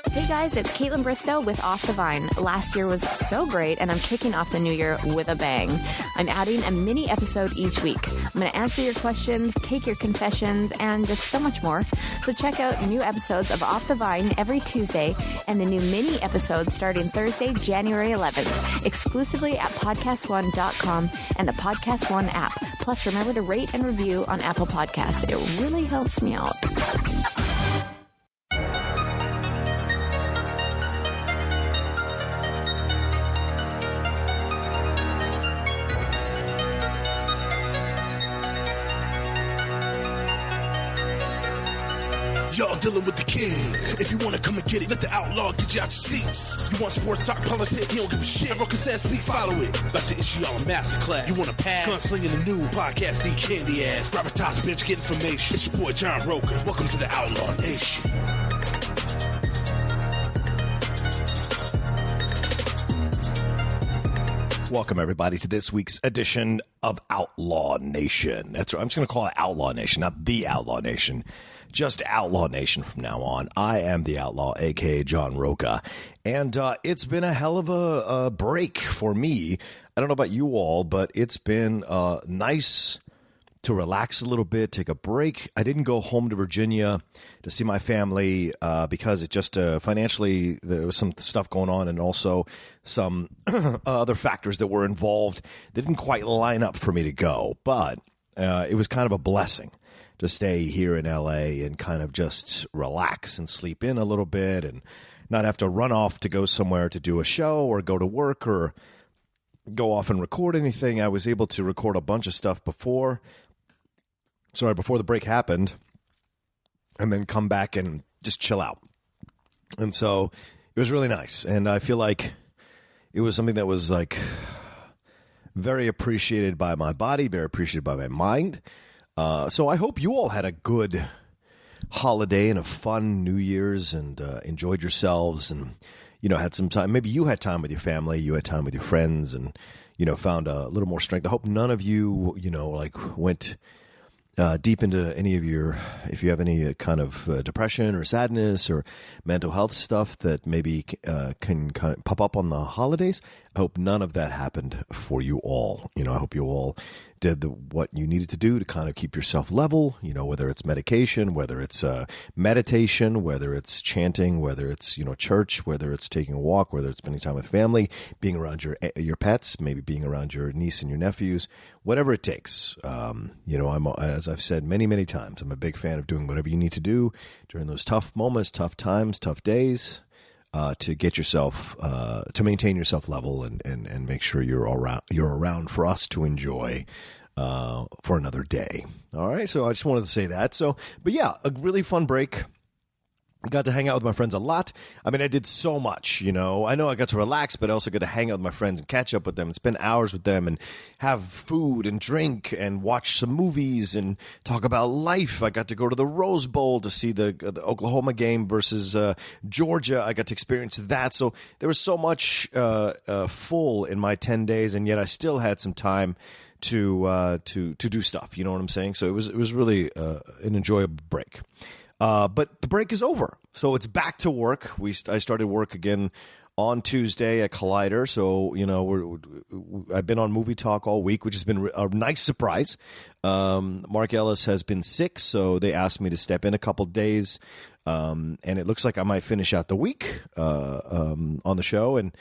Hey guys, it's Caitlin Bristow with Off the Vine. Last year was so great, and I'm kicking off the new year with a bang. I'm adding a mini episode each week. I'm going to answer your questions, take your confessions, and just so much more. So check out new episodes of Off the Vine every Tuesday, and the new mini episodes starting Thursday, January 11th, exclusively at podcastone.com and the Podcast One app. Plus, remember to rate and review on Apple Podcasts. It really helps me out. Y'all dealing with the kid. If you want to come and get it, let the outlaw get you out your seats. You want sports talk, politics, he don't give a shit. Everyone says speak, follow it. About to issue y'all a masterclass. You want to pass? Gunslinging the new podcast, see candy ass. Grab a toss bench, get information. It's your boy John Rogan. Welcome to the Outlaw Nation. Welcome, everybody, to this week's edition of Outlaw Nation. That's right. I'm just going to call it Outlaw Nation, not the Outlaw Nation. Just Outlaw Nation from now on. I am the Outlaw, a.k.a. John Roca. And it's been a hell of a break for me. I don't know about you all, but it's been nice to relax a little bit, take a break. I didn't go home to Virginia to see my family because it just financially, there was some stuff going on, and also some other factors that were involved that didn't quite line up for me to go. But it was kind of a blessing to stay here in LA and kind of just relax and sleep in a little bit and not have to run off to go somewhere to do a show or go to work or go off and record anything. I was able to record a bunch of stuff before the break happened, and then come back and just chill out. And so it was really nice. And I feel like it was something that was like very appreciated by my body, very appreciated by my mind. So I hope you all had a good holiday and a fun New Year's and enjoyed yourselves and, had some time. Maybe you had time with your family, you had time with your friends and, found a little more strength. I hope none of you, went deep into any of if you have any kind of depression or sadness or mental health stuff that maybe can kind of pop up on the holidays. I hope none of that happened for you all. I hope you all did what you needed to do to kind of keep yourself level, whether it's medication, whether it's meditation, whether it's chanting, whether it's, church, whether it's taking a walk, whether it's spending time with family, being around your pets, maybe being around your niece and your nephews, whatever it takes. As I've said many, many times, I'm a big fan of doing whatever you need to do during those tough moments, tough times, tough days, to get yourself, to maintain yourself level and make sure you're around for us to enjoy for another day. All right, so I just wanted to say that. But yeah, a really fun break. I got to hang out with my friends a lot. I mean, I did so much, I know I got to relax, but I also got to hang out with my friends and catch up with them and spend hours with them and have food and drink and watch some movies and talk about life. I got to go to the Rose Bowl to see the Oklahoma game versus Georgia. I got to experience that. So there was so much full in my 10 days, and yet I still had some time to do stuff. You know what I'm saying? So it was really an enjoyable break. But the break is over, so it's back to work. I started work again on Tuesday at Collider, so I've been on Movie Talk all week, which has been a nice surprise. Mark Ellis has been sick, so they asked me to step in a couple days, and it looks like I might finish out the week on the show. And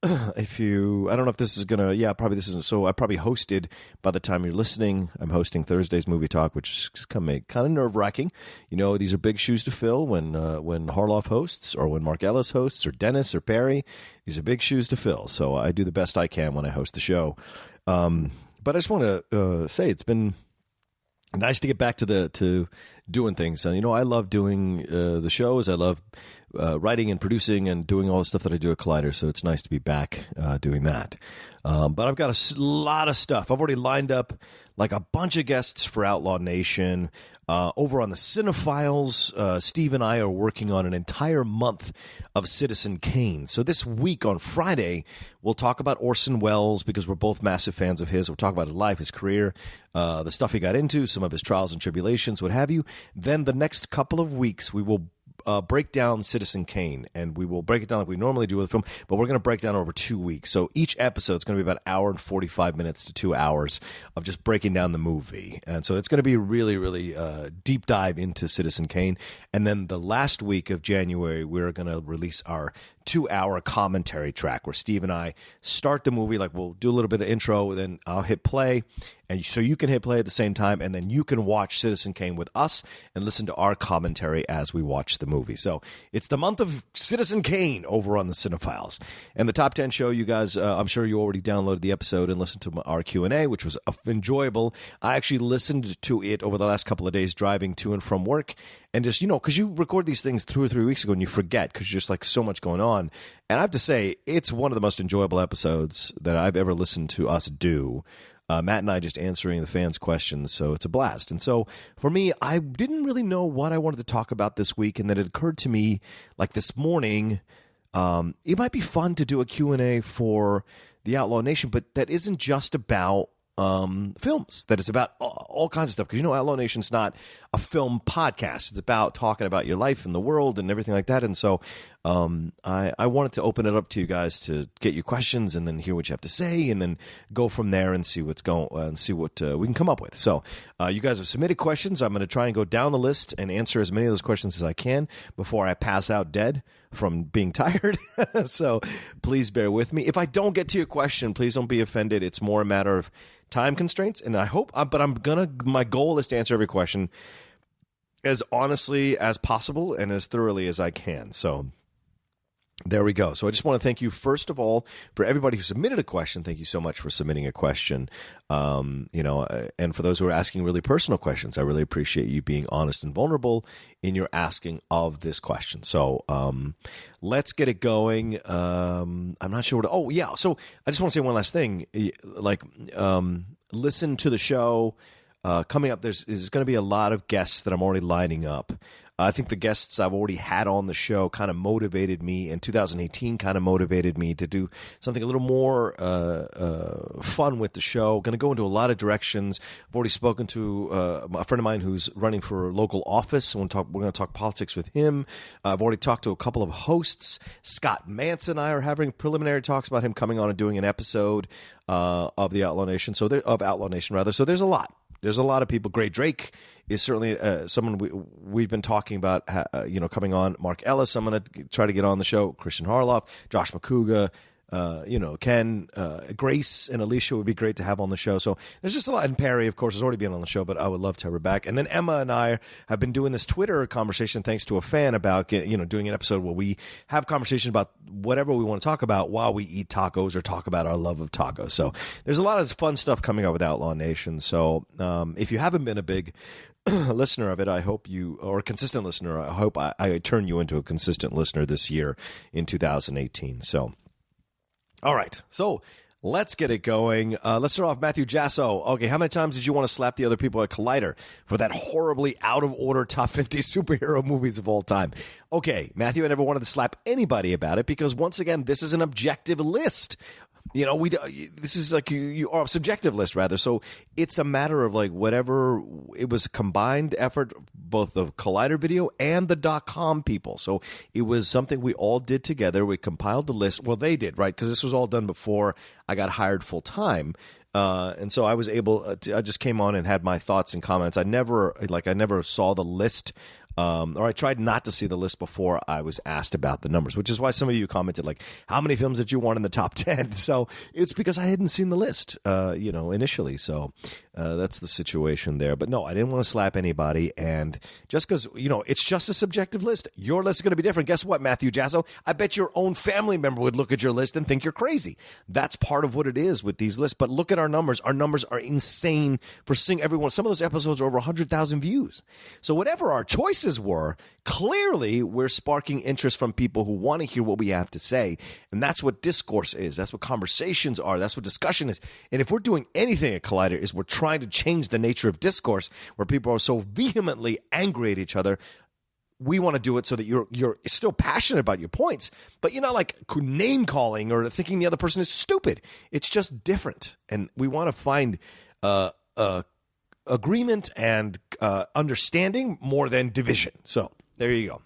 I don't know if this is probably this isn't. So I probably hosted, by the time you're listening, I'm hosting Thursday's Movie Talk, which is kind of nerve wracking. These are big shoes to fill when Harloff hosts or when Mark Ellis hosts or Dennis or Perry. These are big shoes to fill. So I do the best I can when I host the show. But I just want to say it's been nice to get back to doing things. And, I love doing the shows. I love writing and producing and doing all the stuff that I do at Collider. So it's nice to be back doing that. But I've got a lot of stuff. I've already lined up like a bunch of guests for Outlaw Nation. Over on the Cinephiles, Steve and I are working on an entire month of Citizen Kane. So this week on Friday, we'll talk about Orson Welles because we're both massive fans of his. We'll talk about his life, his career, the stuff he got into, some of his trials and tribulations, what have you. Then the next couple of weeks, we will break down Citizen Kane, and we will break it down like we normally do with the film, but we're going to break down over 2 weeks. So each episode is going to be about an hour and 45 minutes to 2 hours of just breaking down the movie. And so it's going to be really, really deep dive into Citizen Kane. And then the last week of January, we're going to release our 2-hour commentary track where Steve and I start the movie. Like, we'll do a little bit of intro, then I'll hit play, and so you can hit play at the same time, and then you can watch Citizen Kane with us and listen to our commentary as we watch the movie. So it's the month of Citizen Kane over on the Cinephiles. And the Top 10 show, you guys, I'm sure you already downloaded the episode and listened to our Q&A, which was enjoyable. I actually listened to it over the last couple of days driving to and from work. And just, because you record these things 2 or 3 weeks ago and you forget because you're just like so much going on. And I have to say, it's one of the most enjoyable episodes that I've ever listened to us do. Matt and I just answering the fans' questions, so it's a blast. And so for me, I didn't really know what I wanted to talk about this week, and then it occurred to me, like this morning, it might be fun to do a Q&A for the Outlaw Nation, but that isn't just about films, that it's about all kinds of stuff, because Outlaw Nation's not a film podcast. It's about talking about your life and the world and everything like that. And so I wanted to open it up to you guys to get your questions and then hear what you have to say, and then go from there and see what's going and see what we can come up with. So you guys have submitted questions. I'm going to try and go down the list and answer as many of those questions as I can before I pass out dead from being tired. So please bear with me. If I don't get to your question, please don't be offended. It's more a matter of time constraints, and I hope, my goal is to answer every question as honestly as possible and as thoroughly as I can. So there we go. So I just want to thank you, first of all, for everybody who submitted a question. Thank you so much for submitting a question. And for those who are asking really personal questions, I really appreciate you being honest and vulnerable in your asking of this question. So let's get it going. I'm not sure so I just want to say one last thing. Listen to the show. Coming up, there's going to be a lot of guests that I'm already lining up. I think the guests I've already had on the show kind of motivated me, and 2018 kind of motivated me to do something a little more fun with the show. Going to go into a lot of directions. I've already spoken to a friend of mine who's running for local office. We're going to talk politics with him. I've already talked to a couple of hosts. Scott Mantz and I are having preliminary talks about him coming on and doing an episode of the Outlaw Nation. So Outlaw Nation rather. So there's a lot. There's a lot of people. Great Drake is certainly someone we've been talking about, coming on. Mark Ellis, I'm going to try to get on the show. Christian Harloff, Josh McCouga, Ken, Grace, and Alicia would be great to have on the show. So there's just a lot. And Perry, of course, has already been on the show, but I would love to have her back. And then Emma and I have been doing this Twitter conversation, thanks to a fan, about doing an episode where we have conversation about whatever we want to talk about while we eat tacos or talk about our love of tacos. So there's a lot of fun stuff coming up with Outlaw Nation. So if you haven't been a big listener of it, I hope or a consistent listener, I hope I turn you into a consistent listener this year in 2018. So all right, so let's get it going. Let's start off, Matthew Jasso. Okay, how many times did you want to slap the other people at Collider for that horribly out-of-order top 50 superhero movies of all time? Okay, Matthew, I never wanted to slap anybody about it because, once again, this is an objective list. This is like or a subjective list rather. So it's a matter of like whatever. It was a combined effort, both the Collider video and the .com people. So it was something we all did together. We compiled the list. Well, they did, right? Because this was all done before I got hired full time. And so I was able to, I just came on and had my thoughts and comments. I never saw the list. Or I tried not to see the list before I was asked about the numbers, which is why some of you commented, like, how many films did you want in the top 10? So it's because I hadn't seen the list, initially. So that's the situation there. But no, I didn't want to slap anybody. And just because, it's just a subjective list, your list is going to be different. Guess what, Matthew Jasso? I bet your own family member would look at your list and think you're crazy. That's part of what it is with these lists. But look at our numbers. Our numbers are insane for seeing everyone. Some of those episodes are over 100,000 views. So whatever our choices were, clearly we're sparking interest from people who want to hear what we have to say. And that's what discourse is. That's what conversations are. That's what discussion is. And if we're doing anything at Collider, is we're trying to change the nature of discourse where people are so vehemently angry at each other. We want to do it so that you're still passionate about your points, but you're not like name calling or thinking the other person is stupid. It's just different. And we want to find agreement and understanding more than division. So there you go.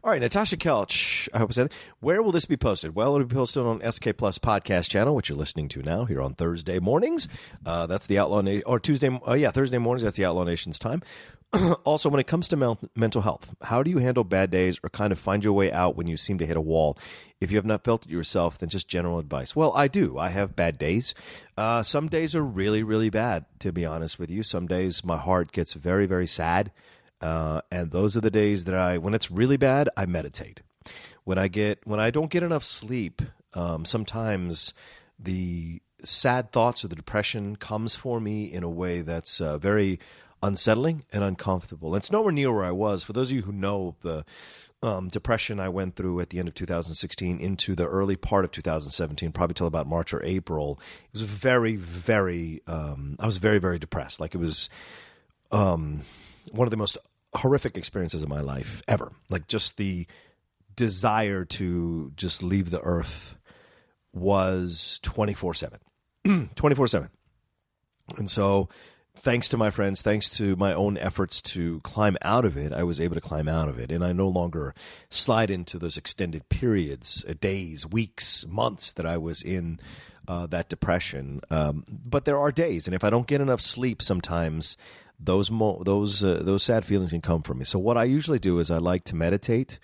All right, Natasha Kelch, I hope I said that. Where will this be posted? Well, it'll be posted on SK Plus podcast channel, which you're listening to now here on Thursday mornings. That's the Outlaw Nation, or Thursday mornings. That's the Outlaw Nation's time. Also, when it comes to mental health, how do you handle bad days or kind of find your way out when you seem to hit a wall? If you have not felt it yourself, then just general advice. Well, I do. I have bad days. Some days are really, really bad, to be honest with you. Some days my heart gets very, very sad. And those are the days that when it's really bad, I meditate. When I don't get enough sleep, sometimes the sad thoughts or the depression comes for me in a way that's very unsettling and uncomfortable. And it's nowhere near where I was. For those of you who know the depression I went through at the end of 2016 into the early part of 2017, probably till about March or April, it was very, very, I was very, very depressed. Like it was one of the most horrific experiences of my life ever. Like just the desire to just leave the earth was 24/7. 24/7. And so thanks to my friends, thanks to my own efforts to climb out of it, I was able to climb out of it. And I no longer slide into those extended periods, days, weeks, months that I was in that depression. But there are days, and if I don't get enough sleep sometimes, those sad feelings can come from me. So what I usually do is I like to meditate,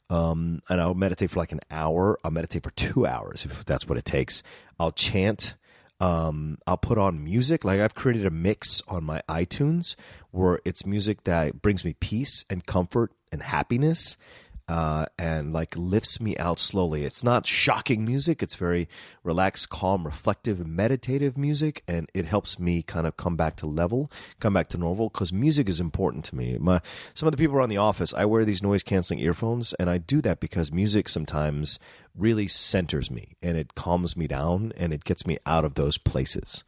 and I'll meditate for like an hour. I'll meditate for 2 hours if that's what it takes. I'll chant. I'll put on music. Like I've created a mix on my iTunes where it's music that brings me peace and comfort and happiness, and like lifts me out slowly. It's not shocking music. It's very relaxed, calm, reflective, meditative music, and it helps me kind of come back to normal, because music is important to me. Some of the people around the office, I wear these noise-canceling earphones, and I do that because music sometimes really centers me, and it calms me down, and it gets me out of those places.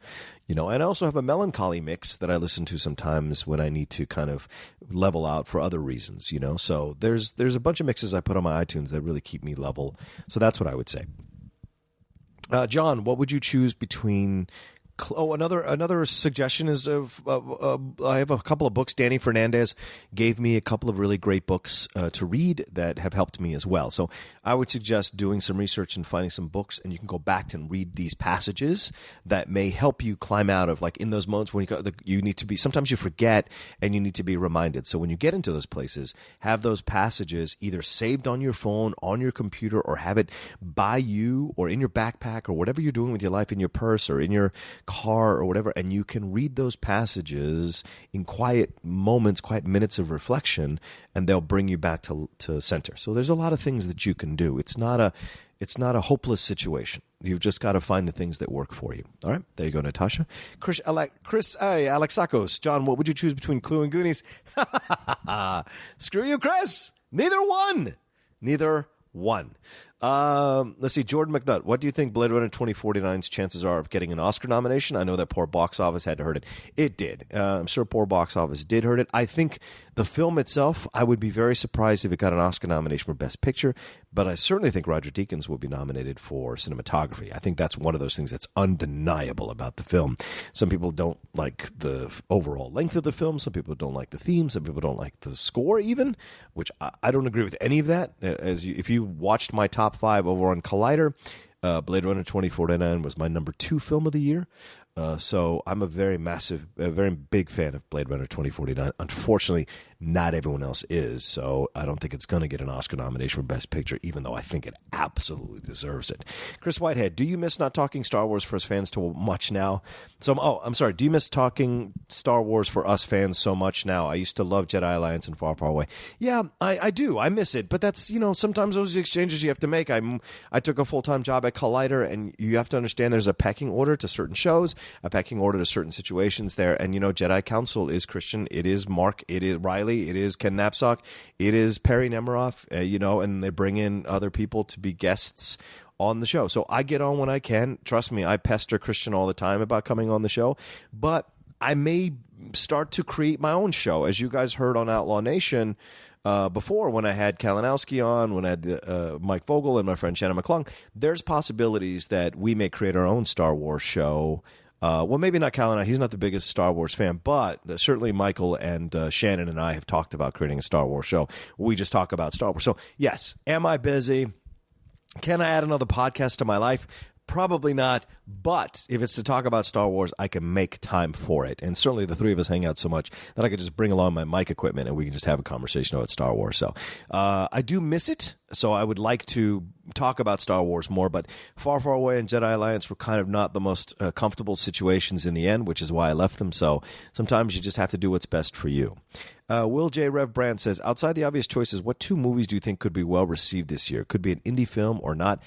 And I also have a melancholy mix that I listen to sometimes when I need to kind of level out for other reasons, So there's a bunch of mixes I put on my iTunes that really keep me level. So that's what I would say. John, what would you choose between... another suggestion is I have a couple of books. Danny Fernandez gave me a couple of really great books to read that have helped me as well. So I would suggest doing some research and finding some books, and you can go back and read these passages that may help you climb out of, like in those moments when you need to be, sometimes you forget and you need to be reminded. So when you get into those places, have those passages either saved on your phone, on your computer, or have it by you or in your backpack or whatever you're doing with your life, in your purse or in your car or whatever, and you can read those passages in quiet moments, quiet minutes of reflection, and they'll bring you back to center. So there's a lot of things that you can do. It's not a hopeless situation. You've just got to find the things that work for you. All right, there you go, Natasha. Chris Alexakos. John, what would you choose between Clue and Goonies? Screw you, Chris. Neither one. Let's see, Jordan McNutt. What do you think Blade Runner 2049's chances are of getting an Oscar nomination? I know that poor box office had to hurt it. It did. I'm sure poor box office did hurt it. I think the film itself, I would be very surprised if it got an Oscar nomination for Best Picture, but I certainly think Roger Deakins will be nominated for cinematography. I think that's one of those things that's undeniable about the film. Some people don't like the overall length of the film. Some people don't like the theme. Some people don't like the score even, which I don't agree with any of that. If you watched my top 5 over on Collider, Blade Runner 2049 was my number 2 film of the year. So I'm a very big fan of Blade Runner 2049. Unfortunately, not everyone else is, so I don't think it's going to get an Oscar nomination for Best Picture, even though I think it absolutely deserves it. Chris Whitehead, do you miss not talking Star Wars for us fans too much now? I'm sorry, do you miss talking Star Wars for us fans so much now? I used to love Jedi Alliance and Far, Far Away. Yeah, I do. I miss it, but that's, sometimes those are the exchanges you have to make. I took a full-time job at Collider, and you have to understand there's a pecking order to certain shows, a pecking order to certain situations there. And, Jedi Council is Christian. It is Mark. It is Riley. It is Ken Knapsack. It is Perry Nemiroff, and they bring in other people to be guests on the show. So I get on when I can. Trust me, I pester Christian all the time about coming on the show. But I may start to create my own show. As you guys heard on Outlaw Nation before, when I had Kalinowski on, when I had Mike Vogel and my friend Shannon McClung, there's possibilities that we may create our own Star Wars show well, maybe not Cal and I. He's not the biggest Star Wars fan, but certainly Michael and Shannon and I have talked about creating a Star Wars show. We just talk about Star Wars. So, yes, am I busy? Can I add another podcast to my life? Probably not, but if it's to talk about Star Wars, I can make time for it. And certainly the three of us hang out so much that I could just bring along my mic equipment and we can just have a conversation about Star Wars. So I do miss it, so I would like to talk about Star Wars more, but Far, Far Away and Jedi Alliance were kind of not the most comfortable situations in the end, which is why I left them. So sometimes you just have to do what's best for you. Will J. Rev Brand says, outside the obvious choices, what 2 movies do you think could be well received this year? Could be an indie film or not.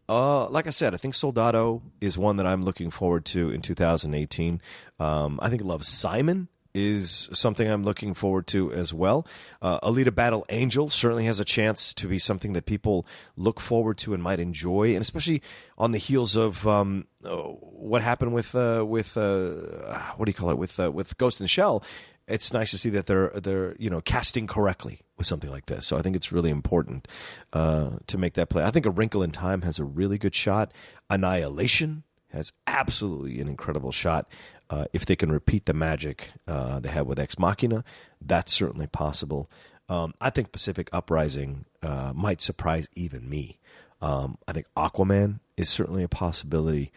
Like I said, I think Soldado is one that I'm looking forward to in 2018. I think Love, Simon is something I'm looking forward to as well. Alita Battle Angel certainly has a chance to be something that people look forward to and might enjoy, and especially on the heels of what happened with what do you call it, with Ghost in the Shell. It's nice to see that they're casting correctly with something like this. So I think it's really important to make that play. I think A Wrinkle in Time has a really good shot. Annihilation has absolutely an incredible shot. If they can repeat the magic they had with Ex Machina, that's certainly possible. I think Pacific Uprising might surprise even me. I think Aquaman is certainly a possibility.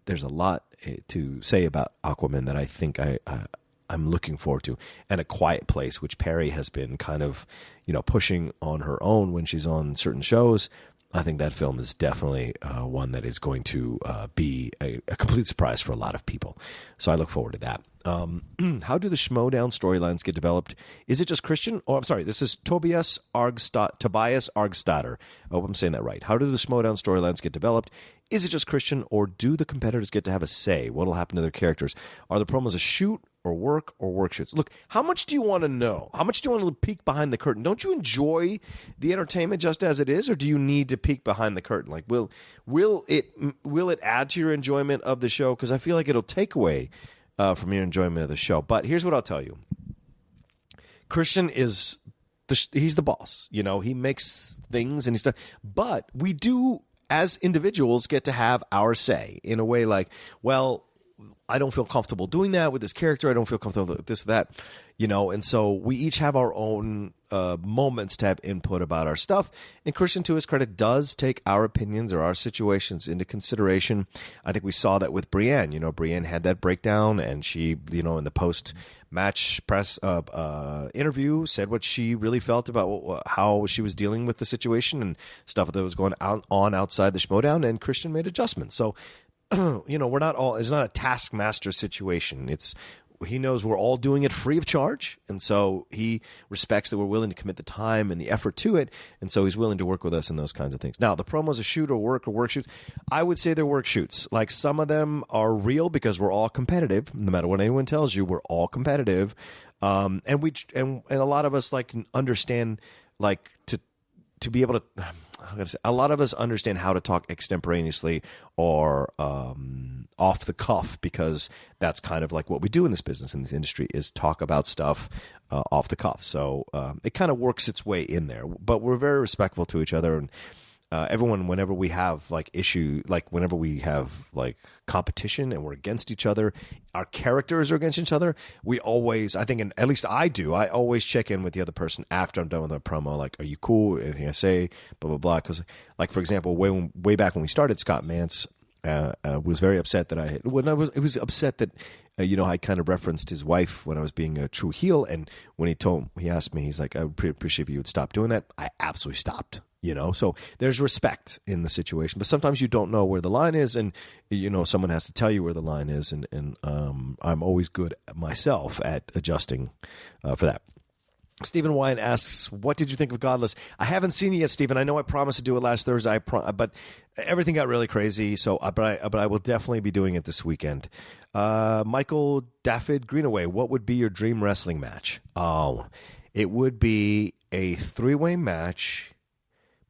There's a lot to say about Aquaman that I think I'm looking forward to. And A Quiet Place, which Perry has been kind of, pushing on her own when she's on certain shows. I think that film is definitely one that is going to be a complete surprise for a lot of people. So I look forward to that. How do the Schmoedown storylines get developed? Is it just Christian? Oh, I'm sorry. This is Tobias Argstadter. I hope I'm saying that right. How do the Schmoedown storylines get developed? Is it just Christian, or do the competitors get to have a say? What will happen to their characters? Are the promos a shoot or work shoots? Look, how much do you want to know? How much do you want to peek behind the curtain? Don't you enjoy the entertainment just as it is, or do you need to peek behind the curtain? Like, will it add to your enjoyment of the show? Because I feel like it'll take away from your enjoyment of the show. But here's what I'll tell you: Christian he's the boss. He makes things and stuff. But we do, as individuals, get to have our say in a way. Like, well, I don't feel comfortable doing that with this character. I don't feel comfortable with this, that, and so we each have our own moments to have input about our stuff. And Christian, to his credit, does take our opinions or our situations into consideration. I think we saw that with Brienne. Brienne had that breakdown, and she, in the post-match press interview, said what she really felt about how she was dealing with the situation and stuff that was going on outside the Schmoedown, and Christian made adjustments. So, we're not all, it's not a taskmaster situation. He knows we're all doing it free of charge. And so he respects that we're willing to commit the time and the effort to it. And so he's willing to work with us in those kinds of things. Now, the promos a shoot or work shoots, I would say they're work shoots. Like, some of them are real because we're all competitive. No matter what anyone tells you, we're all competitive. And a lot of us understand, to be able to, a lot of us understand how to talk extemporaneously or off the cuff, because that's kind of like what we do in this business, in this industry, is talk about stuff off the cuff. So it kind of works its way in there. But we're very respectful to each other, and everyone, whenever we have whenever we have competition and we're against each other, our characters are against each other, we always, I think, and at least I do, I always check in with the other person after I'm done with a promo. Like, are you cool? Anything I say? Blah, blah, blah. Because, for example, way back when we started, Scott Mance was very upset that I was upset that I kind of referenced his wife when I was being a true heel, and when he asked me, he's like, I would appreciate if you would stop doing that. I absolutely stopped. So there's respect in the situation, but sometimes you don't know where the line is, and someone has to tell you where the line is, and I'm always good myself at adjusting for that. Stephen Wine asks, what did you think of Godless? I haven't seen it yet, Stephen. I know I promised to do it last Thursday, but everything got really crazy. So, but I will definitely be doing it this weekend. Michael Dafford Greenaway, what would be your dream wrestling match? Oh, it would be a 3-way match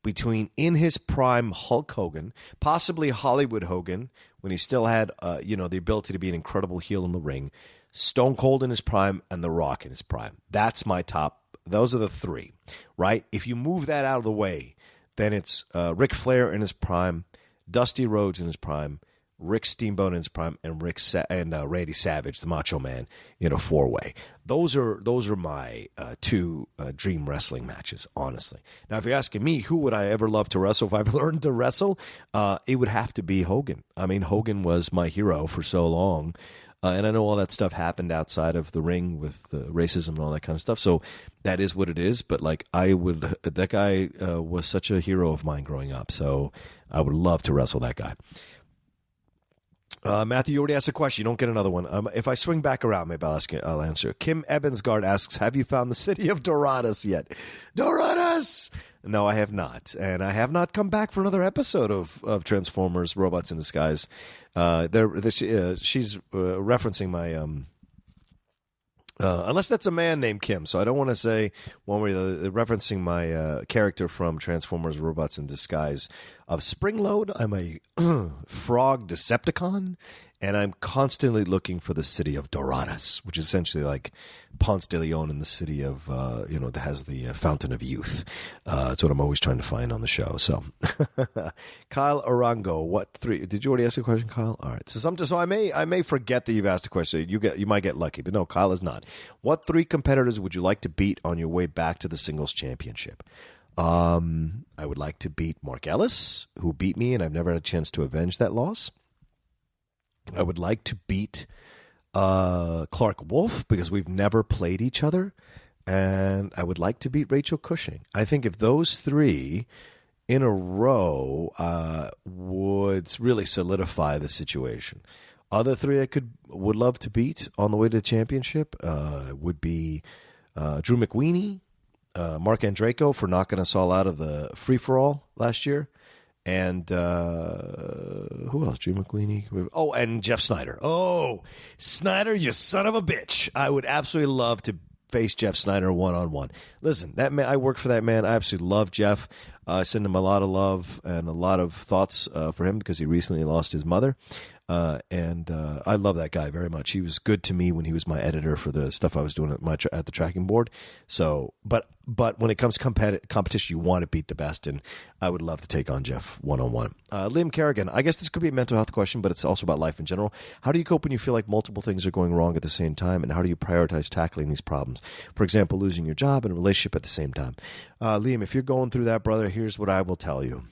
between, in his prime, Hulk Hogan, possibly Hollywood Hogan, when he still had the ability to be an incredible heel in the ring, Stone Cold in his prime, and The Rock in his prime. That's my top. Those are the 3, right? If you move that out of the way, then it's Ric Flair in his prime, Dusty Rhodes in his prime, Rick Steamboat in his prime, and Randy Savage, the Macho Man, in a 4-way. Those are my two dream wrestling matches, honestly. Now, if you're asking me who would I ever love to wrestle if I've learned to wrestle, it would have to be Hogan. I mean, Hogan was my hero for so long. And I know all that stuff happened outside of the ring with the racism and all that kind of stuff. So that is what it is. But like, that guy was such a hero of mine growing up. So I would love to wrestle that guy. Matthew, you already asked a question. You don't get another one. If I swing back around, maybe I'll answer. Kim Ebbensgard asks, have you found the city of Dorados yet? Dorados! No, I have not. And I have not come back for another episode of Transformers Robots in Disguise. She's referencing my... unless that's a man named Kim, so I don't want to say one way or the other. They're referencing my character from Transformers Robots in Disguise of Springload. I'm a frog Decepticon, and I'm constantly looking for the city of Dorados, which is essentially like Ponce de Leon in the city of, that has the Fountain of Youth. That's what I'm always trying to find on the show. So, Kyle Arango, what 3? Did you already ask a question, Kyle? All right. So I may forget that you've asked a question. You might get lucky, but no, Kyle is not. What 3 competitors would you like to beat on your way back to the singles championship? I would like to beat Mark Ellis, who beat me, and I've never had a chance to avenge that loss. I would like to beat Clark Wolf because we've never played each other. And I would like to beat Rachel Cushing. I think if those 3 in a row would really solidify the situation. Other 3 I would love to beat on the way to the championship would be Drew McWeeny, Mark Andreyko for knocking us all out of the free-for-all last year. And who else? Drew McWeeny. Oh, and Jeff Snyder. Oh, Snyder, you son of a bitch. I would absolutely love to face Jeff Snyder one-on-one. Listen, that man, I work for that man. I absolutely love Jeff. I send him a lot of love and a lot of thoughts for him because he recently lost his mother. And I love that guy very much. He was good to me when he was my editor for the stuff I was doing at the tracking board. So, but when it comes to competition, you want to beat the best, and I would love to take on Jeff one-on-one. Liam Kerrigan, I guess this could be a mental health question, but it's also about life in general. How do you cope when you feel like multiple things are going wrong at the same time, and how do you prioritize tackling these problems? For example, losing your job and a relationship at the same time. Liam, if you're going through that, brother, here's what I will tell you.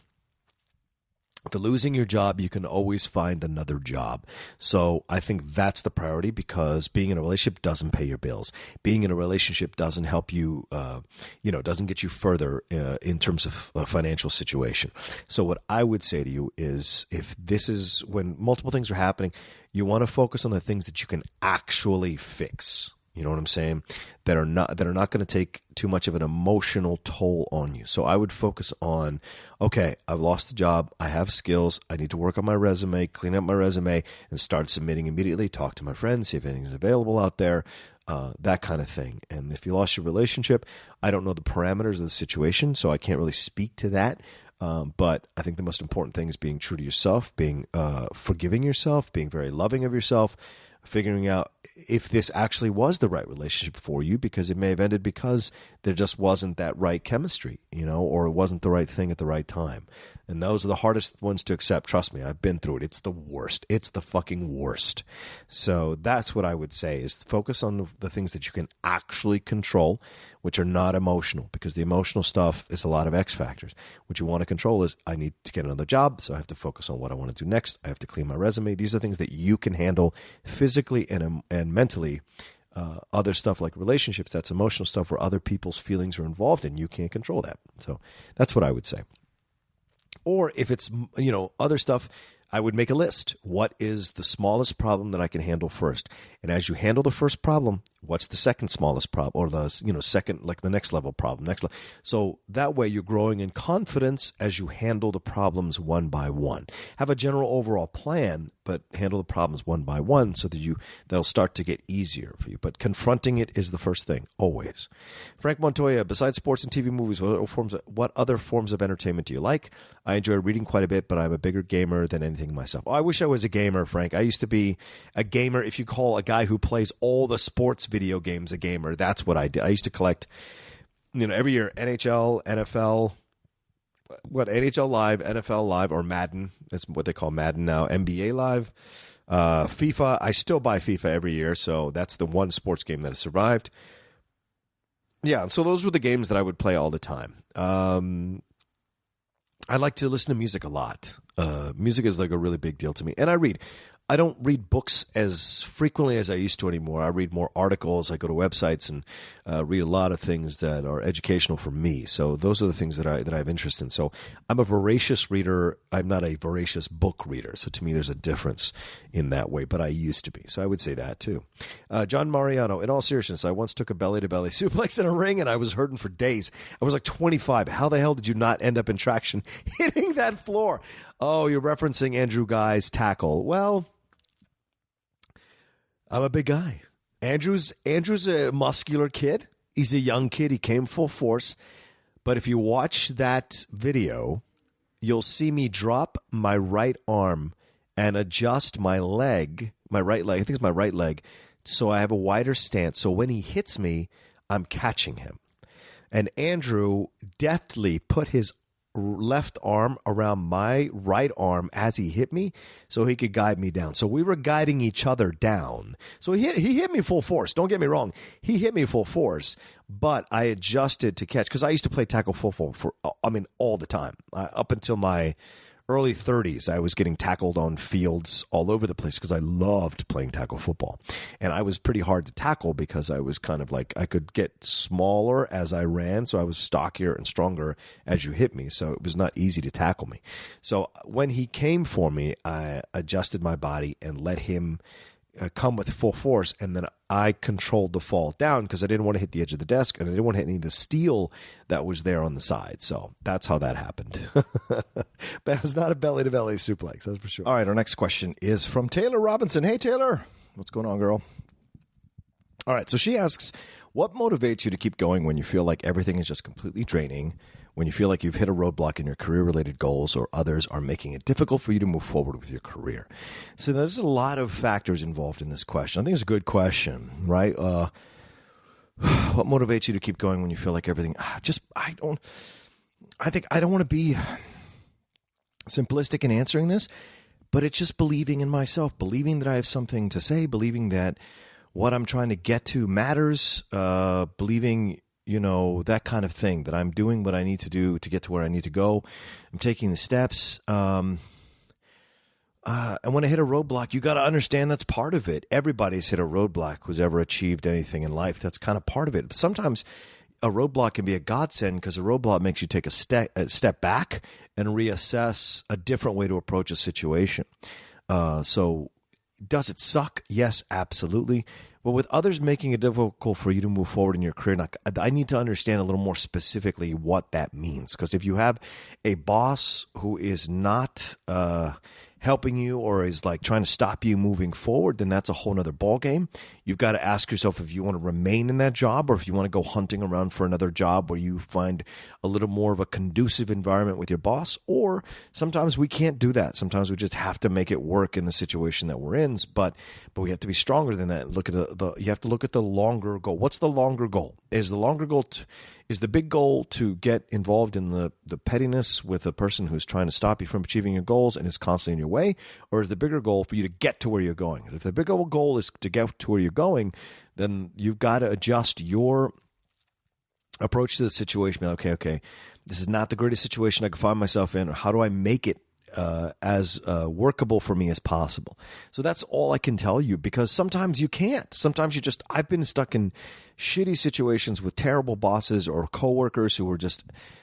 The losing your job, you can always find another job. So I think that's the priority because being in a relationship doesn't pay your bills. Being in a relationship doesn't help you, doesn't get you further in terms of a financial situation. So what I would say to you is if this is when multiple things are happening, you want to focus on the things that you can actually fix. You know what I'm saying? That are not going to take too much of an emotional toll on you. So I would focus on, okay, I've lost the job. I have skills. I need to work on my resume, clean up my resume, and start submitting immediately. Talk to my friends, see if anything's available out there, that kind of thing. And if you lost your relationship, I don't know the parameters of the situation, so I can't really speak to that. But I think the most important thing is being true to yourself, being forgiving yourself, being very loving of yourself, figuring out if this actually was the right relationship for you, because it may have ended because there just wasn't that right chemistry, or it wasn't the right thing at the right time. And those are the hardest ones to accept. Trust me, I've been through it. It's the worst. It's the fucking worst. So that's what I would say is focus on the things that you can actually control, which are not emotional, because the emotional stuff is a lot of X factors. What you want to control is I need to get another job, so I have to focus on what I want to do next. I have to clean my resume. These are things that you can handle physically and mentally. Other stuff like relationships, that's emotional stuff where other people's feelings are involved and you can't control that. So that's what I would say. Or if it's, other stuff, I would make a list. What is the smallest problem that I can handle first? And as you handle the first problem, what's the second smallest problem, or the second, like the next level problem, So that way you're growing in confidence as you handle the problems one by one. Have a general overall plan, but handle the problems one by one so that they'll start to get easier for you. But confronting it is the first thing, always. Frank Montoya, besides sports and TV movies, what other forms of entertainment do you like? I enjoy reading quite a bit, but I'm a bigger gamer than anything myself. I wish I was a gamer, Frank. I used to be a gamer. If you call a guy who plays all the sports video games a gamer, that's what I did. I used to collect, every year, NHL, NFL, NHL Live, NFL Live, or Madden. That's what they call Madden now. NBA Live, FIFA. I still buy FIFA every year, so that's the one sports game that has survived. Yeah, so those were the games that I would play all the time. I like to listen to music a lot. Music is like a really big deal to me. And I read. I don't read books as frequently as I used to anymore. I read more articles. I go to websites and read a lot of things that are educational for me. So those are the things that I have interest in. So I'm a voracious reader. I'm not a voracious book reader. So to me, there's a difference in that way. But I used to be. So I would say that too. John Mariano, in all seriousness, I once took a belly-to-belly suplex in a ring and I was hurting for days. I was like 25. How the hell did you not end up in traction hitting that floor? Oh, you're referencing Andrew Ghai's tackle. Well, I'm a big guy. Andrew's a muscular kid. He's a young kid. He came full force. But if you watch that video, you'll see me drop my right arm and adjust my leg, my right leg. I think it's my right leg. So I have a wider stance. So when he hits me, I'm catching him. And Andrew deftly put his left arm around my right arm as he hit me so he could guide me down. So we were guiding each other down. So he hit me full force. Don't get me wrong. He hit me full force, but I adjusted to catch because I used to play tackle football all the time. Up until my early 30s, I was getting tackled on fields all over the place because I loved playing tackle football. And I was pretty hard to tackle because I was kind of like, I could get smaller as I ran, so I was stockier and stronger as you hit me, so it was not easy to tackle me. So when he came for me, I adjusted my body and let him come with full force, and then I controlled the fall down because I didn't want to hit the edge of the desk and I didn't want to hit any of the steel that was there on the side. So that's how that happened. But it was not a belly-to-belly suplex, that's for sure. All right, our next question is from Taylor Robinson. Hey, Taylor. What's going on, girl? All right, so she asks, what motivates you to keep going when you feel like everything is just completely draining, when you feel like you've hit a roadblock in your career-related goals or others are making it difficult for you to move forward with your career? So there's a lot of factors involved in this question. I think it's a good question, right? What motivates you to keep going when you feel like everything... I don't want to be simplistic in answering this, but it's just believing in myself, believing that I have something to say, believing that what I'm trying to get to matters, believing... that kind of thing, that I'm doing what I need to do to get to where I need to go. I'm taking the steps. And when I hit a roadblock, you got to understand that's part of it. Everybody's hit a roadblock who's ever achieved anything in life. That's kind of part of it. But sometimes a roadblock can be a godsend because a roadblock makes you take a step back and reassess a different way to approach a situation. So does it suck? Yes, absolutely. But with others making it difficult for you to move forward in your career, I need to understand a little more specifically what that means. Because if you have a boss who is not helping you or is like trying to stop you moving forward, then that's a whole nother ballgame. You've got to ask yourself if you want to remain in that job or if you want to go hunting around for another job where you find a little more of a conducive environment with your boss. Or sometimes we can't do that. Sometimes we just have to make it work in the situation that we're in. But we have to be stronger than that. Look at you have to look at the longer goal. What's the longer goal? Is the longer goal is the big goal to get involved in the pettiness with a person who's trying to stop you from achieving your goals and is constantly in your way? Or is the bigger goal for you to get to where you're going? If the bigger goal is to get to where you're going, then you've got to adjust your approach to the situation. Okay, this is not the greatest situation I can find myself in. Or how do I make it as workable for me as possible? So that's all I can tell you, because sometimes you can't. Sometimes I've been stuck in shitty situations with terrible bosses or coworkers who were just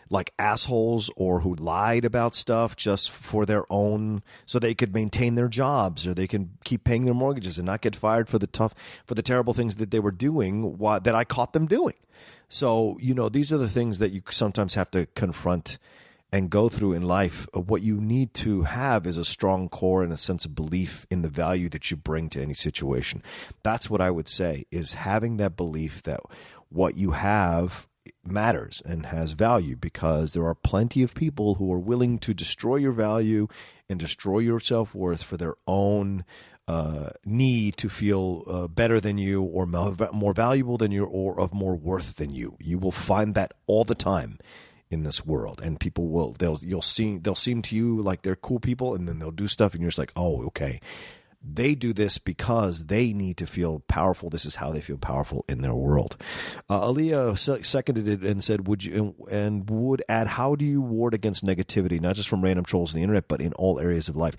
like assholes or who lied about stuff just for their own, so they could maintain their jobs or they can keep paying their mortgages and not get fired for the terrible things that they were doing, that I caught them doing. So, these are the things that you sometimes have to confront and go through in life. What you need to have is a strong core and a sense of belief in the value that you bring to any situation. That's what I would say, is having that belief that what you have matters and has value, because there are plenty of people who are willing to destroy your value and destroy your self-worth for their own need to feel better than you or more valuable than you or of more worth than you. You will find that all the time in this world, and people they'll seem to you like they're cool people, and then they'll do stuff, and you're just like, oh, okay. They do this because they need to feel powerful. This is how they feel powerful in their world. Aaliyah seconded it and said, would add, how do you ward against negativity, not just from random trolls on the internet, but in all areas of life?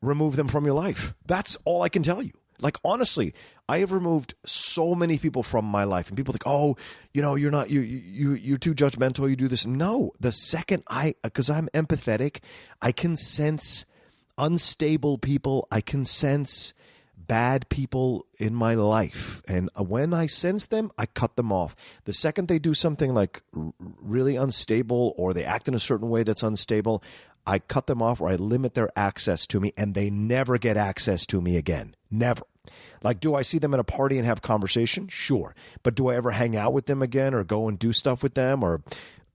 Remove them from your life. That's all I can tell you. Like, honestly, I have removed so many people from my life, and people think, oh, you're not, you're too judgmental. You do this. No, the second because I'm empathetic, I can sense unstable people. I can sense bad people in my life. And when I sense them, I cut them off. The second they do something like really unstable, or they act in a certain way that's unstable, I cut them off, or I limit their access to me, and they never get access to me again. Never. Like, do I see them at a party and have conversation? Sure. But do I ever hang out with them again, or go and do stuff with them, or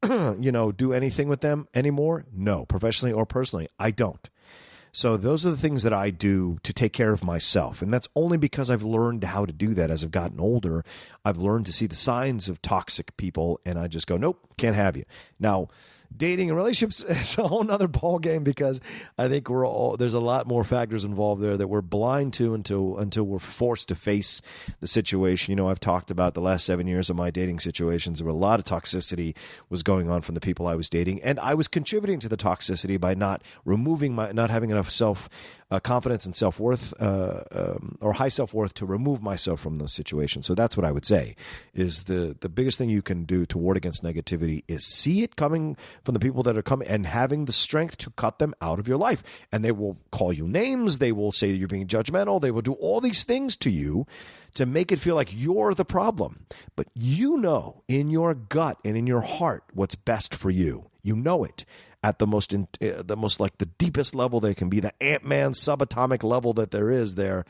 do anything with them anymore? No. Professionally or personally, I don't. So those are the things that I do to take care of myself. And that's only because I've learned how to do that as I've gotten older. I've learned to see the signs of toxic people, and I just go, nope, can't have you. Now, dating and relationships is a whole nother ball game, because I think there's a lot more factors involved there that we're blind to until we're forced to face the situation. I've talked about the last 7 years of my dating situations where a lot of toxicity was going on from the people I was dating, and I was contributing to the toxicity by not having enough self confidence and self-worth or high self-worth to remove myself from those situations. So that's what I would say is the biggest thing you can do to ward against negativity is see it coming from the people that are coming, and having the strength to cut them out of your life. And they will call you names. They will say you're being judgmental. They will do all these things to you to make it feel like you're the problem. But in your gut and in your heart what's best for you. You know it at the most like the deepest level they can be, the Ant-Man subatomic level that there is there.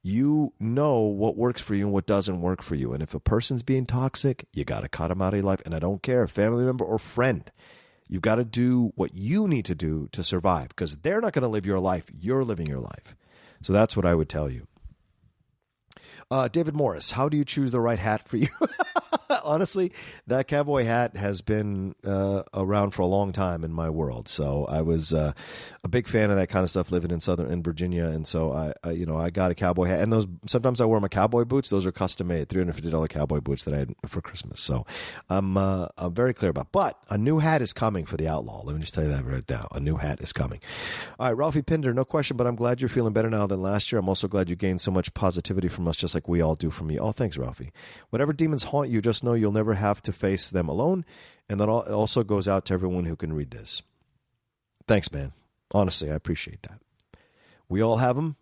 You know what works for you and what doesn't work for you. And if a person's being toxic, you got to cut them out of your life. And I don't care, family member or friend. You've got to do what you need to do to survive, because they're not going to live your life. You're living your life. So that's what I would tell you. David Morris, how do you choose the right hat for you? Honestly, that cowboy hat has been around for a long time in my world. So I was a big fan of that kind of stuff living in Virginia, and so I got a cowboy hat. And those sometimes I wear my cowboy boots. Those are custom made, $350 cowboy boots that I had for Christmas. So I'm very clear about. But a new hat is coming for the Outlaw. Let me just tell you that right now. A new hat is coming. All right, Ralphie Pinder, no question, but I'm glad you're feeling better now than last year. I'm also glad you gained so much positivity from us, just like we all do from you. Oh, thanks, Ralphie. Whatever demons haunt you, just know you'll never have to face them alone. And that also goes out to everyone who can read this. Thanks, man. Honestly, I appreciate that. We all have them.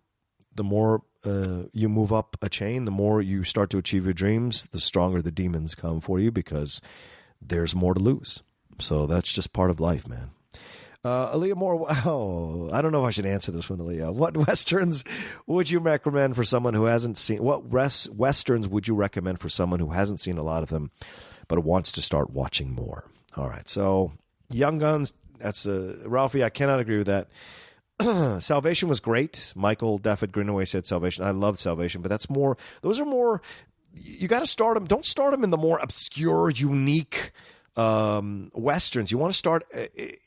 The more you move up a chain, the more you start to achieve your dreams, the stronger the demons come for you, because there's more to lose. So that's just part of life, man. Aaliyah Moore, I don't know if I should answer this one, Aaliyah. What westerns would you recommend for someone who hasn't seen? What westerns would you recommend for someone who hasn't seen a lot of them, but wants to start watching more? All right, so Young Guns. That's Ralphie. I cannot agree with that. Salvation was great. Michael Dafford Greenaway said Salvation. I loved Salvation, but that's more. Those are more. You got to start them. Don't start them in the more obscure, unique westerns. You want to start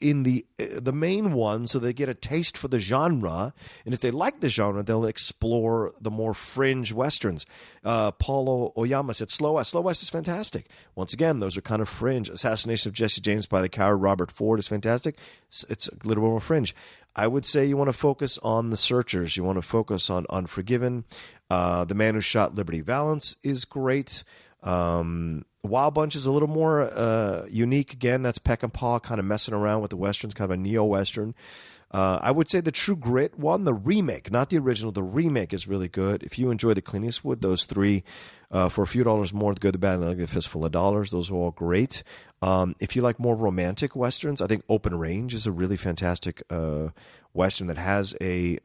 in the main one, so they get a taste for the genre, and if they like the genre, they'll explore the more fringe westerns. Paulo Oyama said Slow West. Slow West is fantastic. Once again, those are kind of fringe. Assassination of Jesse James by the coward Robert Ford is fantastic. It's a little more fringe. I would say you want to focus on The Searchers. You want to focus on Unforgiven. The Man Who Shot Liberty Valance is great. Wild Bunch is a little more unique. Again, that's Peck and Paw kind of messing around with the westerns, kind of a neo-western. I would say the True Grit one, the remake, not the original. The remake is really good. If you enjoy the Clint Eastwood, those three, for a few dollars more, The Good, the Bad, and the Ugly, A Fistful of Dollars, those are all great. If you like more romantic westerns, I think Open Range is a really fantastic western that has a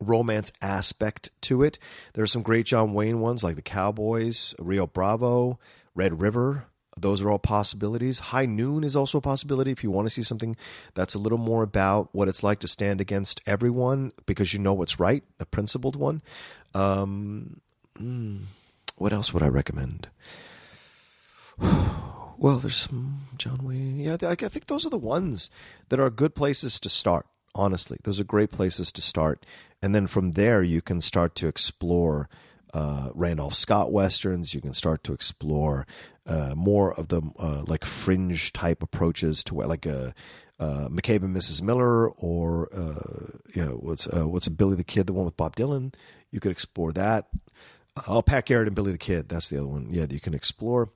romance aspect to it. There are some great John Wayne ones like The Cowboys, Rio Bravo, Red River. Those are all possibilities. High Noon is also a possibility if you want to see something that's a little more about what it's like to stand against everyone because you know what's right, a principled one. What else would I recommend? Well, there's some John Wayne. Yeah, I think those are the ones that are good places to start. Honestly, those are great places to start. And then from there, you can start to explore Randolph Scott Westerns. You can start to explore more of the like fringe type approaches to like McCabe and Mrs. Miller, or what's Billy the Kid, the one with Bob Dylan. You could explore that. Pat Garrett and Billy the Kid. That's the other one. Yeah, that you can explore.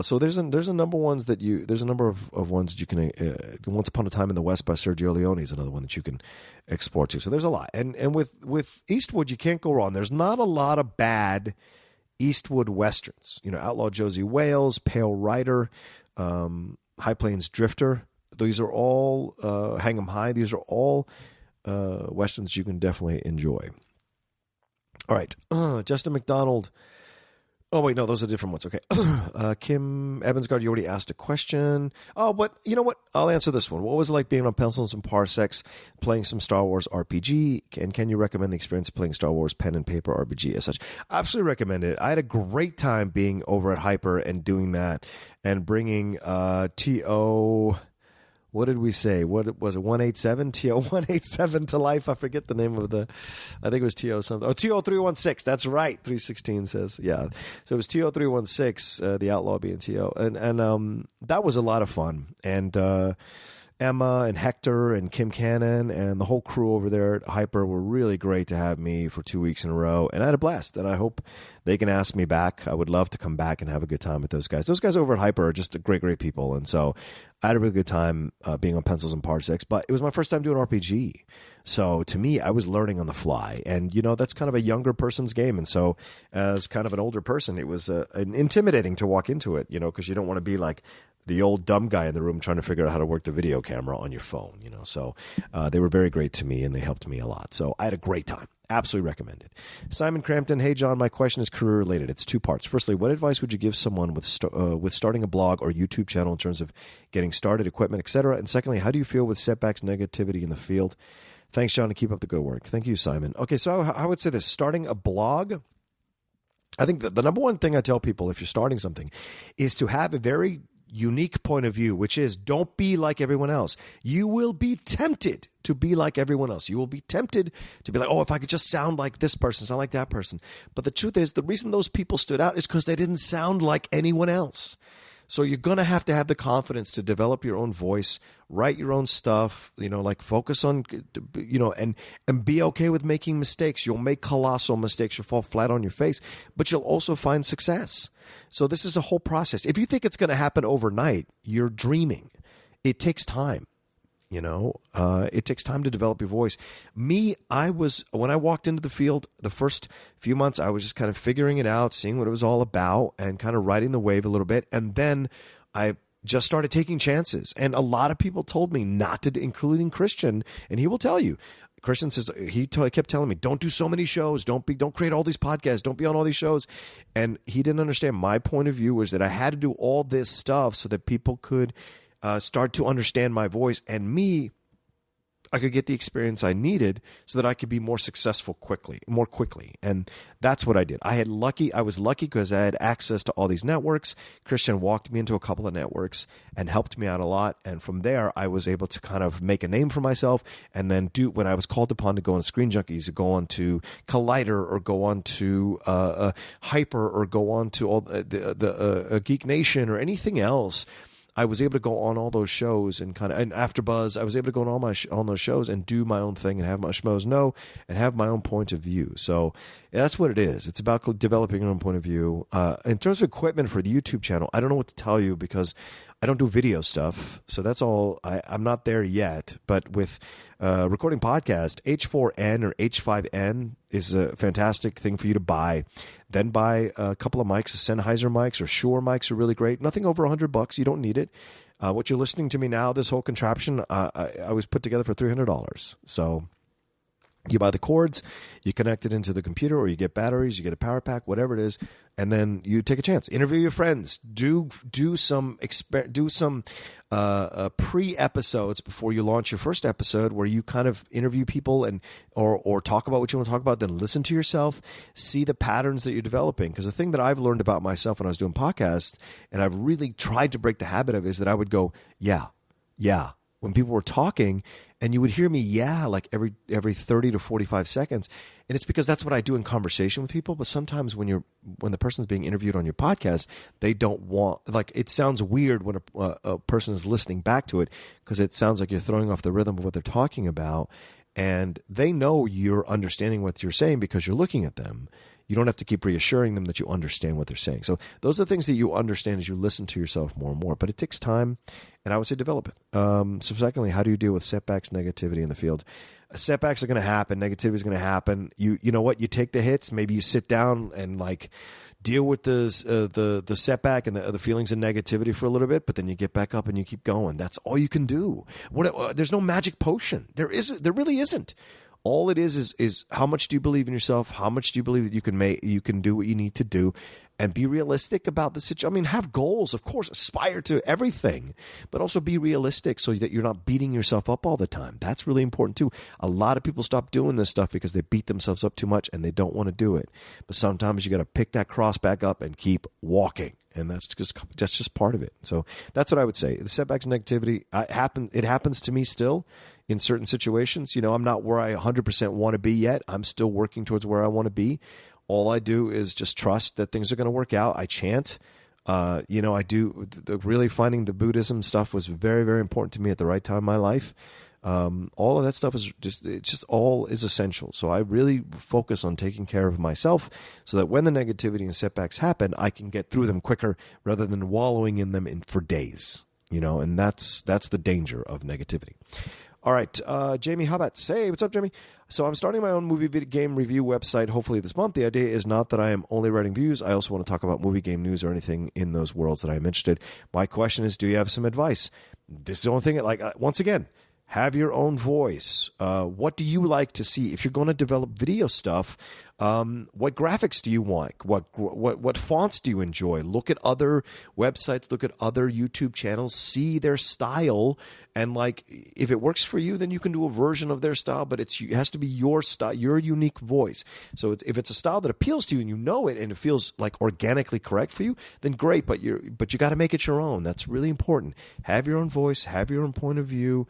So there's a number of ones that there's a number of ones that you can. Once Upon a Time in the West by Sergio Leone is another one that you can explore too. So there's a lot. And with Eastwood, you can't go wrong. There's not a lot of bad Eastwood westerns. Outlaw Josie Wales, Pale Rider, High Plains Drifter. These are all Hang 'em High. These are all westerns you can definitely enjoy. All right, Justin McDonald. Oh, wait, no, those are different ones. Okay. Kim Evansgard, you already asked a question. Oh, but you know what? I'll answer this one. What was it like being on Pencils and Parsecs, playing some Star Wars RPG? And can you recommend the experience of playing Star Wars pen and paper RPG as such? Absolutely recommend it. I had a great time being over at Hyper and doing that and bringing TO... What did we say? What was it? 187? TO 187 to life. I forget the name of I think it was TO something. Oh, TO 316. That's right. 316 says. Yeah. So it was TO 316, the Outlaw being TO. And that was a lot of fun. And Emma and Hector and Kim Cannon and the whole crew over there at Hyper were really great to have me for 2 weeks in a row. And I had a blast. And I hope they can ask me back. I would love to come back and have a good time with those guys. Those guys over at Hyper are just great, great people. And so I had a really good time being on Pencils and Parsecs. But it was my first time doing RPG. So to me, I was learning on the fly. And, that's kind of a younger person's game. And so as kind of an older person, it was intimidating to walk into it, because you don't want to be like the old dumb guy in the room trying to figure out how to work the video camera on your phone, So they were very great to me, and they helped me a lot. So I had a great time. Absolutely recommend it. Simon Crampton, hey, John, my question is career-related. It's two parts. Firstly, what advice would you give someone with starting a blog or YouTube channel in terms of getting started, equipment, etc.? And secondly, how do you feel with setbacks, negativity in the field? Thanks, John, and keep up the good work. Thank you, Simon. Okay, so I would say this. Starting a blog, I think the number one thing I tell people if you're starting something is to have a very unique point of view, which is don't be like everyone else. You will be tempted to be like everyone else. You will be tempted to be like, oh, if I could just sound like this person, sound like that person. But the truth is, the reason those people stood out is because they didn't sound like anyone else. So you're going to have the confidence to develop your own voice, write your own stuff, like focus on, and be okay with making mistakes. You'll make colossal mistakes. You'll fall flat on your face, but you'll also find success. So this is a whole process. If you think it's going to happen overnight, you're dreaming. It takes time. It takes time to develop your voice. When I walked into the field, the first few months, I was just kind of figuring it out, seeing what it was all about, and kind of riding the wave a little bit. And then I just started taking chances. And a lot of people told me not to, including Christian, and he will tell you. Christian says he kept telling me, don't do so many shows, don't create all these podcasts, don't be on all these shows. And he didn't understand. My point of view was that I had to do all this stuff so that people could start to understand my voice, and me, I could get the experience I needed so that I could be more successful more quickly. And that's what I did. I was lucky because I had access to all these networks. Christian walked me into a couple of networks and helped me out a lot. And from there, I was able to kind of make a name for myself, and then when I was called upon to go on Screen Junkies, or go on to Collider, or go on to Hyper, or go on to all the Geek Nation, or anything else, I was able to go on all those shows and AfterBuzz. I was able to go on on those shows and do my own thing and have my schmoes know and have my own point of view. So that's what it is. It's about developing your own point of view. In terms of equipment for the YouTube channel, I don't know what to tell you because I don't do video stuff. So that's all. I'm not there yet. But with recording podcast, H4n or H5n is a fantastic thing for you to buy. Then buy a couple of mics. Sennheiser mics or Shure mics are really great. Nothing over $100. You don't need it. What you're listening to me now, this whole contraption, I was put together for $300. So You buy the cords, you connect it into the computer, or you get batteries, you get a power pack, whatever it is, and then you take a chance. Interview your friends. Do some pre-episodes before you launch your first episode, where you kind of interview people and or talk about what you want to talk about. Then listen to yourself, see the patterns that you're developing. Because the thing that I've learned about myself when I was doing podcasts, and I've really tried to break the habit of, is that I would go, yeah, when people were talking, and you would hear me, like every 30 to 45 seconds. And it's because that's what I do in conversation with people. But sometimes when the person's being interviewed on your podcast, they don't want, like, it sounds weird when a person is listening back to it, because it sounds like you're throwing off the rhythm of what they're talking about. And they know you're understanding what you're saying because you're looking at them. You don't have to keep reassuring them that you understand what they're saying. So those are the things that you understand as you listen to yourself more and more. But it takes time, and I would say develop it. So secondly, how do you deal with setbacks, negativity in the field? Setbacks are going to happen. Negativity is going to happen. You know what? You take the hits. Maybe you sit down and like deal with the setback and the feelings of negativity for a little bit, but then you get back up and you keep going. That's all you can do. There's no magic potion. There really isn't. All it is how much do you believe in yourself? How much do you believe that you can do what you need to do, and be realistic about the situation? I mean, have goals, of course, aspire to everything, but also be realistic so that you're not beating yourself up all the time. That's really important too. A lot of people stop doing this stuff because they beat themselves up too much and they don't want to do it. But sometimes you got to pick that cross back up and keep walking. And that's just part of it. So that's what I would say. The setbacks and negativity, it happens to me still in certain situations. I'm not where I 100% want to be yet. I'm still working towards where I want to be. All I do is just trust that things are going to work out. I chant. I do. Really finding the Buddhism stuff was very, very important to me at the right time in my life. All of that stuff is all is essential. So I really focus on taking care of myself so that when the negativity and setbacks happen, I can get through them quicker rather than wallowing in them for days, and that's the danger of negativity. All right, Jamie Hubbats. Hey, what's up, Jamie? So I'm starting my own movie game review website hopefully this month. The idea is not that I am only writing reviews. I also want to talk about movie game news or anything in those worlds that I'm interested. My question is, do you have some advice? This is the only thing, once again, have your own voice. What do you like to see? If you're going to develop video stuff, what graphics do you want? What fonts do you enjoy? Look at other websites, look at other YouTube channels, see their style, and if it works for you, then you can do a version of their style, but it has to be your style, your unique voice. So if it's a style that appeals to you and you know it and it feels like organically correct for you, then great, but you got to make it your own. That's really important. Have your own voice, have your own point of view.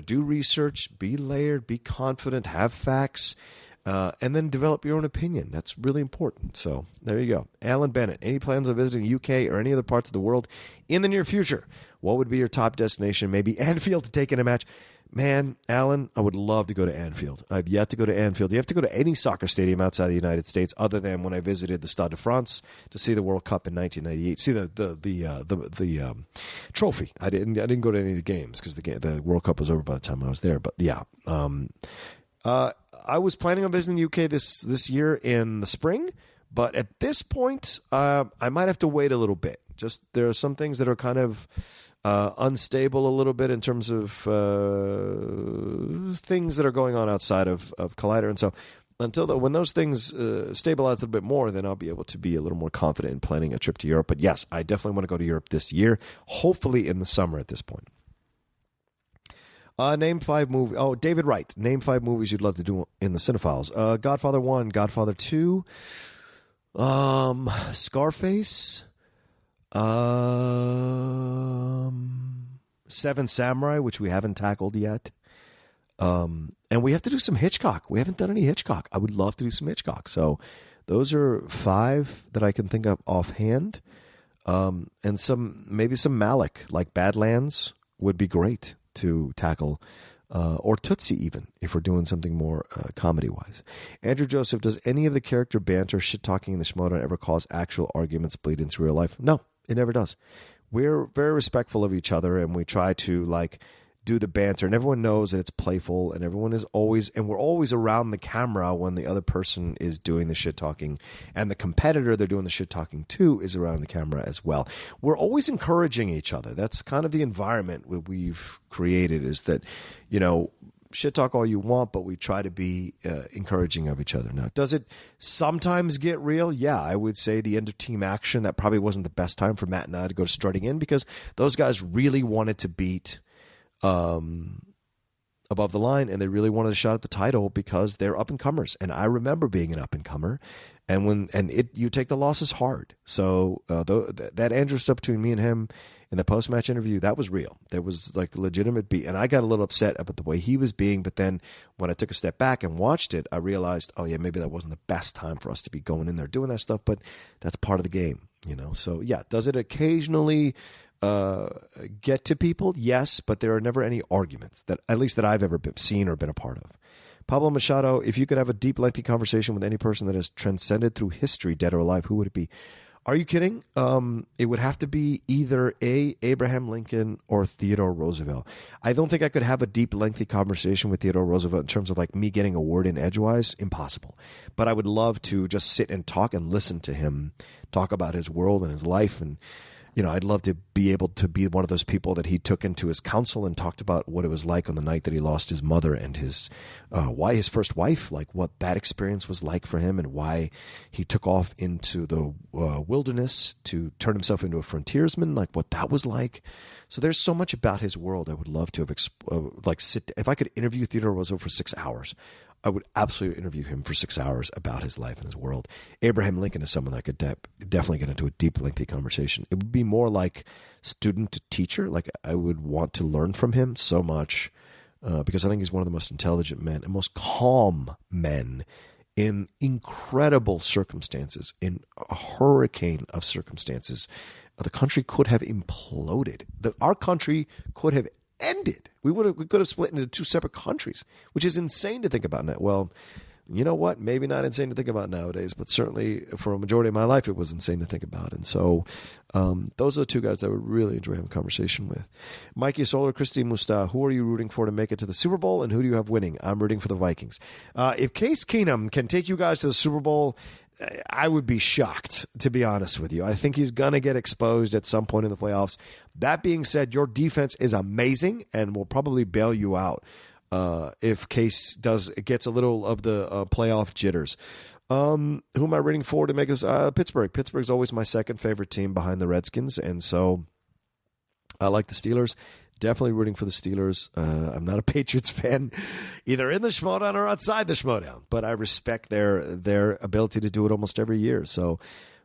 Do research, be layered, be confident, have facts, and then develop your own opinion. That's really important. So there you go. Alan Bennett, any plans on visiting the UK or any other parts of the world in the near future? What would be your top destination? Maybe Anfield to take in a match. Man, Alan, I would love to go to Anfield. I've yet to go to Anfield. You have to go to any soccer stadium outside the United States other than when I visited the Stade de France to see the World Cup in 1998. See the trophy. I didn't go to any of the games because the World Cup was over by the time I was there. But yeah, I was planning on visiting the UK this year in the spring, but at this point, I might have to wait a little bit. Just there are some things that are kind of unstable a little bit in terms of things that are going on outside of Collider. And so when those things stabilize a little bit more, then I'll be able to be a little more confident in planning a trip to Europe. But yes, I definitely want to go to Europe this year, hopefully in the summer at this point. Name 5 movies. Oh, David Wright. Name 5 movies you'd love to do in the Cinephiles. Godfather 1, Godfather 2, Scarface, Seven Samurai, which we haven't tackled yet. And we have to do some Hitchcock. We haven't done any Hitchcock. I would love to do some Hitchcock. So those are 5 that I can think of offhand. And maybe some Malick, like Badlands would be great to tackle. Or Tootsie even, if we're doing something more comedy-wise. Andrew Joseph, does any of the character banter, shit-talking in the Schmoedown ever cause actual arguments bleed into real life? No, it never does. We're very respectful of each other, and we try to do the banter, and everyone knows that it's playful, and we're always around the camera when the other person is doing the shit-talking, and the competitor they're doing the shit-talking to is around the camera as well. We're always encouraging each other. That's kind of the environment we've created, is that, shit talk all you want, but we try to be encouraging of each other. Now, does it sometimes get real? Yeah, I would say the end of Team Action, that probably wasn't the best time for Matt and I to go strutting in, because those guys really wanted to beat Above the Line, and they really wanted a shot at the title because they're up-and-comers. And I remember being an up-and-comer, and you take the losses hard. So that Andrew stuff between me and him in the post-match interview, that was real. There was like legitimate beat, and I got a little upset about the way he was being, but then when I took a step back and watched it, I realized, oh yeah, maybe that wasn't the best time for us to be going in there doing that stuff, but that's part of the game, you know? So yeah, does it occasionally get to people? Yes, but there are never any arguments, that at least that I've ever seen or been a part of. Pablo Machado, if you could have a deep, lengthy conversation with any person that has transcended through history, dead or alive, who would it be? Are you kidding? It would have to be either Abraham Lincoln or Theodore Roosevelt. I don't think I could have a deep, lengthy conversation with Theodore Roosevelt in terms of like me getting a word in edgewise. Impossible. But I would love to just sit and talk and listen to him talk about his world and his life. And, you know, I'd love to be able to be one of those people that he took into his counsel and talked about what it was like on the night that he lost his mother and his first wife, like what that experience was like for him and why he took off into the wilderness to turn himself into a frontiersman, like what that was like. So there's so much about his world I would love to have if I could interview Theodore Roosevelt for 6 hours, I would absolutely interview him for 6 hours about his life and his world. Abraham Lincoln is someone that I could definitely get into a deep, lengthy conversation. It would be more like student to teacher. Like I would want to learn from him so much because I think he's one of the most intelligent men and most calm men in incredible circumstances, in a hurricane of circumstances. The country could have imploded. Our country could have ended. We could have split into 2 separate countries, which is insane to think about now. Well, you know what? Maybe not insane to think about nowadays, but certainly for a majority of my life, it was insane to think about. And so those are the 2 guys that I would really enjoy having a conversation with. Mikey Solar, Christy Musta, who are you rooting for to make it to the Super Bowl, and who do you have winning? I'm rooting for the Vikings. If Case Keenum can take you guys to the Super Bowl, I would be shocked, to be honest with you. I think he's going to get exposed at some point in the playoffs. That being said, your defense is amazing and will probably bail you out if Case gets a little of the playoff jitters. Who am I rooting for to make us? Pittsburgh. Pittsburgh's always my second favorite team behind the Redskins, and so I like the Steelers. Definitely rooting for the Steelers. I'm not a Patriots fan, either in the Schmoedown or outside the Schmoedown, but I respect their ability to do it almost every year. So,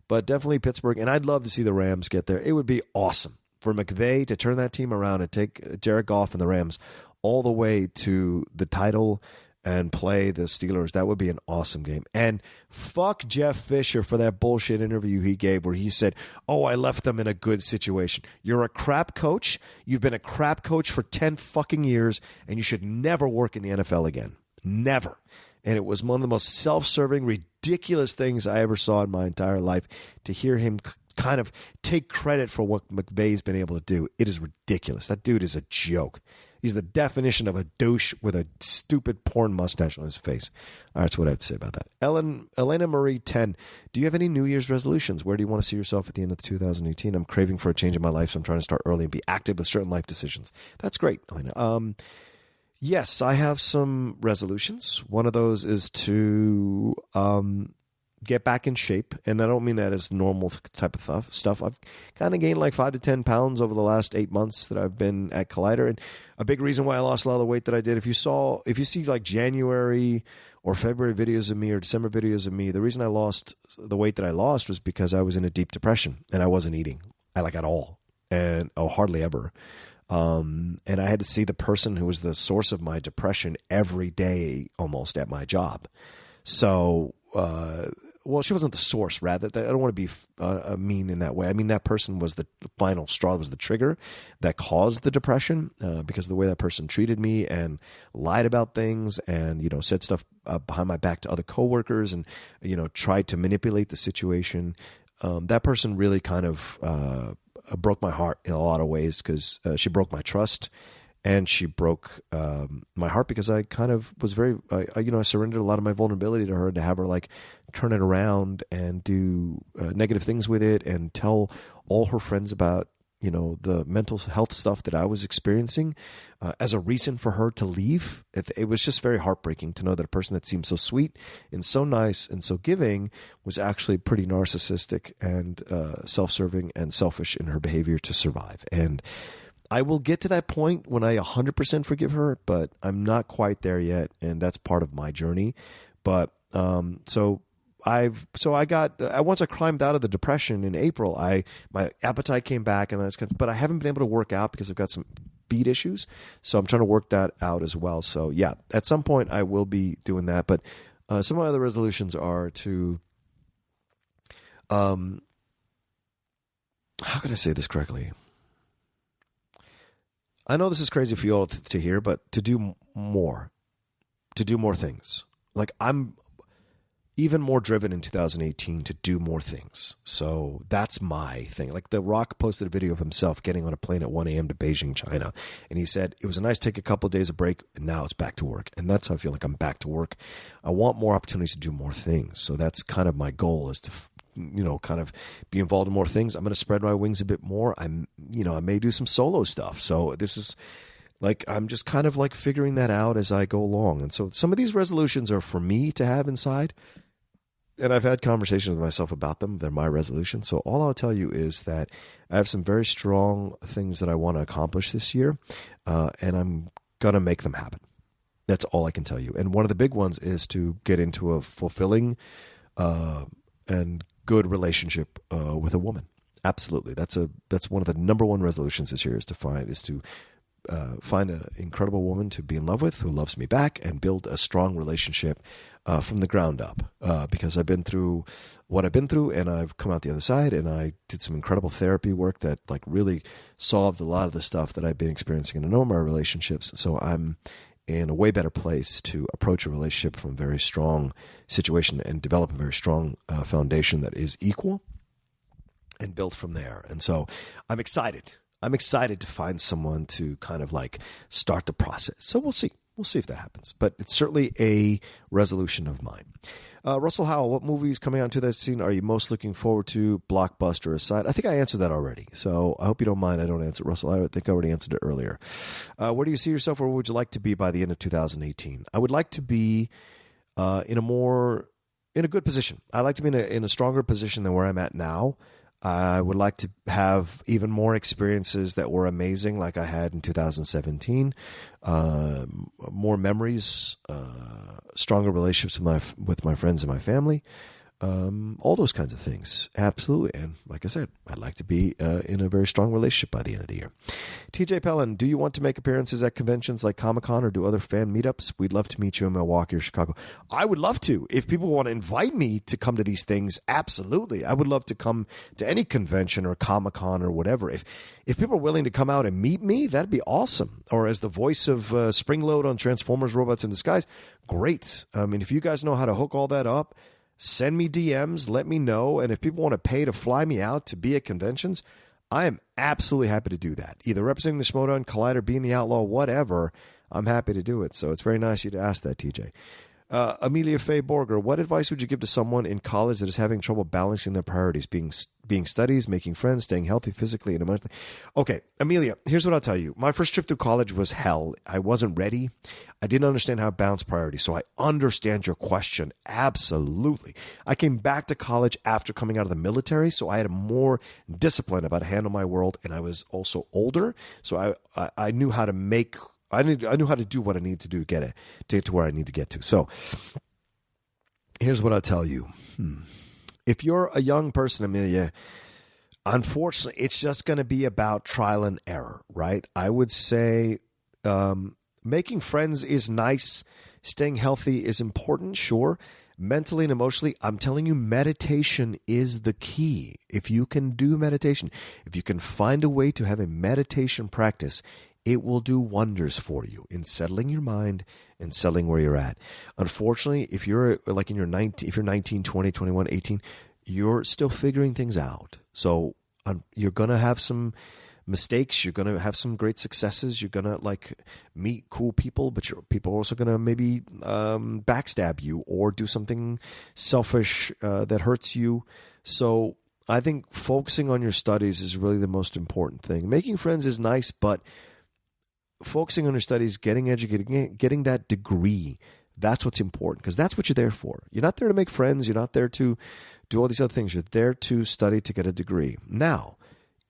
but definitely Pittsburgh, and I'd love to see the Rams get there. It would be awesome for McVay to turn that team around and take Jared Goff and the Rams all the way to the title and play the Steelers. That would be an awesome game. And fuck Jeff Fisher for that bullshit interview he gave where he said, oh, I left them in a good situation. You're a crap coach. You've been a crap coach for 10 fucking years, and you should never work in the NFL again. Never. And it was one of the most self-serving, ridiculous things I ever saw in my entire life to hear him kind of take credit for what McVay's been able to do. It is ridiculous. That dude is a joke. He's the definition of a douche with a stupid porn mustache on his face. All right, that's what I have to say about that. Elena Marie 10. Do you have any New Year's resolutions? Where do you want to see yourself at the end of 2018? I'm craving for a change in my life, so I'm trying to start early and be active with certain life decisions. That's great, Elena. Yes, I have some resolutions. One of those is to get back in shape, and I don't mean that as normal type of stuff. I've kind of gained like 5 to 10 pounds over the last 8 months that I've been at Collider, and a big reason why I lost a lot of the weight that I did. If you see like January or February videos of me or December videos of me, the reason I lost the weight that I lost was because I was in a deep depression and I wasn't eating at all, and hardly ever. And I had to see the person who was the source of my depression every day almost at my job. So, well, she wasn't the source, rather. I don't want to be mean in that way. I mean, that person was the final straw, was the trigger that caused the depression because of the way that person treated me and lied about things and, said stuff behind my back to other coworkers and, tried to manipulate the situation. That person really kind of broke my heart in a lot of ways because she broke my trust. And she broke my heart because I kind of was I surrendered a lot of my vulnerability to her, and to have her like turn it around and do negative things with it and tell all her friends about the mental health stuff that I was experiencing as a reason for her to leave. It was just very heartbreaking to know that a person that seemed so sweet and so nice and so giving was actually pretty narcissistic and self-serving and selfish in her behavior to survive. And I will get to that point when I 100% forgive her, but I'm not quite there yet, and that's part of my journey. But once I climbed out of the depression in April, my appetite came back, but I haven't been able to work out because I've got some feet issues, so I'm trying to work that out as well. So yeah, at some point I will be doing that. But some of my other resolutions are to, how can I say this correctly? I know this is crazy for you all to hear, but to do more things. Like, I'm even more driven in 2018 to do more things. So that's my thing. Like, The Rock posted a video of himself getting on a plane at 1 a.m. to Beijing, China. And he said, it was a nice take a couple of days of break, and now it's back to work. And that's how I feel like I'm back to work. I want more opportunities to do more things. So that's kind of my goal, is to kind of be involved in more things. I'm going to spread my wings a bit more. I may do some solo stuff. So this is like, I'm just kind of like figuring that out as I go along. And so some of these resolutions are for me to have inside, and I've had conversations with myself about them. They're my resolutions. So all I'll tell you is that I have some very strong things that I want to accomplish this year, and I'm going to make them happen. That's all I can tell you. And one of the big ones is to get into a fulfilling and good relationship with a woman. Absolutely. That's one of the number one resolutions this year, is to find an incredible woman to be in love with, who loves me back, and build a strong relationship from the ground up. Because I've been through what I've been through, and I've come out the other side, and I did some incredible therapy work that like really solved a lot of the stuff that I've been experiencing in a number of my relationships. So I'm in a way better place to approach a relationship from a very strong situation and develop a very strong foundation that is equal and built from there. And so I'm excited. I'm excited to find someone to kind of like start the process. So we'll see. We'll see if that happens. But it's certainly a resolution of mine. Russell Howell, what movies coming out in 2016 are you most looking forward to, blockbuster aside? I think I answered that already. So I hope you don't mind I don't answer, Russell. I think I already answered it earlier. Where do you see yourself, or where would you like to be by the end of 2018? I would like to be in a good position. I'd like to be in a stronger position than where I'm at now. I would like to have even more experiences that were amazing, like I had in 2017. More memories, stronger relationships with my friends and my family. All those kinds of things. Absolutely. And like I said, I'd like to be in a very strong relationship by the end of the year. TJ Pellin, do you want to make appearances at conventions like Comic-Con or do other fan meetups? We'd love to meet you in Milwaukee or Chicago. I would love to. If people want to invite me to come to these things, absolutely. I would love to come to any convention or Comic-Con or whatever. If people are willing to come out and meet me, that'd be awesome. Or as the voice of Springload on Transformers Robots in Disguise, great. I mean, if you guys know how to hook all that up, send me DMs, let me know. And if people want to pay to fly me out to be at conventions, I am absolutely happy to do that. Either representing the Schmoedown, Collider, being the Outlaw, whatever, I'm happy to do it. So it's very nice of you to ask that, TJ. Amelia Faye Borger, what advice would you give to someone in college that is having trouble balancing their priorities, being studies, making friends, staying healthy physically and emotionally? Okay, Amelia, here's what I'll tell you. My first trip to college was hell. I wasn't ready. I didn't understand how to balance priorities, so I understand your question. Absolutely. I came back to college after coming out of the military, so I had more discipline about how to handle my world, and I was also older, so I knew how to make... I knew how to do what I need to do to get to where I need to get to. So here's what I'll tell you. If you're a young person, Amelia, unfortunately, it's just going to be about trial and error, right? I would say making friends is nice. Staying healthy is important, sure. Mentally and emotionally, I'm telling you, meditation is the key. If you can do meditation, if you can find a way to have a meditation practice, it will do wonders for you in settling your mind and settling where you're at. Unfortunately, if you're like if you're 19, 20, 21, 18, you're still figuring things out. So you're going to have some mistakes. You're going to have some great successes. You're going to like meet cool people, but people are also going to maybe backstab you or do something selfish that hurts you. So I think focusing on your studies is really the most important thing. Making friends is nice, but focusing on your studies, getting educated, getting that degree, that's what's important, because that's what you're there for. You're not there to make friends. You're not there to do all these other things. You're there to study to get a degree. Now,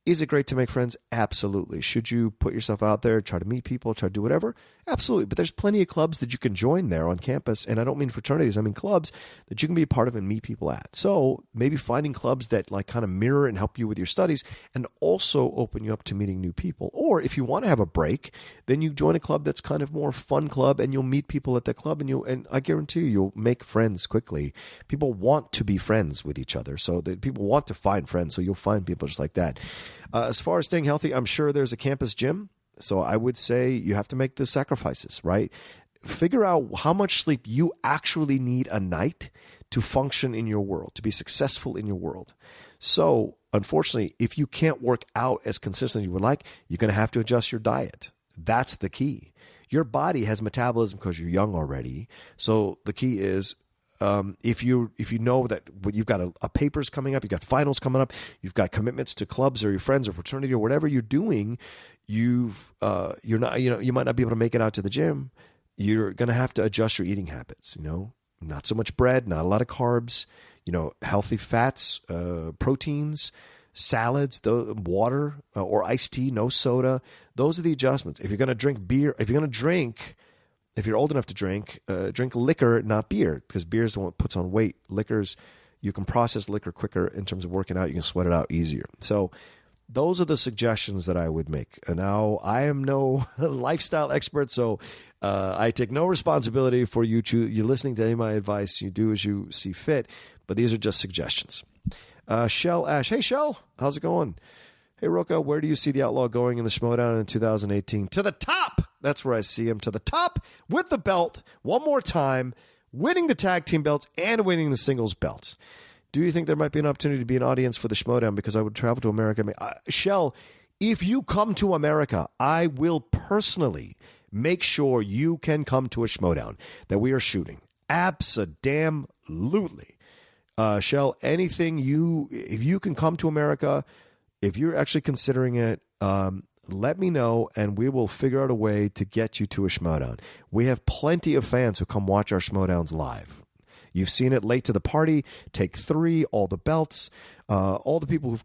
is it great to make friends? Absolutely. Should you put yourself out there, try to meet people, try to do whatever? Absolutely. But there's plenty of clubs that you can join there on campus. And I don't mean fraternities, I mean clubs that you can be a part of and meet people at. So maybe finding clubs that like kind of mirror and help you with your studies and also open you up to meeting new people. Or if you want to have a break, then you join a club that's kind of more fun club and you'll meet people at that club and I guarantee you'll make friends quickly. People want to be friends with each other. So that people want to find friends. So you'll find people just like that. As far as staying healthy, I'm sure there's a campus gym. So I would say you have to make the sacrifices, right? Figure out how much sleep you actually need a night to function in your world, to be successful in your world. So unfortunately, if you can't work out as consistently as you would like, you're going to have to adjust your diet. That's the key. Your body has metabolism because you're young already. So the key is if you know that you've got a papers coming up, you've got finals coming up, you've got commitments to clubs or your friends or fraternity or whatever you're doing, you might not be able to make it out to the gym. You're going to have to adjust your eating habits. Not so much bread, not a lot of carbs. Healthy fats, proteins, salads, water or iced tea, no soda. Those are the adjustments. If you're going to drink beer, if you're old enough to drink liquor, not beer, because beer is the one that puts on weight. Liquors, you can process liquor quicker in terms of working out. You can sweat it out easier. So those are the suggestions that I would make. And now, I am no lifestyle expert, so I take no responsibility for you listening to any of my advice. You do as you see fit, but these are just suggestions. Shell Ash. Hey, Shell. How's it going? Hey, Roka, where do you see the Outlaw going in the Schmoedown in 2018? To the top! That's where I see him. To the top with the belt one more time, winning the tag team belts and winning the singles belts. Do you think there might be an opportunity to be an audience for the Schmoedown? Because I would travel to America. Shell, if you come to America, I will personally make sure you can come to a Schmoedown that we are shooting. Abso-damn-lutely. Shell, if you can come to America, if you're actually considering it, let me know, and we will figure out a way to get you to a Schmoedown. We have plenty of fans who come watch our Schmoedowns live. You've seen it late to the party, Take 3, all the belts, all the people who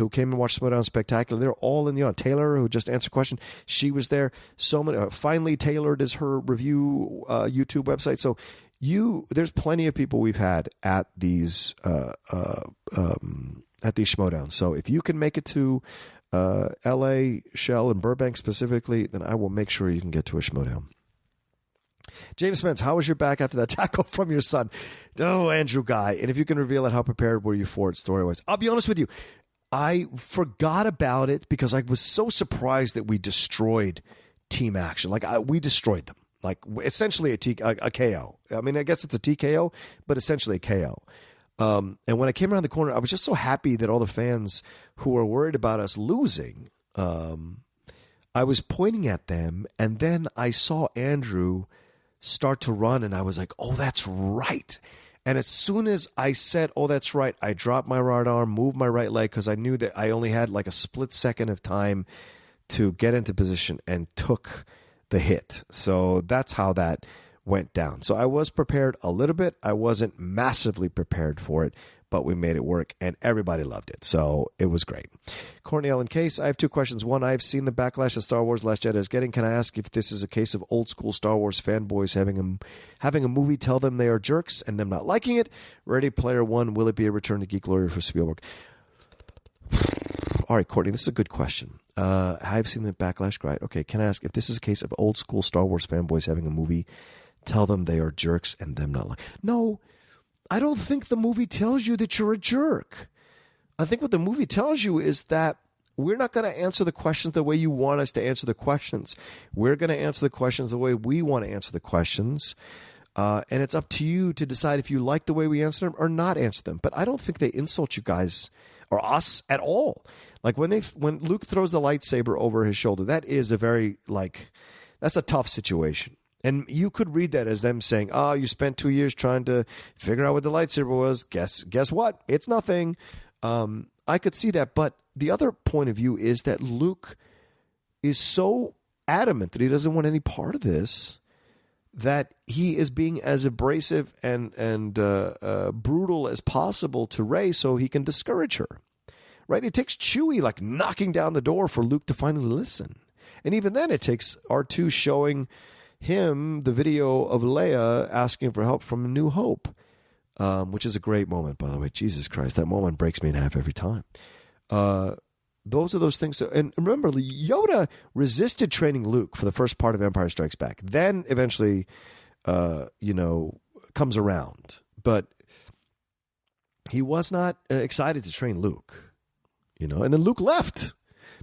came and watched Schmoedown Spectacular. They're all in the audience. Taylor, who just answered a question, she was there. So many. Finally Tailored is her review YouTube website. So there's plenty of people we've had at these Schmoedowns. So if you can make it to LA, Shell, and Burbank specifically, then I will make sure you can get to a Schmoedown. James Spence, how was your back after that tackle from your son? Oh, Andrew Ghai. And if you can reveal it, how prepared were you for it story-wise? I'll be honest with you. I forgot about it because I was so surprised that we destroyed Team Action. We destroyed them. Essentially a KO. I mean, I guess it's a TKO, but essentially a KO. And when I came around the corner, I was just so happy that all the fans who were worried about us losing, I was pointing at them, and then I saw Andrew start to run, and I was like, oh, that's right. And as soon as I said, oh, that's right, I dropped my right arm, moved my right leg, because I knew that I only had a split second of time to get into position and took the hit. So that's how that went down. So I was prepared a little bit. I wasn't massively prepared for it, but we made it work, and everybody loved it. So it was great. Courtney Ellen Case, I have two questions. One, I've seen the backlash that Star Wars Last Jedi is getting. Can I ask if this is a case of old school Star Wars fanboys having a movie tell them they are jerks and them not liking it? Ready Player One, will it be a return to geek glory for Spielberg? All right, Courtney, this is a good question. I've seen the backlash. Great. Okay, can I ask if this is a case of old school Star Wars fanboys having a movie tell them they are jerks and them not like? No, I don't think the movie tells you that you're a jerk. I think what the movie tells you is that we're not going to answer the questions the way you want us to answer the questions. We're going to answer the questions the way we want to answer the questions. And it's up to you to decide if you like the way we answer them or not answer them. But I don't think they insult you guys or us at all. When Luke throws the lightsaber over his shoulder, that is that's a tough situation. And you could read that as them saying, oh, you spent 2 years trying to figure out what the lightsaber was. Guess what? It's nothing. I could see that. But the other point of view is that Luke is so adamant that he doesn't want any part of this, that he is being as abrasive and brutal as possible to Rey so he can discourage her. Right? It takes Chewie like knocking down the door for Luke to finally listen. And even then it takes R2 showing him the video of Leia asking for help from A New Hope, which is a great moment, by the way. Jesus Christ, that moment breaks me in half every time. Those are those things. And remember, Yoda resisted training Luke for the first part of Empire Strikes Back. Then eventually, comes around. But he was not excited to train Luke, and then Luke left.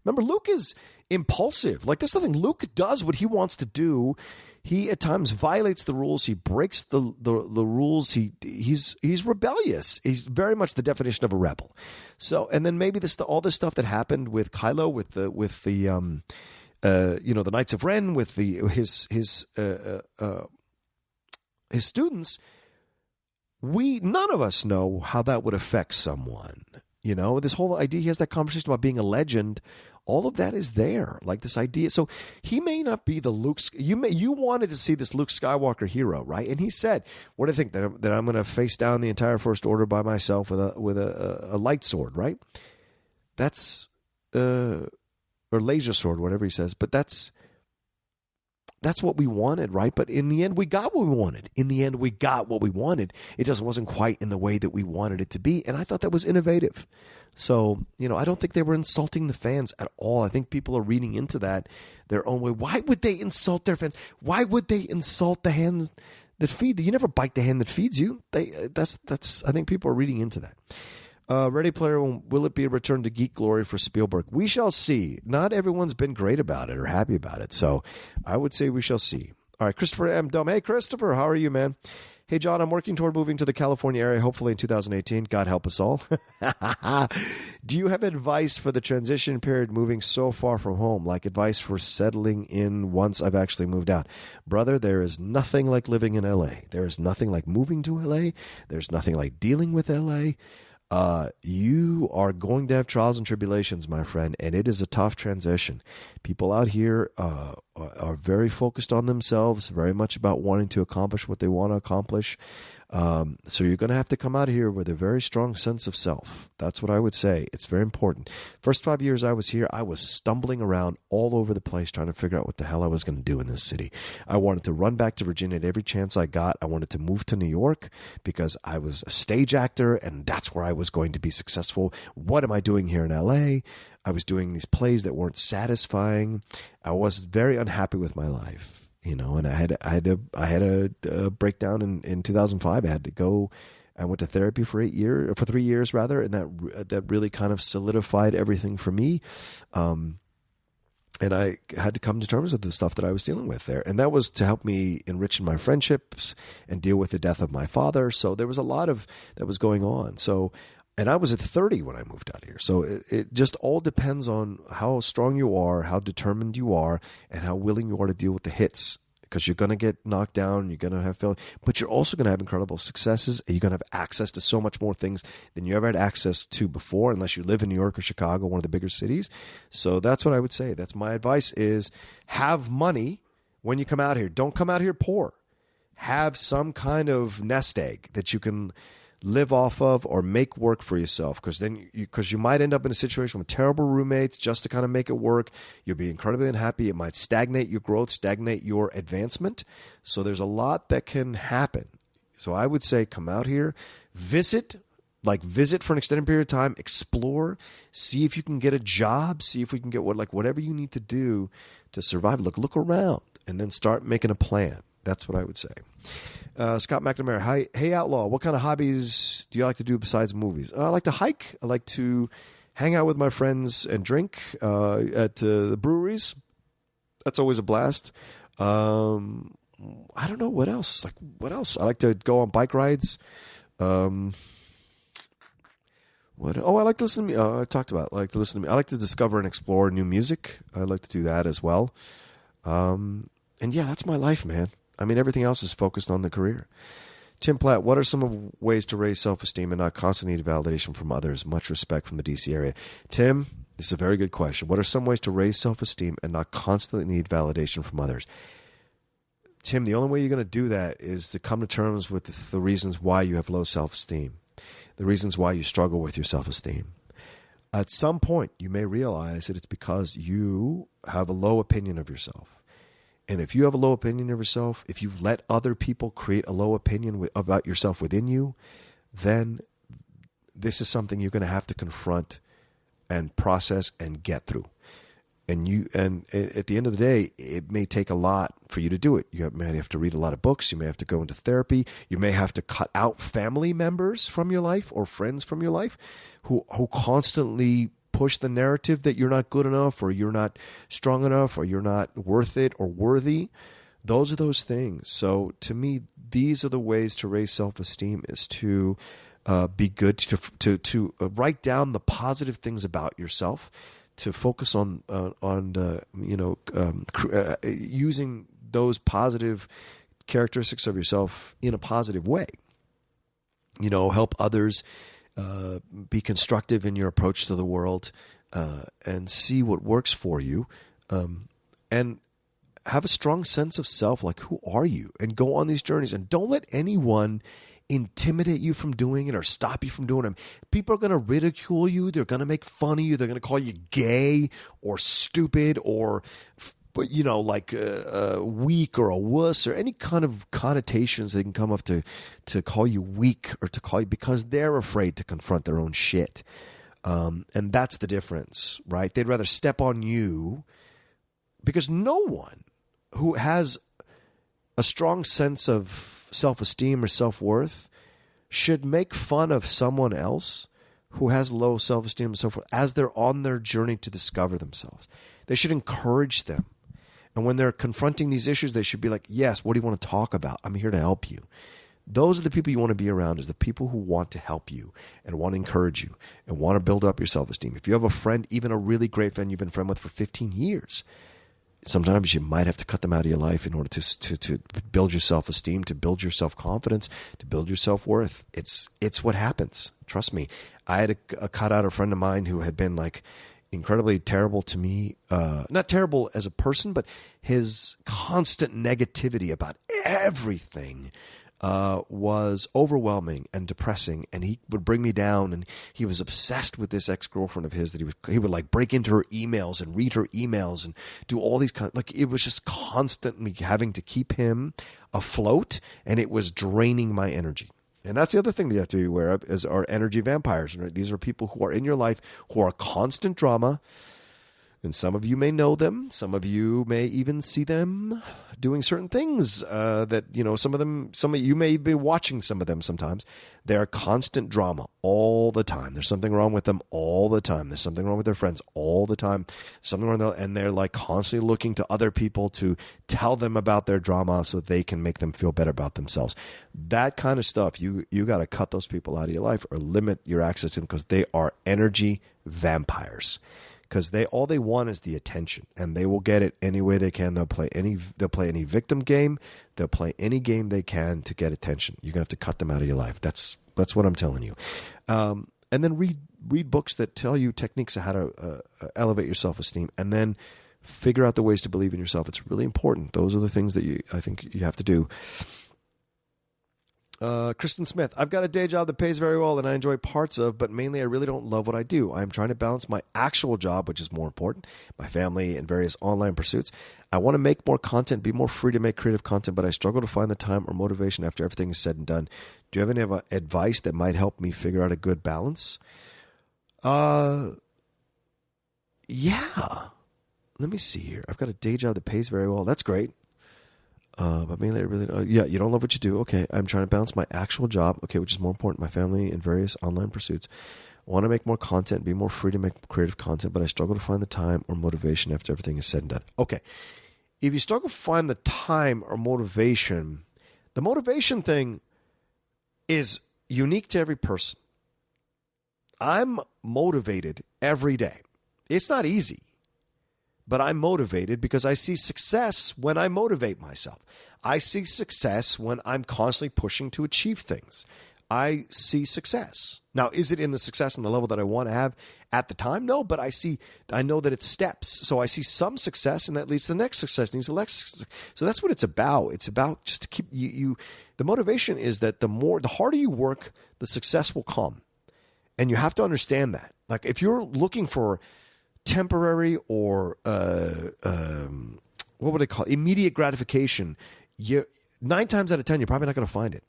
Remember, Luke is impulsive. Like, that's the thing. Luke does what he wants to do. He at times violates the rules. He breaks the rules. He's rebellious. He's very much the definition of a rebel. So, and then maybe all this stuff that happened with Kylo, with the Knights of Ren, with his students. None of us know how that would affect someone. This whole idea, he has that conversation about being a legend. All of that is there, like this idea. So he may not be the Luke. You wanted to see this Luke Skywalker hero, right? And he said, "What do you think, that I'm going to face down the entire First Order by myself with a light sword, right? That's or laser sword, whatever he says. But that's what we wanted, right? But in the end, we got what we wanted. It just wasn't quite in the way that we wanted it to be. And I thought that was innovative. So, I don't think they were insulting the fans at all. I think people are reading into that their own way. Why would they insult their fans? Why would they insult the hands that feed you? You never bite the hand that feeds you. I think people are reading into that. Ready Player One, will it be a return to geek glory for Spielberg? We shall see. Not everyone's been great about it or happy about it. So I would say we shall see. All right, Christopher M. Dome. Hey, Christopher, how are you, man? Hey, John, I'm working toward moving to the California area, hopefully in 2018. God help us all. Do you have advice for the transition period moving so far from home, like advice for settling in once I've actually moved out? Brother, there is nothing like living in L.A. There is nothing like moving to L.A. There's nothing like dealing with L.A. You are going to have trials and tribulations, my friend, and it is a tough transition. People out here are very focused on themselves, very much about wanting to accomplish what they want to accomplish. So you're going to have to come out here with a very strong sense of self. That's what I would say. It's very important. First 5 years I was here, I was stumbling around all over the place trying to figure out what the hell I was going to do in this city. I wanted to run back to Virginia at every chance I got. I wanted to move to New York because I was a stage actor and that's where I was going to be successful. What am I doing here in LA? I was doing these plays that weren't satisfying. I was very unhappy with my life. And I had a breakdown in 2005. I had to go. I went to therapy for 3 years rather, and that really kind of solidified everything for me. And I had to come to terms with the stuff that I was dealing with there, and that was to help me enrich in my friendships and deal with the death of my father. So there was a lot of that was going on. And I was at 30 when I moved out here. So it just all depends on how strong you are, how determined you are, and how willing you are to deal with the hits. Because you're going to get knocked down, you're going to have failure, but you're also going to have incredible successes, and you're going to have access to so much more things than you ever had access to before, unless you live in New York or Chicago, one of the bigger cities. So that's what I would say. That's my advice is have money when you come out here. Don't come out here poor. Have some kind of nest egg that you can live off of or make work for yourself, because you might end up in a situation with terrible roommates just to kind of make it work. You'll be incredibly unhappy. It might stagnate your growth, stagnate your advancement. So there's a lot that can happen. So I would say come out here, visit for an extended period of time, explore, see if you can get a job, see if we can get whatever you need to do to survive. Look around and then start making a plan. That's what I would say. Scott McNamara, hey Outlaw, what kind of hobbies do you like to do besides movies? I like to hike. I like to hang out with my friends and drink at the breweries. That's always a blast. I don't know what else. I like to go on bike rides. I like to listen to me. I talked about. I like to listen to me. I like to discover and explore new music. I like to do that as well. And yeah, that's my life, man. I mean, everything else is focused on the career. Tim Platt, what are some of ways to raise self-esteem and not constantly need validation from others? Much respect from the DC area. Tim, this is a very good question. What are some ways to raise self-esteem and not constantly need validation from others? Tim, the only way you're going to do that is to come to terms with the reasons why you have low self-esteem, the reasons why you struggle with your self-esteem. At some point, you may realize that it's because you have a low opinion of yourself. And if you have a low opinion of yourself, if you've let other people create a low opinion about yourself within you, then this is something you're going to have to confront and process and get through. And at the end of the day, it may take a lot for you to do it. You may have to read a lot of books. You may have to go into therapy. You may have to cut out family members from your life or friends from your life who constantly push the narrative that you're not good enough or you're not strong enough or you're not worth it or worthy. Those are those things. So to me, these are the ways to raise self-esteem is to be good, to write down the positive things about yourself, to focus on using those positive characteristics of yourself in a positive way. Help others be constructive in your approach to the world and see what works for you, and have a strong sense of self, like who are you, and go on these journeys and don't let anyone intimidate you from doing it or stop you from doing them. People are going to ridicule you. They're going to make fun of you. They're going to call you gay or stupid or weak or a wuss or any kind of connotations they can come up to call you weak or to call you, because they're afraid to confront their own shit. And that's the difference, right? They'd rather step on you, because no one who has a strong sense of self-esteem or self-worth should make fun of someone else who has low self-esteem and so forth as they're on their journey to discover themselves. They should encourage them. And when they're confronting these issues, they should be like, yes, what do you want to talk about? I'm here to help you. Those are the people you want to be around, is the people who want to help you and want to encourage you and want to build up your self-esteem. If you have a friend, even a really great friend you've been friend with for 15 years, sometimes you might have to cut them out of your life in order to build your self-esteem, to build your self-confidence, to build your self-worth. It's what happens. Trust me. I had a cut out a friend of mine who had been like incredibly terrible to me. Not terrible as a person, but his constant negativity about everything was overwhelming and depressing, and he would bring me down. And he was obsessed with this ex-girlfriend of his that he would like break into her emails and read her emails and do all these it was just constantly having to keep him afloat, and it was draining my energy. And that's the other thing that you have to be aware of, is our energy vampires. These are people who are in your life who are constant drama. And some of you may know them. Some of you may even see them doing certain things that, some of you may be watching some of them sometimes. They're constant drama all the time. There's something wrong with them all the time. There's something wrong with their friends all the time. Something wrong with them, and they're like constantly looking to other people to tell them about their drama so they can make them feel better about themselves. That kind of stuff, you got to cut those people out of your life or limit your access to them, because they are energy vampires. Because all they want is the attention, and they will get it any way they can. They'll play any victim game. They'll play any game they can to get attention. You're gonna have to cut them out of your life. That's what I'm telling you. And then read books that tell you techniques of how to elevate your self-esteem, and then figure out the ways to believe in yourself. It's really important. Those are the things that I think you have to do. Kristen Smith, I've got a day job that pays very well and I enjoy parts of, but mainly I really don't love what I do. I'm trying to balance my actual job, which is more important, my family, and various online pursuits. I want to make more content, be more free to make creative content, but I struggle to find the time or motivation after everything is said and done. Do you have any advice that might help me figure out a good balance? Yeah. Let me see here. I've got a day job that pays very well. That's great. But mainly I really, you don't love what you do. Okay. I'm trying to balance my actual job. Okay. Which is more important, my family and various online pursuits. I want to make more content, be more free to make creative content, but I struggle to find the time or motivation after everything is said and done. Okay. If you struggle to find the time or motivation, the motivation thing is unique to every person. I'm motivated every day. It's not easy, but I'm motivated because I see success when I motivate myself. I see success when I'm constantly pushing to achieve things. I see success. Now, is it in the success and the level that I want to have at the time? No, but I know that it's steps. So I see some success, and that leads to the next success, needs the next. So that's what it's about. It's about just to keep you. The motivation is that the harder you work, the success will come, and you have to understand that. Like if you're looking for temporary or what would I call it? Immediate gratification, 9 times out of 10, you're probably not going to find it.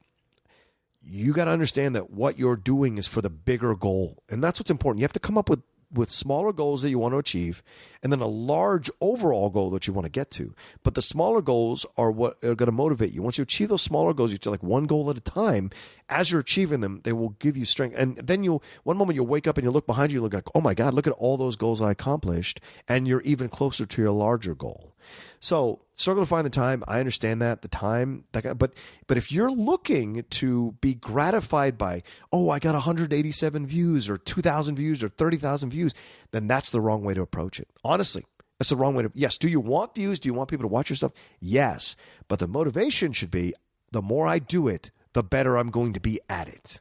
You got to understand that what you're doing is for the bigger goal. And that's what's important. You have to come up with smaller goals that you want to achieve and then a large overall goal that you want to get to. But the smaller goals are what are going to motivate you. Once you achieve those smaller goals, you do like one goal at a time. As you're achieving them, they will give you strength. And then one moment you'll wake up and you look behind you, you look like, oh my God, look at all those goals I accomplished. And you're even closer to your larger goal. So struggle to find the time. I understand that the time, but if you're looking to be gratified by, oh, I got 187 views or 2,000 views or 30,000 views, then that's the wrong way to approach it. Honestly, that's the wrong way to. Yes. Do you want views? Do you want people to watch your stuff? Yes. But the motivation should be the more I do it, the better I'm going to be at it.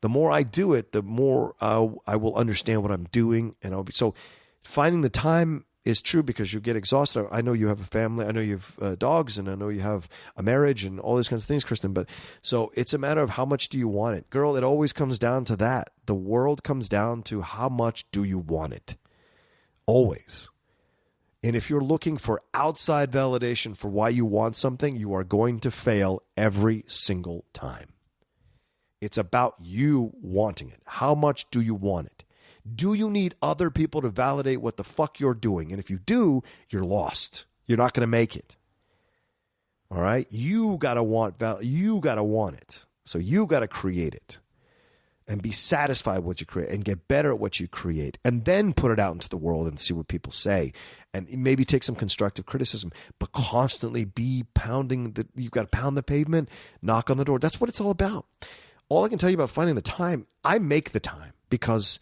The more I do it, the more I will understand what I'm doing, and so finding the time is true because you get exhausted. I know you have a family. I know you have dogs, and I know you have a marriage and all these kinds of things, Kristen. But so it's a matter of how much do you want it? Girl, it always comes down to that. The world comes down to how much do you want it? Always. And if you're looking for outside validation for why you want something, you are going to fail every single time. It's about you wanting it. How much do you want it? Do you need other people to validate what the fuck you're doing? And if you do, you're lost. You're not going to make it. All right? You got to want it. So you got to create it and be satisfied with what you create and get better at what you create and then put it out into the world and see what people say and maybe take some constructive criticism, but constantly be you've got to pound the pavement, knock on the door. That's what it's all about. All I can tell you about finding the time, I make the time because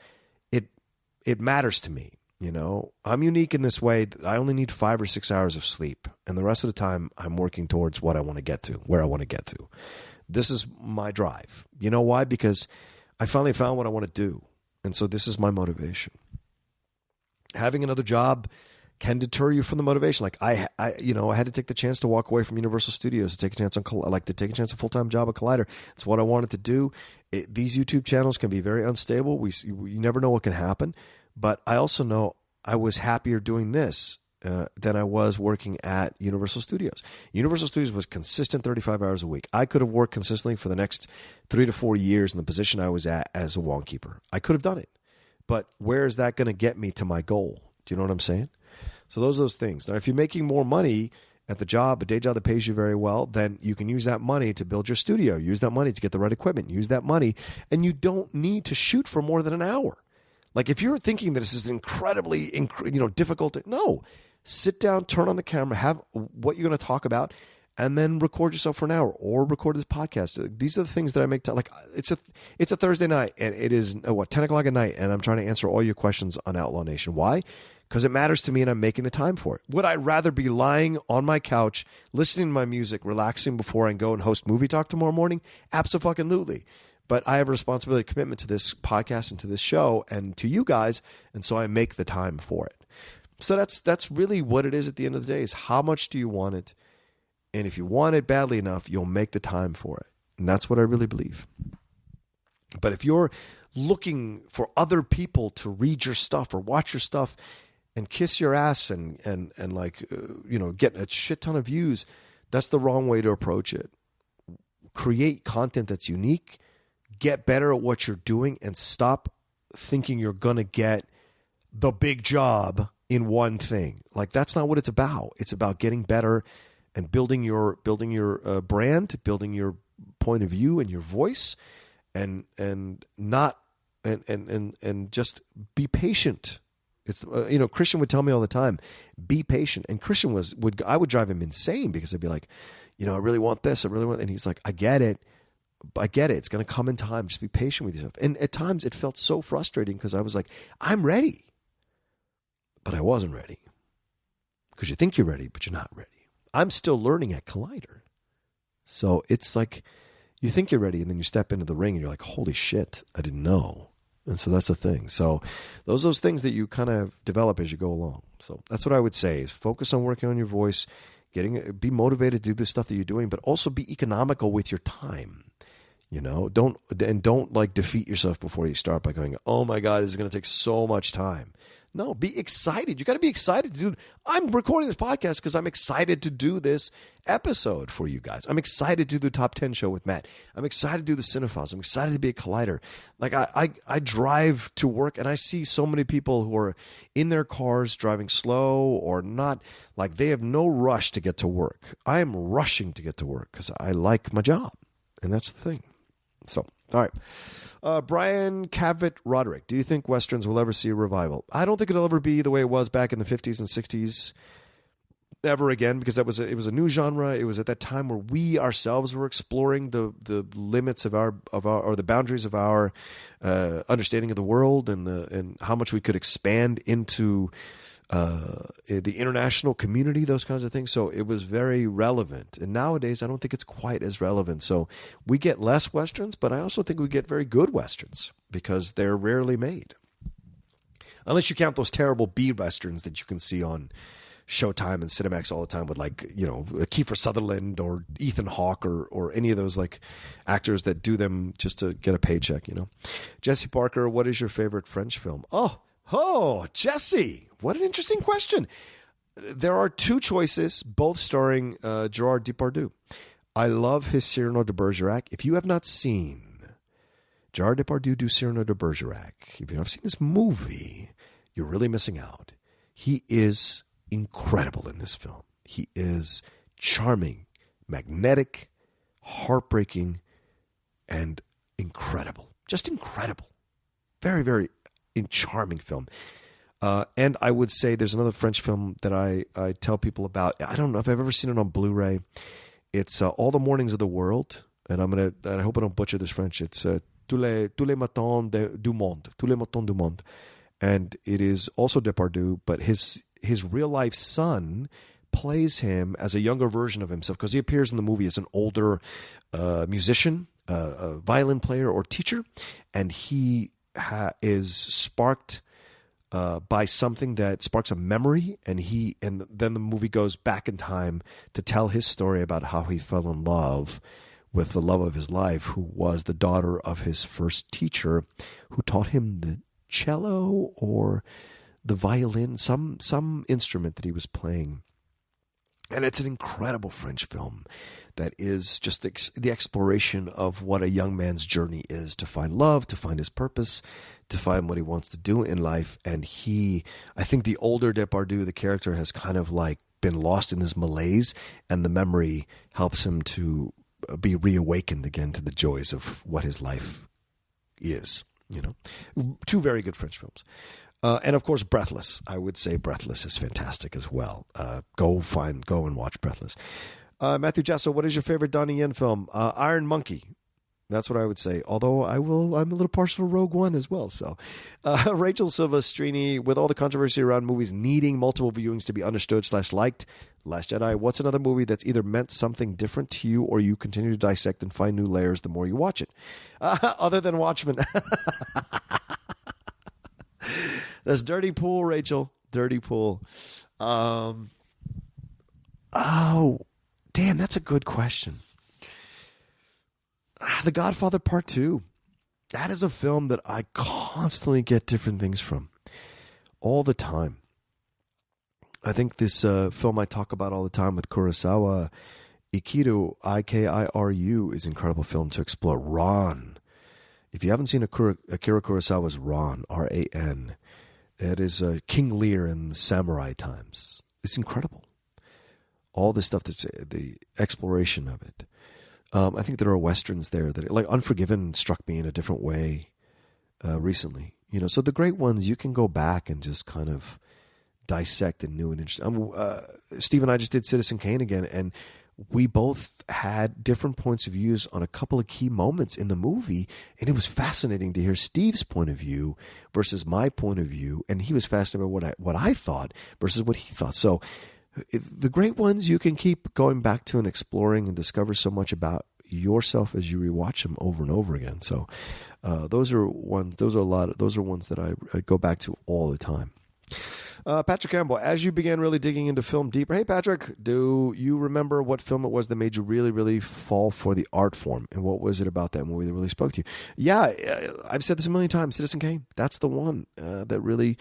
it matters to me. You know, I'm unique in this way that I only need 5 or 6 hours of sleep. And the rest of the time I'm working towards what I want to get to, where I want to get to. This is my drive. You know why? Because I finally found what I want to do. And so this is my motivation. Having another job can deter you from the motivation. Like I had to take the chance to walk away from Universal Studios to take a chance on a full-time job at Collider. It's what I wanted to do. These YouTube channels can be very unstable. You never know what can happen. But I also know I was happier doing this than I was working at Universal Studios. Universal Studios was consistent 35 hours a week. I could have worked consistently for the next 3 to 4 years in the position I was at as a wallkeeper. I could have done it. But where is that going to get me to my goal? Do you know what I'm saying? So those things. Now, if you're making more money at the job, a day job that pays you very well, then you can use that money to build your studio. Use that money to get the right equipment. Use that money. And you don't need to shoot for more than an hour. Like if you're thinking that this is incredibly difficult, no. Sit down, turn on the camera, have what you're going to talk about, and then record yourself for an hour or record this podcast. These are the things that I make time. Like it's a Thursday night and it is 10 o'clock at night, and I'm trying to answer all your questions on Outlaw Nation. Why? Because it matters to me and I'm making the time for it. Would I rather be lying on my couch, listening to my music, relaxing before I go and host Movie Talk tomorrow morning? Absolutely. But I have a responsibility, commitment to this podcast and to this show and to you guys, and so I make the time for it. So that's really what it is at the end of the day, is how much do you want it? And if you want it badly enough, you'll make the time for it. And that's what I really believe. But if you're looking for other people to read your stuff or watch your stuff and kiss your ass and get a shit ton of views, that's the wrong way to approach it. Create content that's unique. Get better at what you're doing and stop thinking you're going to get the big job in one thing. Like that's not what it's about. It's about getting better and building your brand, building your point of view and your voice, and just be patient. It's Christian would tell me all the time, be patient. And Christian I would drive him insane because I'd be like, I really want this, and he's like, I get it. It's going to come in time. Just be patient with yourself. And at times it felt so frustrating because I was like, I'm ready. But I wasn't ready. because you think you're ready, but you're not ready. I'm still learning at Collider. So it's like you think you're ready, and then you step into the ring, and you're like, holy shit, I didn't know. And so that's the thing. So those things that you kind of develop as you go along. So that's what I would say is focus on working on your voice, be motivated to do the stuff that you're doing, but also be economical with your time. Don't like defeat yourself before you start by going, oh my God, this is going to take so much time. No, be excited. You got to be excited to do. I'm recording this podcast because I'm excited to do this episode for you guys. I'm excited to do the Top 10 show with Matt. I'm excited to do the Cinephiles. I'm excited to be a Collider. Like I drive to work and I see so many people who are in their cars driving slow or not, like they have no rush to get to work. I am rushing to get to work because I like my job. And that's the thing. So, all right. Brian Cavett Roderick, do you think Westerns will ever see a revival? I don't think it'll ever be the way it was back in the 50s and 60s ever again, because it was a new genre. It was at that time where we ourselves were exploring the limits of our or the boundaries of our understanding of the world and how much we could expand into the international community, those kinds of things. So it was very relevant. And nowadays, I don't think it's quite as relevant. So we get less Westerns, but I also think we get very good Westerns because they're rarely made. Unless you count those terrible B Westerns that you can see on Showtime and Cinemax all the time with Kiefer Sutherland or Ethan Hawke or any of those like actors that do them just to get a paycheck, Jesse Parker, what is your favorite French film? Oh, Jesse. What an interesting question. There are two choices, both starring Gerard Depardieu. I love his Cyrano de Bergerac. If you have not seen Gerard Depardieu do Cyrano de Bergerac, if you've not seen this movie, you're really missing out. He is incredible in this film. He is charming, magnetic, heartbreaking, and incredible. Just incredible. Very, very charming film. And I would say there's another French film that I tell people about. I don't know if I've ever seen it on Blu-ray. It's All the Mornings of the World, and I hope I don't butcher this French. It's Tous les matins du monde, Tous les matins du monde, and it is also Depardieu, but his real life son plays him as a younger version of himself because he appears in the movie as an older musician, a violin player or teacher, and he is sparked by something that sparks a memory, and then the movie goes back in time to tell his story about how he fell in love with the love of his life, who was the daughter of his first teacher, who taught him the cello or the violin, some instrument that he was playing. And it's an incredible French film that is just the exploration of what a young man's journey is to find love, to find his purpose, to find what he wants to do in life. And I think the older Depardieu, the character, has kind of like been lost in this malaise, and the memory helps him to be reawakened again to the joys of what his life is. Two very good French films. And of course, Breathless. I would say Breathless is fantastic as well. Go and watch Breathless. Matthew Jasso, what is your favorite Donnie Yen film? Iron Monkey. That's what I would say. Although I'm a little partial to Rogue One as well. So, Rachel Silvestrini, with all the controversy around movies needing multiple viewings to be understood / liked, Last Jedi, what's another movie that's either meant something different to you or you continue to dissect and find new layers the more you watch it? Other than Watchmen. That's Dirty Pool, Rachel. Dirty Pool. Oh, damn, that's a good question. The Godfather Part 2. That is a film that I constantly get different things from. All the time. I think this film I talk about all the time with Kurosawa, Ikiru, Ikiru, is an incredible film to explore. Ran. If you haven't seen Akira Kurosawa's Ran, R-A-N, it is King Lear in the samurai times. It's incredible. All the stuff that's the exploration of it. I think there are Westerns there that, like Unforgiven, struck me in a different way recently. So the great ones, you can go back and just kind of dissect in new and interesting. Steve and I just did Citizen Kane again, and we both had different points of views on a couple of key moments in the movie, and it was fascinating to hear Steve's point of view versus my point of view, and he was fascinated by what I thought versus what he thought. So the great ones you can keep going back to and exploring and discover so much about yourself as you rewatch them over and over again. So those are ones that I go back to all the time. Patrick Campbell, as you began really digging into film deeper, hey Patrick, do you remember what film it was that made you really, really fall for the art form? And what was it about that movie that really spoke to you? Yeah, I've said this a million times, Citizen Kane. That's the one that really,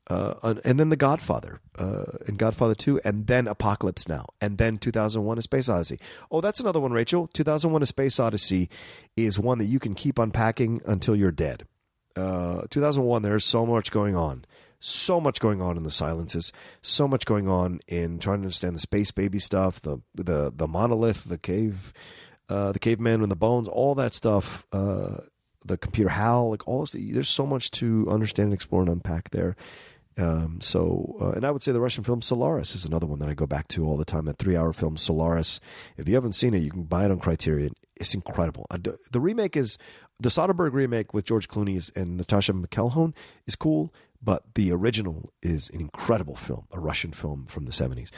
and then The Godfather, and Godfather II, and then Apocalypse Now, and then 2001: A Space Odyssey. Oh, that's another one, Rachel. 2001: A Space Odyssey is one that you can keep unpacking until you're dead. 2001, there's so much going on. So much going on in the silences, so much going on in trying to understand the space baby stuff, the monolith, the caveman with the bones, all that stuff, the computer HAL, like all this. There's so much to understand and explore and unpack there. And I would say the Russian film Solaris is another one that I go back to all the time. That 3-hour film Solaris. If you haven't seen it, you can buy it on Criterion. It's incredible. The remake is the Soderbergh remake with George Clooney and Natasha McElhone is cool. But the original is an incredible film, a Russian film from the 70s.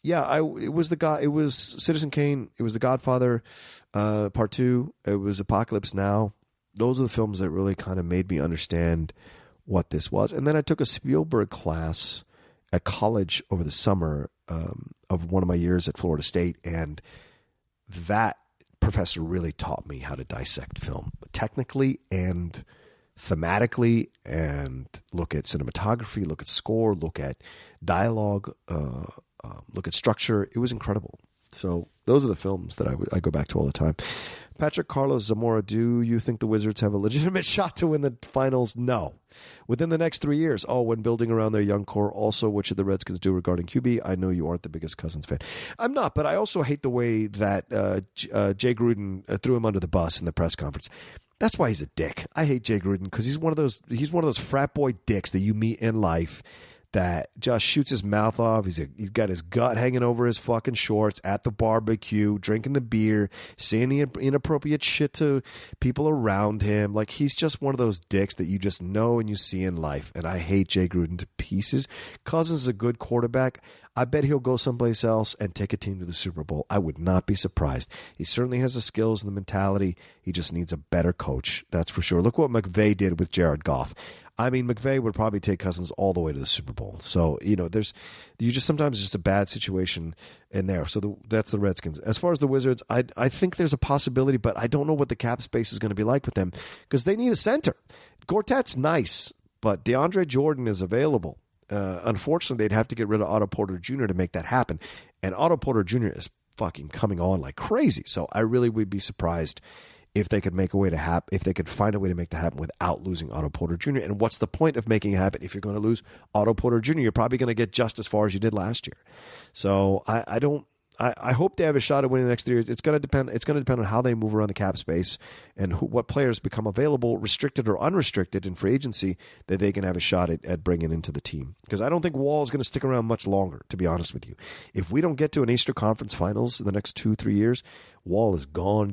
It was Citizen Kane. It was The Godfather, Part 2. It was Apocalypse Now. Those are the films that really kind of made me understand what this was. And then I took a Spielberg class at college over the summer of one of my years at Florida State, and that professor really taught me how to dissect film technically and thematically, and look at cinematography, look at score, look at dialogue, look at structure. It was incredible. So those are the films that I go back to all the time. Patrick Carlos Zamora, do you think the Wizards have a legitimate shot to win the finals? No. Within the next 3 years. Oh, when building around their young core. Also, what should the Redskins do regarding QB? I know you aren't the biggest Cousins fan. I'm not, but I also hate the way that Jay Gruden threw him under the bus in the press conference. That's why he's a dick. I hate Jay Gruden because he's one of those frat boy dicks that you meet in life that just shoots his mouth off. He's got his gut hanging over his fucking shorts at the barbecue, drinking the beer, saying the inappropriate shit to people around him. Like, he's just one of those dicks that you just know and you see in life. And I hate Jay Gruden to pieces. Cousins is a good quarterback. I bet he'll go someplace else and take a team to the Super Bowl. I would not be surprised. He certainly has the skills and the mentality. He just needs a better coach. That's for sure. Look what McVay did with Jared Goff. I mean, McVay would probably take Cousins all the way to the Super Bowl. So, sometimes just a bad situation in there. So that's the Redskins. As far as the Wizards, I think there's a possibility, but I don't know what the cap space is going to be like with them because they need a center. Gortat's nice, but DeAndre Jordan is available. Unfortunately, they'd have to get rid of Otto Porter Jr. to make that happen. And Otto Porter Jr. is fucking coming on like crazy. So I really would be surprised if they could find a way to make that happen without losing Otto Porter Jr. And what's the point of making it happen if you're going to lose Otto Porter Jr.? You're probably going to get just as far as you did last year. So I hope they have a shot at winning the next 3 years. It's going to depend on how they move around the cap space and what players become available, restricted or unrestricted in free agency, that they can have a shot at bringing into the team. Because I don't think Wall is going to stick around much longer, to be honest with you. If we don't get to an Eastern Conference Finals in the next 2-3 years, Wall is gone.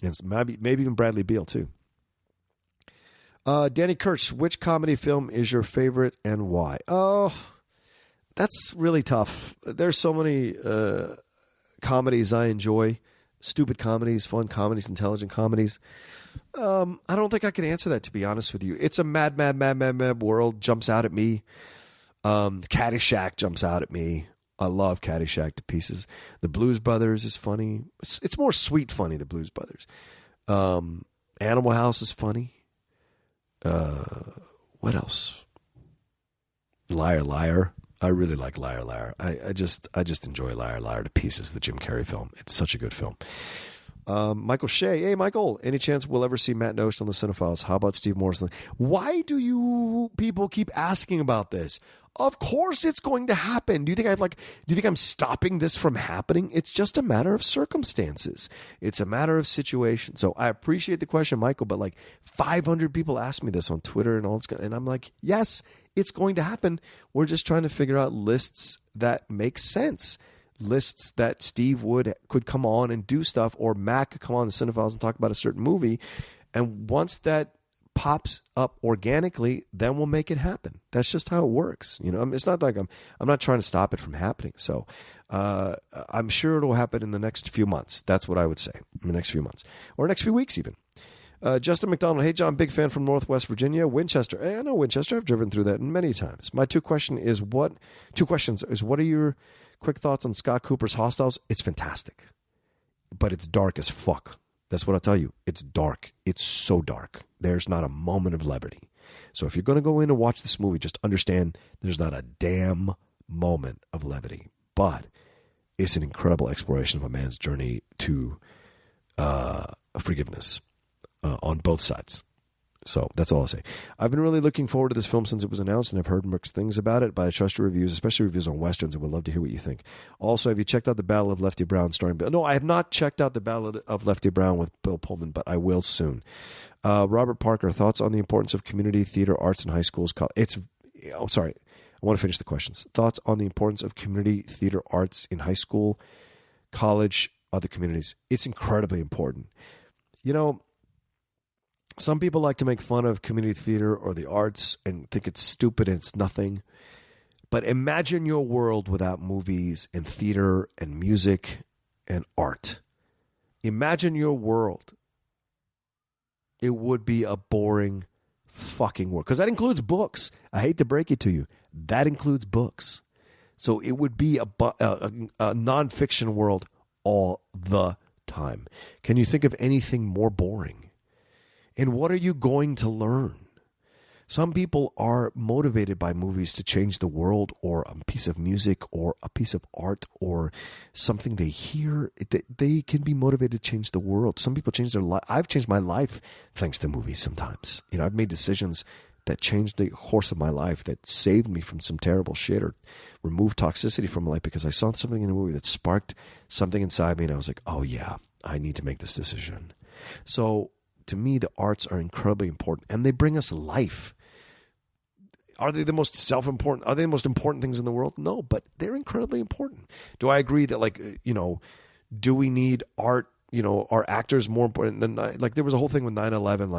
And maybe even Bradley Beal too. Danny Kurtz, which comedy film is your favorite and why? Oh, that's really tough. There's so many comedies I enjoy. Stupid comedies, fun comedies, intelligent comedies. I don't think I can answer that, to be honest with you. It's a mad world jumps out at me. Caddyshack jumps out at me. I love Caddyshack to pieces. The Blues Brothers is funny. It's more sweet funny, the Blues Brothers. Animal House is funny. What else? Liar Liar. I really like Liar Liar. I just enjoy Liar Liar to pieces, the Jim Carrey film. It's such a good film. Michael Shea. Hey, Michael, any chance we'll ever see Matt Nost on the Cinephiles? How about Steve Morrison? Why do you people keep asking about this? Of course it's going to happen. Do you think I'm stopping this from happening? It's just a matter of circumstances. It's a matter of situation. So I appreciate the question, Michael, but like 500 people ask me this on Twitter and all this, and I'm like, yes, it's going to happen. We're just trying to figure out lists that make sense. Lists that Steve could come on and do stuff, or Matt could come on the Cinephiles and talk about a certain movie. And once that pops up organically, then we'll make it happen. That's just how it works. It's not like I'm not trying to stop it from happening. So I'm sure it'll happen in the next few months. That's what I would say, in the next few months or next few weeks even. Justin McDonald, hey John, big fan from Northwest Virginia, Winchester. Hey, I know Winchester. I've driven through that many times. My two questions is what are your quick thoughts on Scott Cooper's Hostiles? It's fantastic, but it's dark as fuck. That's what I'll tell you. It's dark. It's so dark. There's not a moment of levity. So if you're going to go in and watch this movie, just understand there's not a damn moment of levity. But it's an incredible exploration of a man's journey to forgiveness on both sides. So that's all I'll say. I've been really looking forward to this film since it was announced, and I've heard mixed things about it, but I trust your reviews, especially reviews on Westerns, and would love to hear what you think. Also, have you checked out The Battle of Lefty Brown starring Bill? No, I have not checked out The Battle of Lefty Brown with Bill Pullman, but I will soon. Robert Parker, thoughts on the importance of community theater arts in high schools? I want to finish the questions. Thoughts on the importance of community theater arts in high school, college, other communities? It's incredibly important. Some people like to make fun of community theater or the arts and think it's stupid and it's nothing. But imagine your world without movies and theater and music and art. Imagine your world. It would be a boring fucking world. Because that includes books. I hate to break it to you. That includes books. So it would be a nonfiction world all the time. Can you think of anything more boring? And what are you going to learn? Some people are motivated by movies to change the world, or a piece of music, or a piece of art, or something they hear. They can be motivated to change the world. Some people change their life. I've changed my life thanks to movies sometimes. I've made decisions that changed the course of my life, that saved me from some terrible shit or removed toxicity from my life because I saw something in a movie that sparked something inside me, and I was like, oh yeah, I need to make this decision. So to me, the arts are incredibly important, and they bring us life. Are they the most self-important? Are they the most important things in the world? No, but they're incredibly important. Do I agree that, do we need art? Are actors more important than, there was a whole thing with 9/11,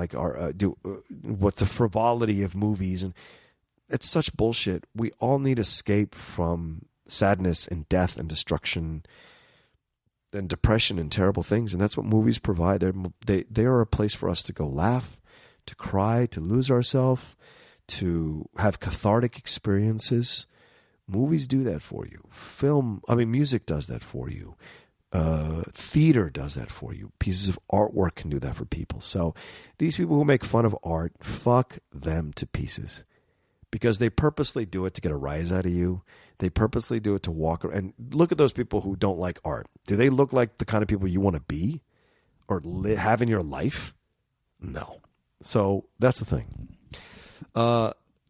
what's the frivolity of movies? And it's such bullshit. We all need escape from sadness and death and destruction and depression and terrible things, and that's what movies provide. They are a place for us to go laugh, to cry, to lose ourselves, to have cathartic experiences. Movies do that for you. Music does that for you. Theater does that for you. Pieces of artwork can do that for people. So these people who make fun of art, fuck them to pieces. Because they purposely do it to get a rise out of you. They purposely do it to walk around. And look at those people who don't like art. Do they look like the kind of people you want to be or have in your life? No. So that's the thing.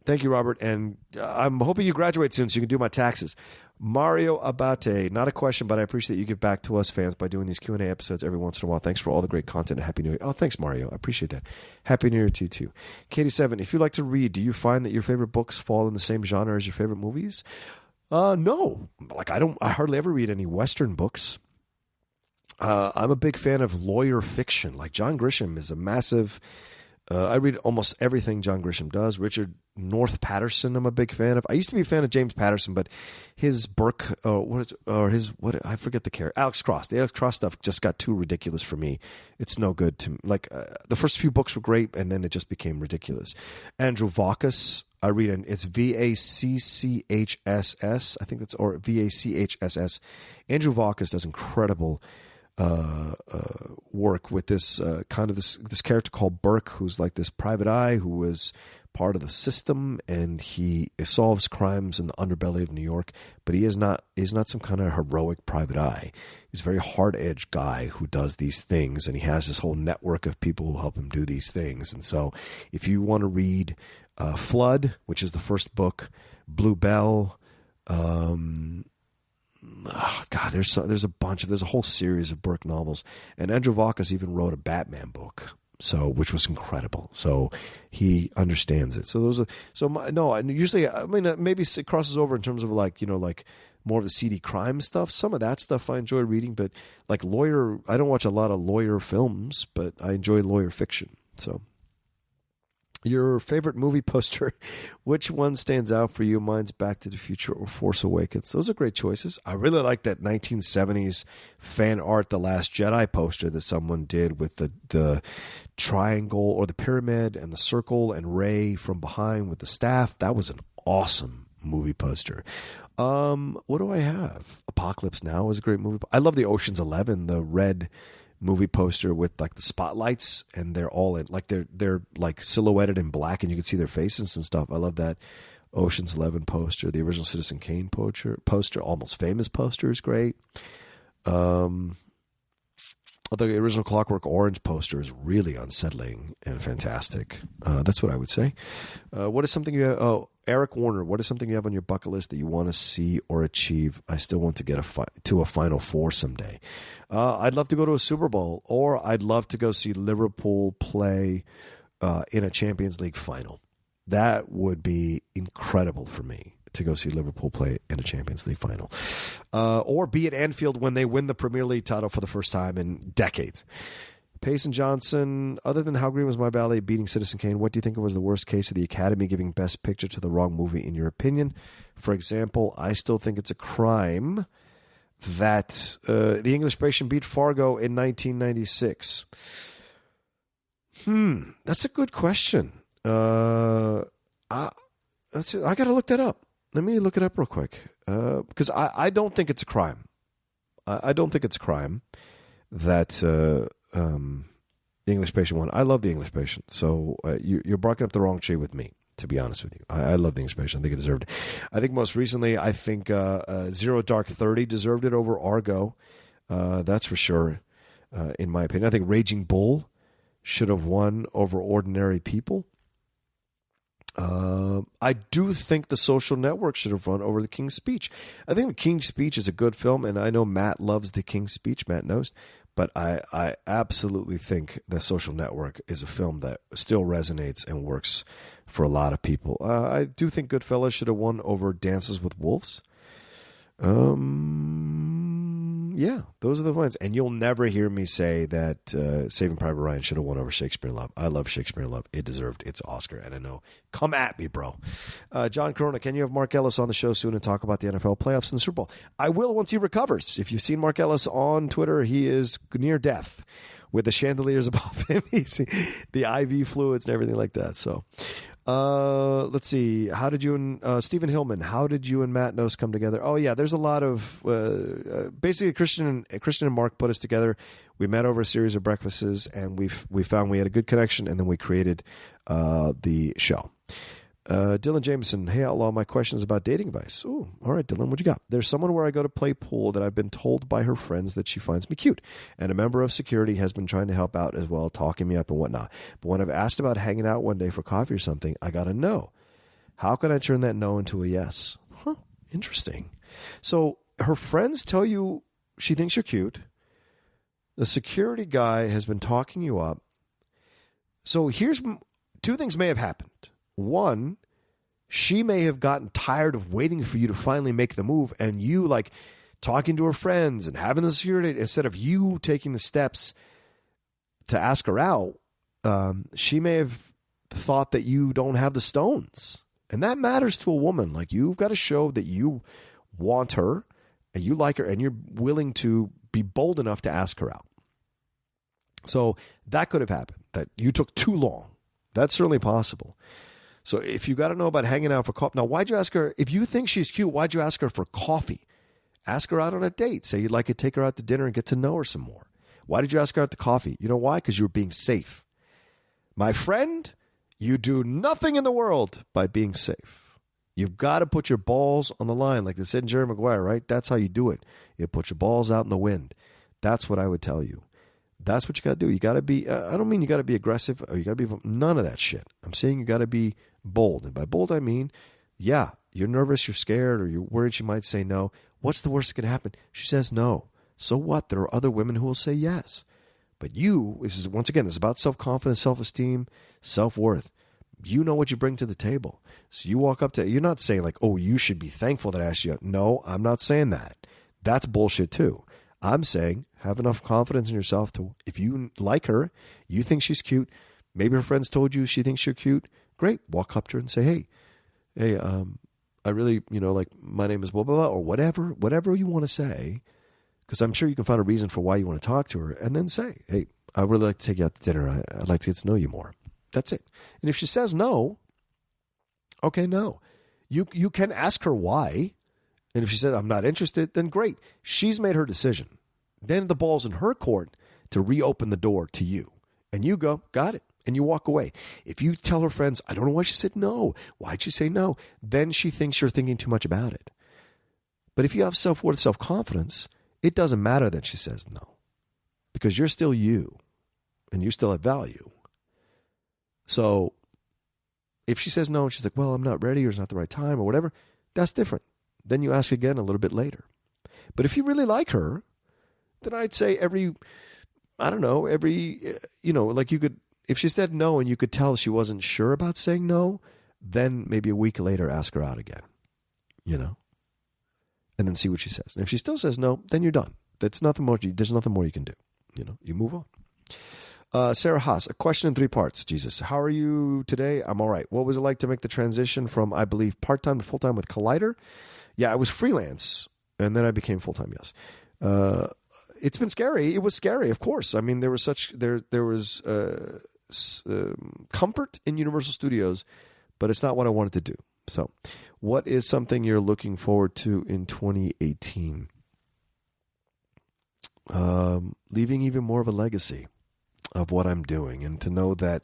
Thank you, Robert. And I'm hoping you graduate soon so you can do my taxes. Mario Abate, not a question, but I appreciate you give back to us fans by doing these Q&A episodes every once in a while. Thanks for all the great content. Happy New Year. Oh, thanks, Mario. I appreciate that. Happy New Year to you, too. Katie7, if you like to read, do you find that your favorite books fall in the same genre as your favorite movies? No. I hardly ever read any Western books. I'm a big fan of lawyer fiction. Like John Grisham is a massive... I read almost everything John Grisham does. Richard North Patterson, I'm a big fan of. I used to be a fan of James Patterson, but his Burke, I forget the character. Alex Cross. The Alex Cross stuff just got too ridiculous for me. It's no good to me. The first few books were great, and then it just became ridiculous. Andrew Vachss, I read, and it's Vacchss. I think that's, or Vachss. Andrew Vachss does incredible work with this this character called Burke, who's like this private eye who is part of the system, and he solves crimes in the underbelly of New York, but he is not some kind of heroic private eye. He's a very hard-edged guy who does these things, and he has this whole network of people who help him do these things. And so if you want to read Flood, which is the first book, Blue Bell, there's a whole series of Burke novels, and Andrew Vachss even wrote a Batman book, which was incredible. So he understands it. So maybe it crosses over in terms of more of the seedy crime stuff. Some of that stuff I enjoy reading, but I don't watch a lot of lawyer films, but I enjoy lawyer fiction. So Your favorite movie poster, which one stands out for you? Mine's Back to the Future or Force Awakens. Those are great choices. I really like that 1970s fan art, The Last Jedi poster that someone did with the triangle or the pyramid and the circle and Rey from behind with the staff. That was an awesome movie poster. What do I have? Apocalypse Now is a great movie. I love the Ocean's 11, the red movie poster with like the spotlights, and they're all in like they're like silhouetted in black and you can see their faces and stuff. I love that Ocean's 11 poster. The original Citizen Kane poster, Almost Famous poster is great. The original Clockwork Orange poster is really unsettling and fantastic. That's what I would say. What is something you have? Oh, Eric Warner, what is something you have on your bucket list that you want to see or achieve? I still want to get to a Final Four someday. I'd love to go to a Super Bowl, or I'd love to go see Liverpool play in a Champions League final. That would be incredible for me, to go see Liverpool play in a Champions League final. Or be at Anfield when they win the Premier League title for the first time in decades. Payson Johnson, other than How Green Was My Ballet beating Citizen Kane, what do you think was the worst case of the Academy giving Best Picture to the wrong movie in your opinion? For example, I still think it's a crime that The English Patient beat Fargo in 1996. That's a good question. I got to look that up. Let me look it up real quick. Because I don't think it's a crime. I don't think it's a crime that The English Patient won. I love The English Patient. So you're barking up the wrong tree with me, to be honest with you. I love The English Patient. I think it deserved it. I think most recently, Zero Dark 30 deserved it over Argo. That's for sure, in my opinion. I think Raging Bull should have won over Ordinary People. I do think The Social Network should have won over The King's Speech. I think The King's Speech is a good film, and I know Matt loves The King's Speech. Matt knows. But I absolutely think The Social Network is a film that still resonates and works for a lot of people. I do think Goodfellas should have won over Dances with Wolves. Yeah, those are the ones. And you'll never hear me say that Saving Private Ryan should have won over Shakespeare in Love. I love Shakespeare in Love. It deserved its Oscar. And I know, come at me, bro. John Corona, can you have Mark Ellis on the show soon and talk about the NFL playoffs and the Super Bowl? I will once he recovers. If you've seen Mark Ellis on Twitter, he is near death with the chandeliers above him. He's the IV fluids and everything like that. So let's see. How did you and Stephen Hillman, how did you and Matt Nose come together? Oh yeah, there's a lot of basically Christian and Mark put us together. We met over a series of breakfasts and we found we had a good connection, and then we created the show. Dylan Jameson, hey Outlaw, my question is about dating advice. Oh, all right, Dylan, what you got? There's someone where I go to play pool that I've been told by her friends that she finds me cute, and a member of security has been trying to help out as well, talking me up and whatnot. But when I've asked about hanging out one day for coffee or something, I got a no. How can I turn that no into a yes? Interesting. So her friends tell you she thinks you're cute. The security guy has been talking you up. So here's two things may have happened. One, she may have gotten tired of waiting for you to finally make the move, and you like talking to her friends and having the security, instead of you taking the steps to ask her out, she may have thought that you don't have the stones. And that matters to a woman. Like, you've got to show that you want her and you like her and you're willing to be bold enough to ask her out. So that could have happened, that you took too long. That's certainly possible. So if you got to know about hanging out for coffee. Now, why'd you ask her? If you think she's cute, why'd you ask her for coffee? Ask her out on a date. Say you'd like to take her out to dinner and get to know her some more. Why did you ask her out to coffee? You know why? Because you were being safe. My friend, you do nothing in the world by being safe. You've got to put your balls on the line. Like they said in Jerry Maguire, right? That's how you do it. You put your balls out in the wind. That's what I would tell you. That's what you got to do. You got to be, I don't mean you got to be aggressive or you got to be, none of that shit. I'm saying you got to be bold. And by bold, I mean, yeah, you're nervous, you're scared, or you're worried she might say no. What's the worst that can happen? She says no. So what? There are other women who will say yes. But you, this is, once again, this is about self-confidence, self-esteem, self-worth. You know what you bring to the table. So you walk up to, you're not saying like, oh, you should be thankful that I asked you out. No, I'm not saying that. That's bullshit too. I'm saying have enough confidence in yourself to, if you like her, you think she's cute, Maybe her friends told you she thinks you're cute. Great. Walk up to her and say, hey, I really, like my name is blah, blah, blah, or whatever you want to say, because I'm sure you can find a reason for why you want to talk to her, and then say, hey, I'd really like to take you out to dinner. I'd like to get to know you more. That's it. And if she says no, okay, no. You can ask her why. And if she says, I'm not interested, then great. She's made her decision. Then the ball's in her court to reopen the door to you. And you go, got it. And you walk away. If you tell her friends, I don't know why she said no. Why'd she say no? Then she thinks you're thinking too much about it. But if you have self-worth, self-confidence, it doesn't matter that she says no. Because you're still you. And you still have value. So if she says no and she's like, well, I'm not ready or it's not the right time or whatever, that's different. Then you ask again a little bit later. But if you really like her, then I'd say like you could, if she said no and you could tell she wasn't sure about saying no, then maybe a week later ask her out again, and then see what she says. And if she still says no, then you're done. There's nothing more you can do. You move on. Sarah Haas, a question in 3 parts. Jesus, how are you today? I'm all right. What was it like to make the transition from, I believe, part-time to full-time with Collider? Yeah, I was freelance, and then I became full-time, yes. It's been scary. It was scary, of course. I mean, there was comfort in Universal Studios, but it's not what I wanted to do. So what is something you're looking forward to in 2018? Leaving even more of a legacy of what I'm doing, and to know that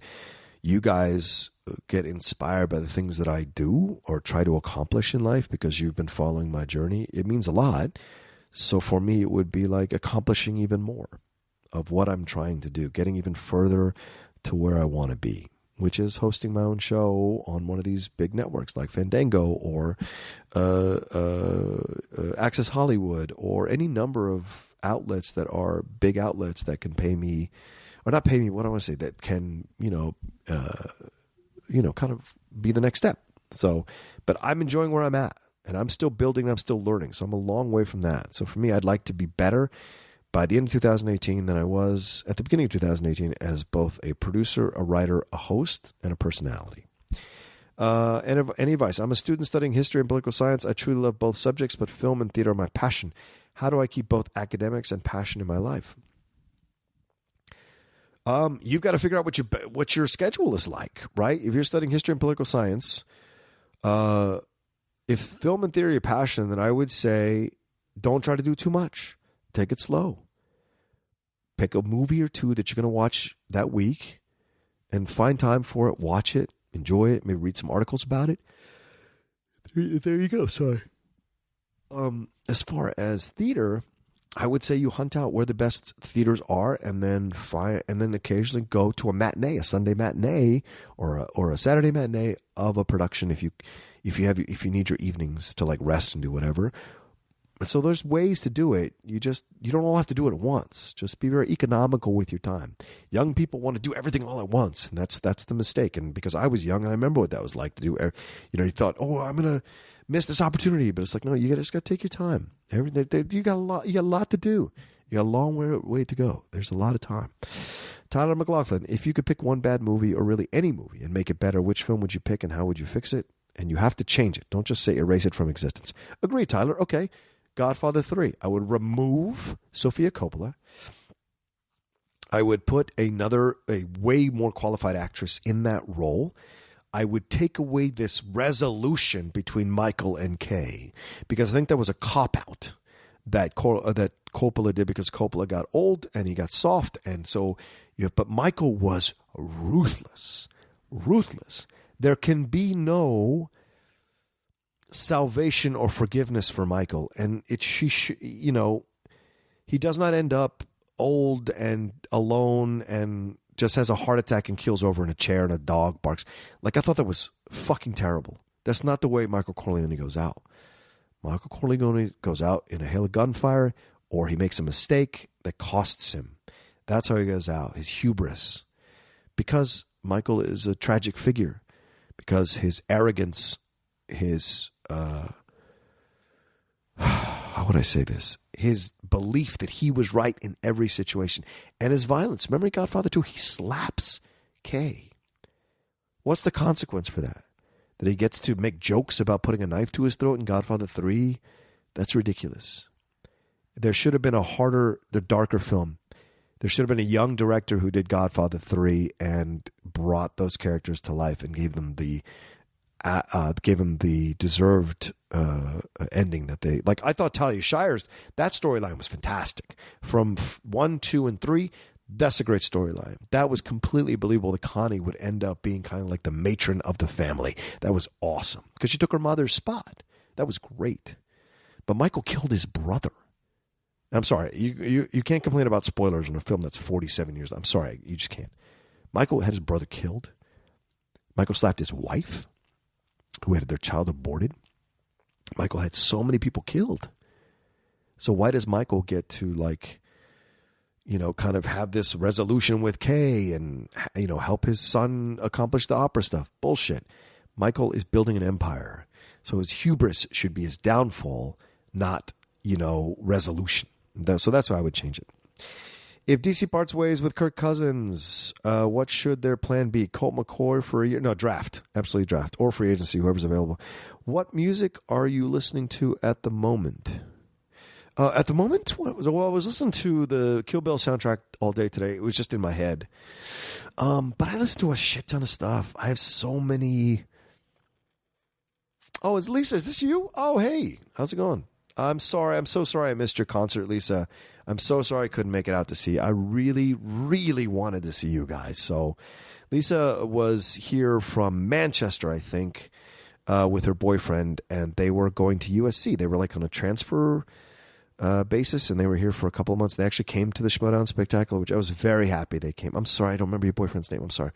you guys get inspired by the things that I do or try to accomplish in life because you've been following my journey. It means a lot. So for me, it would be like accomplishing even more of what I'm trying to do, getting even further to where I want to be, which is hosting my own show on one of these big networks like Fandango or Access Hollywood, or any number of outlets that are big outlets that can pay me, or not pay me, what I want to say, that can, kind of be the next step. So, but I'm enjoying where I'm at, and I'm still building, I'm still learning. So I'm a long way from that. So for me, I'd like to be better by the end of 2018 than I was at the beginning of 2018 as both a producer, a writer, a host, and a personality. And any advice? I'm a student studying history and political science. I truly love both subjects, but film and theater are my passion. How do I keep both academics and passion in my life? You've got to figure out what your schedule is like, right? If you're studying history and political science, if film and theater are your passion, then I would say don't try to do too much. Take it slow. Pick a movie or two that you're going to watch that week and find time for it. Watch it. Enjoy it. Maybe read some articles about it. There you go. Sorry. As far as theater, I would say you hunt out where the best theaters are, and then occasionally go to a matinee, a Sunday matinee, or a Saturday matinee of a production if you need your evenings to like rest and do whatever. So there's ways to do it. You don't all have to do it at once. Just be very economical with your time. Young people want to do everything all at once, and that's the mistake. And because I was young and I remember what that was like to do. You thought, oh, I'm gonna miss this opportunity, but it's like, no, you just got to take your time. You got a lot to do. You got a long way to go. There's a lot of time. Tyler McLaughlin, if you could pick one bad movie, or really any movie, and make it better, which film would you pick and how would you fix it? And you have to change it. Don't just say erase it from existence. Agree, Tyler. Okay. Godfather III. I would remove Sofia Coppola. I would put a way more qualified actress in that role. I would take away this resolution between Michael and Kay, because I think that was a cop-out that Coppola did, because Coppola got old and he got soft. And so, but Michael was ruthless. There can be no salvation or forgiveness for Michael, and he does not end up old and alone and just has a heart attack and keels over in a chair and a dog barks. Like, I thought that was fucking terrible. That's not the way Michael Corleone goes out. Michael Corleone goes out in a hail of gunfire, or he makes a mistake that costs him. That's how he goes out. His hubris. Because Michael is a tragic figure. Because his arrogance, his how would I say this? His belief that he was right in every situation, and his violence. Remember in Godfather II, he slaps Kay. What's the consequence for that? That he gets to make jokes about putting a knife to his throat in Godfather III? That's ridiculous. There should have been the darker film. There should have been a young director who did Godfather III and brought those characters to life and gave them the deserved ending that they like. I thought Talia Shire's that storyline was fantastic. From 1, 2, and 3, that's a great storyline. That was completely believable that Connie would end up being kind of like the matron of the family. That was awesome because she took her mother's spot. That was great. But Michael killed his brother. I'm sorry. You can't complain about spoilers in a film that's 47 years. I'm sorry. You just can't. Michael had his brother killed. Michael slapped his wife, who had their child aborted. Michael had so many people killed. So why does Michael get to kind of have this resolution with Kay and, help his son accomplish the opera stuff? Bullshit. Michael is building an empire. So his hubris should be his downfall, not, resolution. So that's why I would change it. If DC parts ways with Kirk Cousins, what should their plan be? Colt McCoy for a year? No, draft. Absolutely draft. Or free agency, whoever's available. What music are you listening to at the moment? At the moment? I was listening to the Kill Bill soundtrack all day today. It was just in my head. But I listen to a shit ton of stuff. I have so many... Oh, it's Lisa. Is this you? Oh, hey. How's it going? I'm sorry. I'm so sorry I missed your concert, Lisa. I'm so sorry I couldn't make it out to see you. I really, really wanted to see you guys. So Lisa was here from Manchester, I think, with her boyfriend, and they were going to USC. They were like on a transfer basis, and they were here for a couple of months. They actually came to the Schmoedown Spectacular, which I was very happy they came. I'm sorry. I don't remember your boyfriend's name. I'm sorry.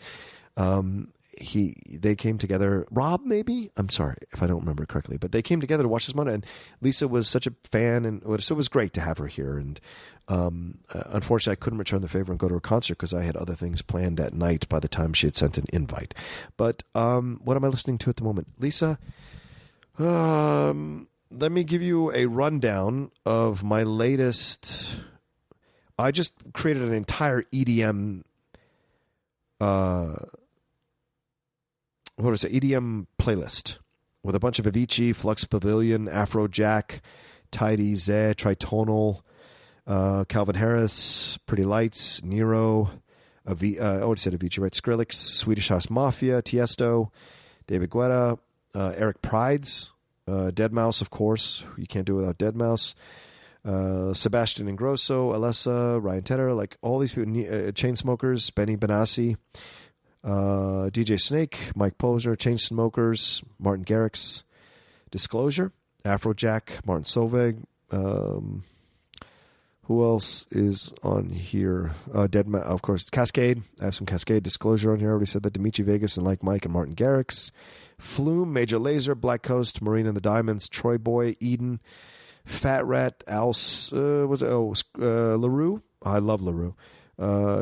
They came together. Rob, maybe? I'm sorry if I don't remember correctly, but they came together to watch this Monday, and Lisa was such a fan, and so it was great to have her here. And unfortunately, I couldn't return the favor and go to her concert because I had other things planned that night by the time she had sent an invite. But what am I listening to at the moment? Lisa, let me give you a rundown of my latest... I just created an entire EDM... EDM playlist with a bunch of Avicii, Flux Pavilion, Afrojack, Tidy, Zed, Tritonal, Calvin Harris, Pretty Lights, Nero, Avicii, right? Skrillex, Swedish House Mafia, Tiesto, David Guetta, Eric Prides, Deadmau5, of course. You can't do it without Deadmau5. Sebastian Ingrosso, Alessa, Ryan Tedder, like all these people, Chainsmokers, Benny Benassi, DJ Snake, Mike Posner, Chainsmokers, Martin Garrix, Disclosure, Afrojack, Martin Solveig. Who else is on here? Of course, Cascade. I have some Cascade. Disclosure on here. I already said that. Dimitri Vegas and Like Mike and Martin Garrix. Flume, Major Lazer, Black Coast, Marina and the Diamonds, Troy Boy, Eden, Fat Rat, LaRue. I love LaRue.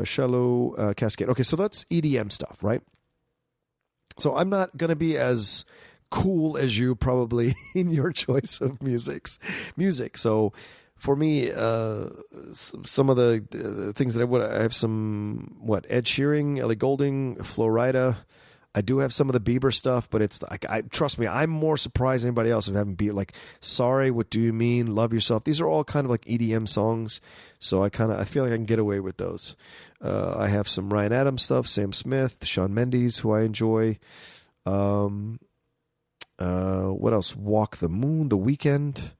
Shallow, Cascade. Okay, so that's EDM stuff, right? So I'm not going to be as cool as you probably in your choice of music. So for me, some of the things that I have some, Ed Sheeran, Ellie Goulding, Flo Rida. I do have some of the Bieber stuff, but it's like, trust me, I'm more surprised than anybody else of having Bieber. Like, Sorry, What Do You Mean, Love Yourself. These are all kind of like EDM songs, so I feel like I can get away with those. I have some Ryan Adams stuff, Sam Smith, Shawn Mendes, who I enjoy. What else? Walk the Moon, The Weeknd.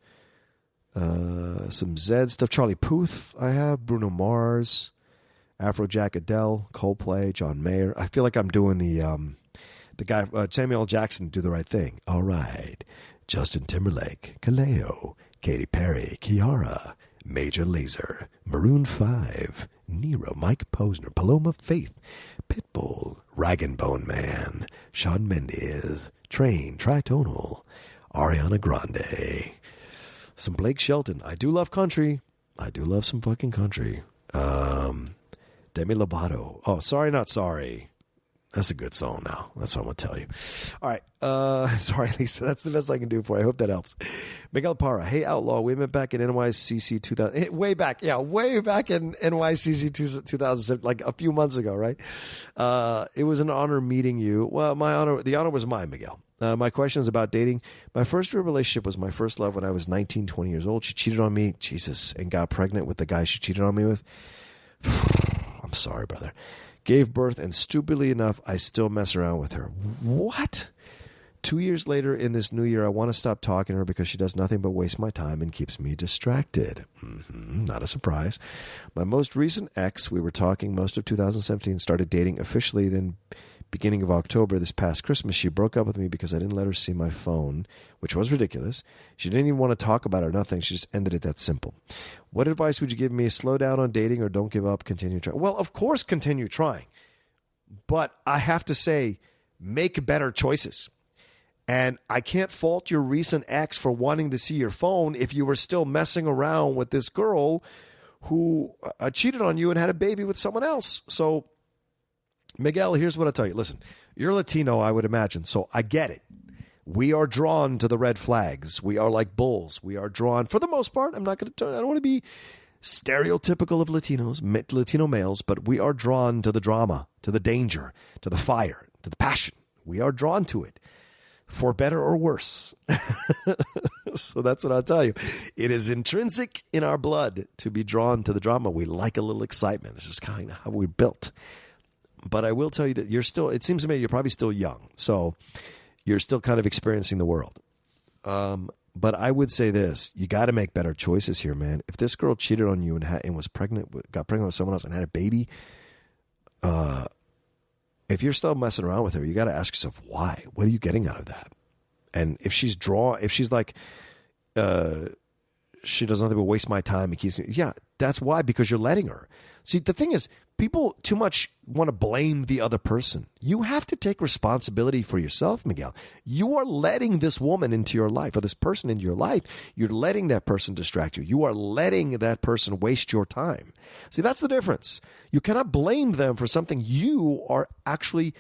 Some Zed stuff. Charlie Puth, I have. Bruno Mars, Afrojack, Adele, Coldplay, John Mayer. I feel like I'm doing the guy, Samuel L. Jackson, Do the Right Thing. All right. Justin Timberlake, Kaleo, Katy Perry, Kiara, Major Lazer, Maroon 5, Nero, Mike Posner, Paloma Faith, Pitbull, Rag and Bone Man, Shawn Mendes, Train, Tritonal, Ariana Grande, some Blake Shelton. I do love country. I do love some fucking country. Demi Lovato. Oh, Sorry Not Sorry. That's a good song now. That's what I'm going to tell you. All right. Sorry, Lisa. That's the best I can do for you. I hope that helps. Miguel Parra. Hey, Outlaw. We met back in NYCC 2000. Way back. Yeah, way back in NYCC 2007, like a few months ago, right? It was an honor meeting you. Well, the honor was mine, Miguel. My question is about dating. My first real relationship was my first love when I was 19, 20 years old. She cheated on me, Jesus, and got pregnant with the guy she cheated on me with. I'm sorry, brother. Gave birth, and stupidly enough, I still mess around with her. What? 2 years later in this new year, I want to stop talking to her because she does nothing but waste my time and keeps me distracted. Not a surprise. My most recent ex, we were talking most of 2017, started dating officially, then beginning of October, this past Christmas, she broke up with me because I didn't let her see my phone, which was ridiculous. She didn't even want to talk about it or nothing. She just ended it that simple. What advice would you give me? Slow down on dating or don't give up, continue trying? Well, of course, continue trying. But I have to say, make better choices. And I can't fault your recent ex for wanting to see your phone if you were still messing around with this girl who cheated on you and had a baby with someone else. So, Miguel, here's what I'll tell you. Listen, you're Latino, I would imagine, so I get it. We are drawn to the red flags. We are like bulls. We are drawn, for the most part, I don't want to be stereotypical of Latino males, but we are drawn to the drama, to the danger, to the fire, to the passion. We are drawn to it, for better or worse. So that's what I'll tell you. It is intrinsic in our blood to be drawn to the drama. We like a little excitement. This is kind of how we're built. But I will tell you that it seems to me you're probably still young. So you're still kind of experiencing the world. But I would say this, you got to make better choices here, man. If this girl cheated on you and got pregnant with someone else and had a baby, if you're still messing around with her, you got to ask yourself, why? What are you getting out of that? And if she's like, she does nothing but waste my time and keeps me, yeah, that's why, because you're letting her. See, the thing is, people too much want to blame the other person. You have to take responsibility for yourself, Miguel. You are letting this woman into your life, or this person into your life. You're letting that person distract you. You are letting that person waste your time. See, that's the difference. You cannot blame them for something you are actually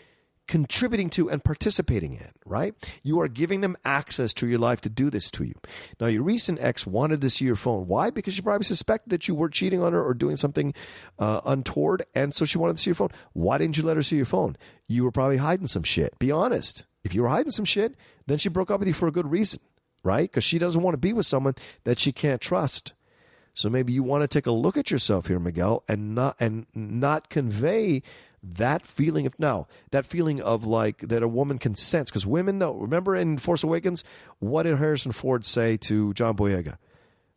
contributing to and participating in, right? You are giving them access to your life to do this to you. Now, your recent ex wanted to see your phone. Why? Because she probably suspected that you were cheating on her or doing something untoward, and so she wanted to see your phone. Why didn't you let her see your phone? You were probably hiding some shit. Be honest. If you were hiding some shit, then she broke up with you for a good reason, right? Because she doesn't want to be with someone that she can't trust. So maybe you want to take a look at yourself here, Miguel, and not convey that feeling of like that a woman can sense, because women know. Remember in Force Awakens, what did Harrison Ford say to John Boyega?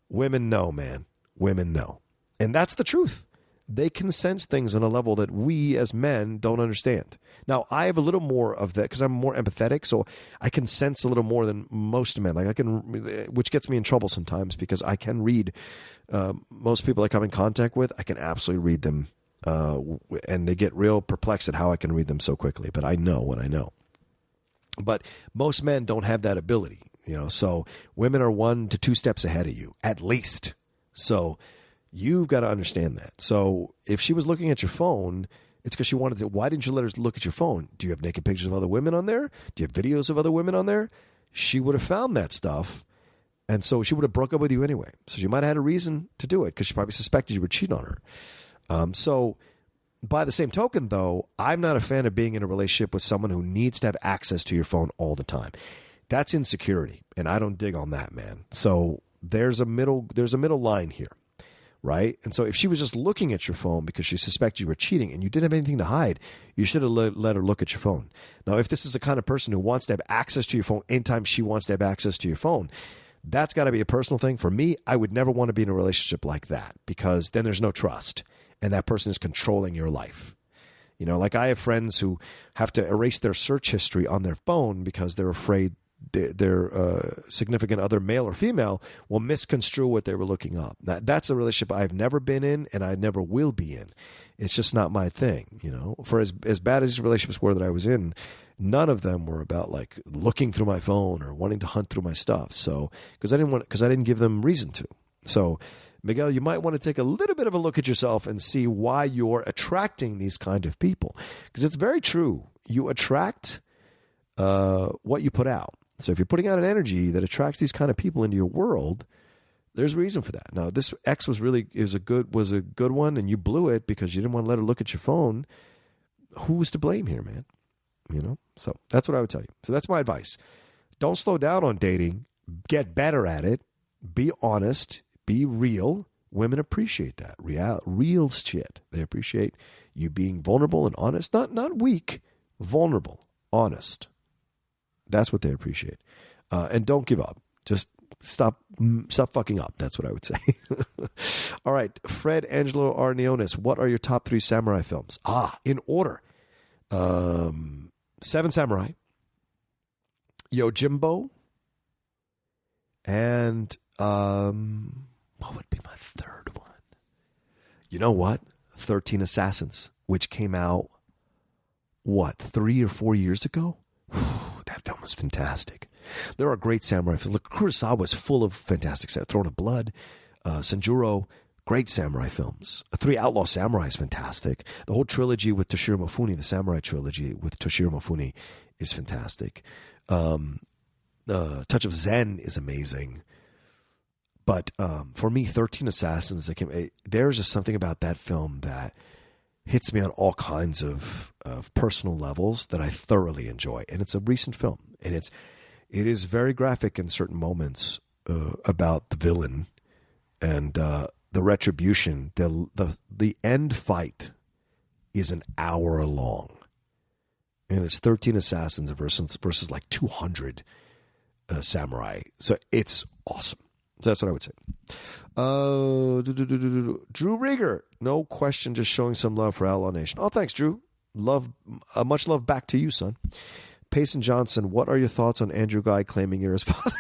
Women know, man. Women know. And that's the truth. They can sense things on a level that we as men don't understand. Now, I have a little more of that because I'm more empathetic, so I can sense a little more than most men. Like which gets me in trouble sometimes because I can read most people I come in contact with. I can absolutely read them. And they get real perplexed at how I can read them so quickly. But I know what I know. But most men don't have that ability, so women are 1 to 2 steps ahead of you, at least. So you've got to understand that. So if she was looking at your phone, it's because she wanted to. Why didn't you let her look at your phone? Do you have naked pictures of other women on there? Do you have videos of other women on there? She would have found that stuff. And so she would have broke up with you anyway. So she might have had a reason to do it because she probably suspected you would cheat on her. So by the same token, though, I'm not a fan of being in a relationship with someone who needs to have access to your phone all the time. That's insecurity, and I don't dig on that, man. So there's a middle line here, right? And so if she was just looking at your phone because she suspected you were cheating and you didn't have anything to hide, you should have let her look at your phone. Now, if this is the kind of person who wants to have access to your phone anytime she wants to have access to your phone, that's got to be a personal thing. For me, I would never want to be in a relationship like that because then there's no trust. And that person is controlling your life. Like I have friends who have to erase their search history on their phone because they're afraid their significant other, male or female, will misconstrue what they were looking up. That's a relationship I've never been in and I never will be in. It's just not my thing, For as bad as these relationships were that I was in, none of them were about like looking through my phone or wanting to hunt through my stuff. So because I didn't give them reason to. So Miguel, you might want to take a little bit of a look at yourself and see why you're attracting these kind of people. Because it's very true. You attract what you put out. So if you're putting out an energy that attracts these kind of people into your world, there's a reason for that. Now, this ex was a good one, and you blew it because you didn't want to let her look at your phone. Who was to blame here, man? So that's what I would tell you. So that's my advice. Don't slow down on dating. Get better at it. Be honest. Be real. Women appreciate that. Real shit. They appreciate you being vulnerable and honest. Not weak. Vulnerable. Honest. That's what they appreciate. And don't give up. Just stop fucking up. That's what I would say. All right. Fred Angelo Arneonis. What are your top 3 samurai films? In order. Seven Samurai. Yojimbo. And what would be my third one? You know what? 13 Assassins, which came out, 3 or 4 years ago? That film was fantastic. There are great samurai films. Look, Kurosawa was full of fantastic stuff. Throne of Blood, Sanjuro, great samurai films. 3 Outlaw Samurai is fantastic. The whole trilogy with Toshiro Mifune, the samurai trilogy with Toshiro Mifune, is fantastic. Touch of Zen is amazing. But for me, 13 Assassins, there's just something about that film that hits me on all kinds of personal levels that I thoroughly enjoy. And it's a recent film. And it is very graphic in certain moments about the villain and the retribution. The end fight is an hour long. And it's 13 Assassins versus like 200 samurai. So it's awesome. So that's what I would say. Drew Rieger, no question, just showing some love for Outlaw Nation. Oh, thanks, Drew. Much love back to you, son. Payson Johnson, what are your thoughts on Andrew Ghai claiming you're his father?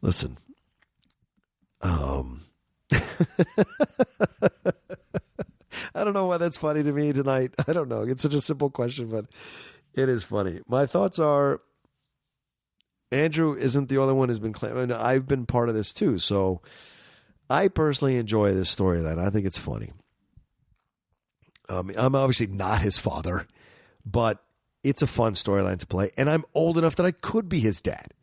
Listen. I don't know why that's funny to me tonight. I don't know. It's such a simple question, but it is funny. My thoughts are, Andrew isn't the only one who's been claiming. I've been part of this too. So I personally enjoy this storyline. I think it's funny. I'm obviously not his father, but it's a fun storyline to play. And I'm old enough that I could be his dad.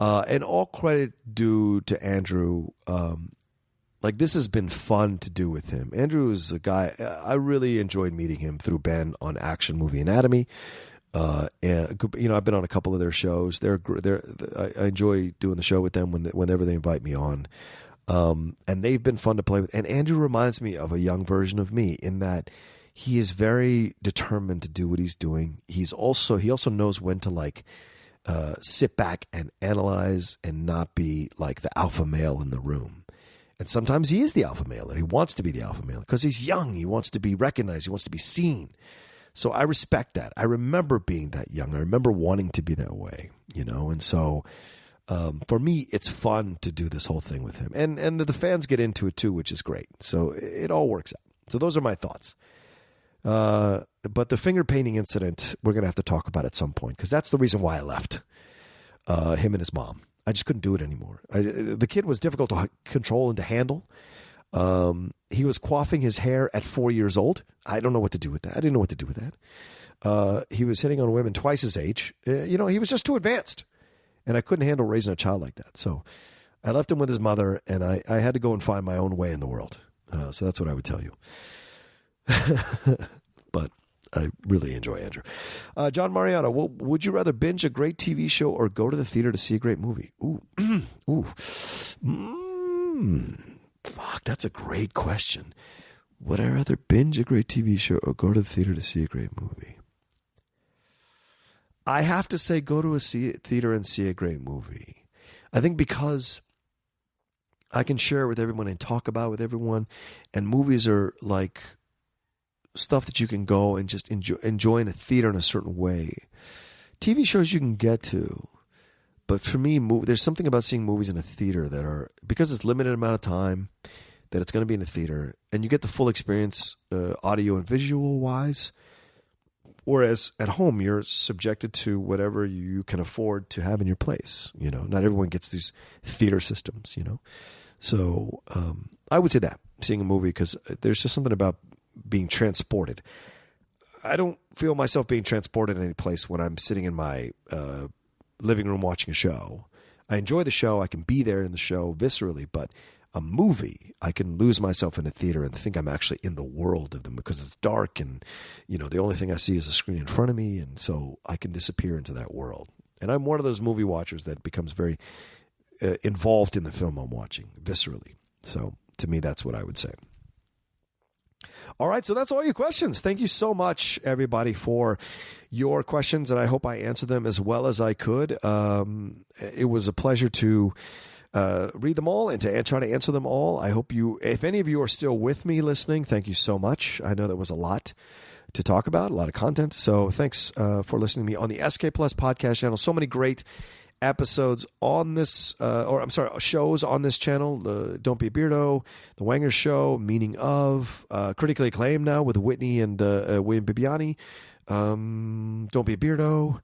And all credit due to Andrew. This has been fun to do with him. Andrew is a guy, I really enjoyed meeting him through Ben on Action Movie Anatomy. And I've been on a couple of their shows. I enjoy doing the show with them whenever they invite me on. And they've been fun to play with. And Andrew reminds me of a young version of me in that he is very determined to do what he's doing. He also knows when to sit back and analyze and not be like the alpha male in the room. And sometimes he is the alpha male, and he wants to be the alpha male because he's young. He wants to be recognized. He wants to be seen. So I respect that. I remember being that young. I remember wanting to be that way, And so for me, it's fun to do this whole thing with him. And the fans get into it too, which is great. So it all works out. So those are my thoughts. But the finger painting incident, we're going to have to talk about at some point because that's the reason why I left him and his mom. I just couldn't do it anymore. The kid was difficult to control and to handle. He was quaffing his hair at 4 years old. I don't know what to do with that. I didn't know what to do with that. He was hitting on women twice his age. He was just too advanced. And I couldn't handle raising a child like that. So I left him with his mother, and I had to go and find my own way in the world. So that's what I would tell you. But I really enjoy Andrew. John Mariano, would you rather binge a great TV show or go to the theater to see a great movie? Ooh. Fuck, that's a great question. Would I rather binge a great TV show or go to the theater to see a great movie? I have to say go to a theater and see a great movie. I think because I can share it with everyone and talk about it with everyone, and movies are like stuff that you can go and just enjoy in a theater in a certain way. TV shows you can get to, but for me, there's something about seeing movies in a theater that are, because it's limited amount of time that it's going to be in a theater, and you get the full experience, audio and visual wise. Whereas at home, you're subjected to whatever you can afford to have in your place. Not everyone gets these theater systems, So I would say that, seeing a movie, because there's just something about being transported. I don't feel myself being transported in any place when I'm sitting in my living room watching a show. I enjoy the show. I can be there in the show viscerally, but a movie, I can lose myself in a theater and think I'm actually in the world of them because it's dark and, the only thing I see is a screen in front of me. And so I can disappear into that world. And I'm one of those movie watchers that becomes very involved in the film I'm watching viscerally. So to me, that's what I would say. All right, so that's all your questions. Thank you so much, everybody, for your questions, and I hope I answered them as well as I could. It was a pleasure to read them all and to try to answer them all. I hope if any of you are still with me listening, thank you so much. I know that was a lot to talk about, a lot of content, so thanks for listening to me on the SK Plus podcast channel. So many great episodes on this, shows on this channel. The Don't Be a Beardo, The Wanger Show, Meaning Of, critically acclaimed now with Whitney and William Bibiani. Don't Be a Beardo,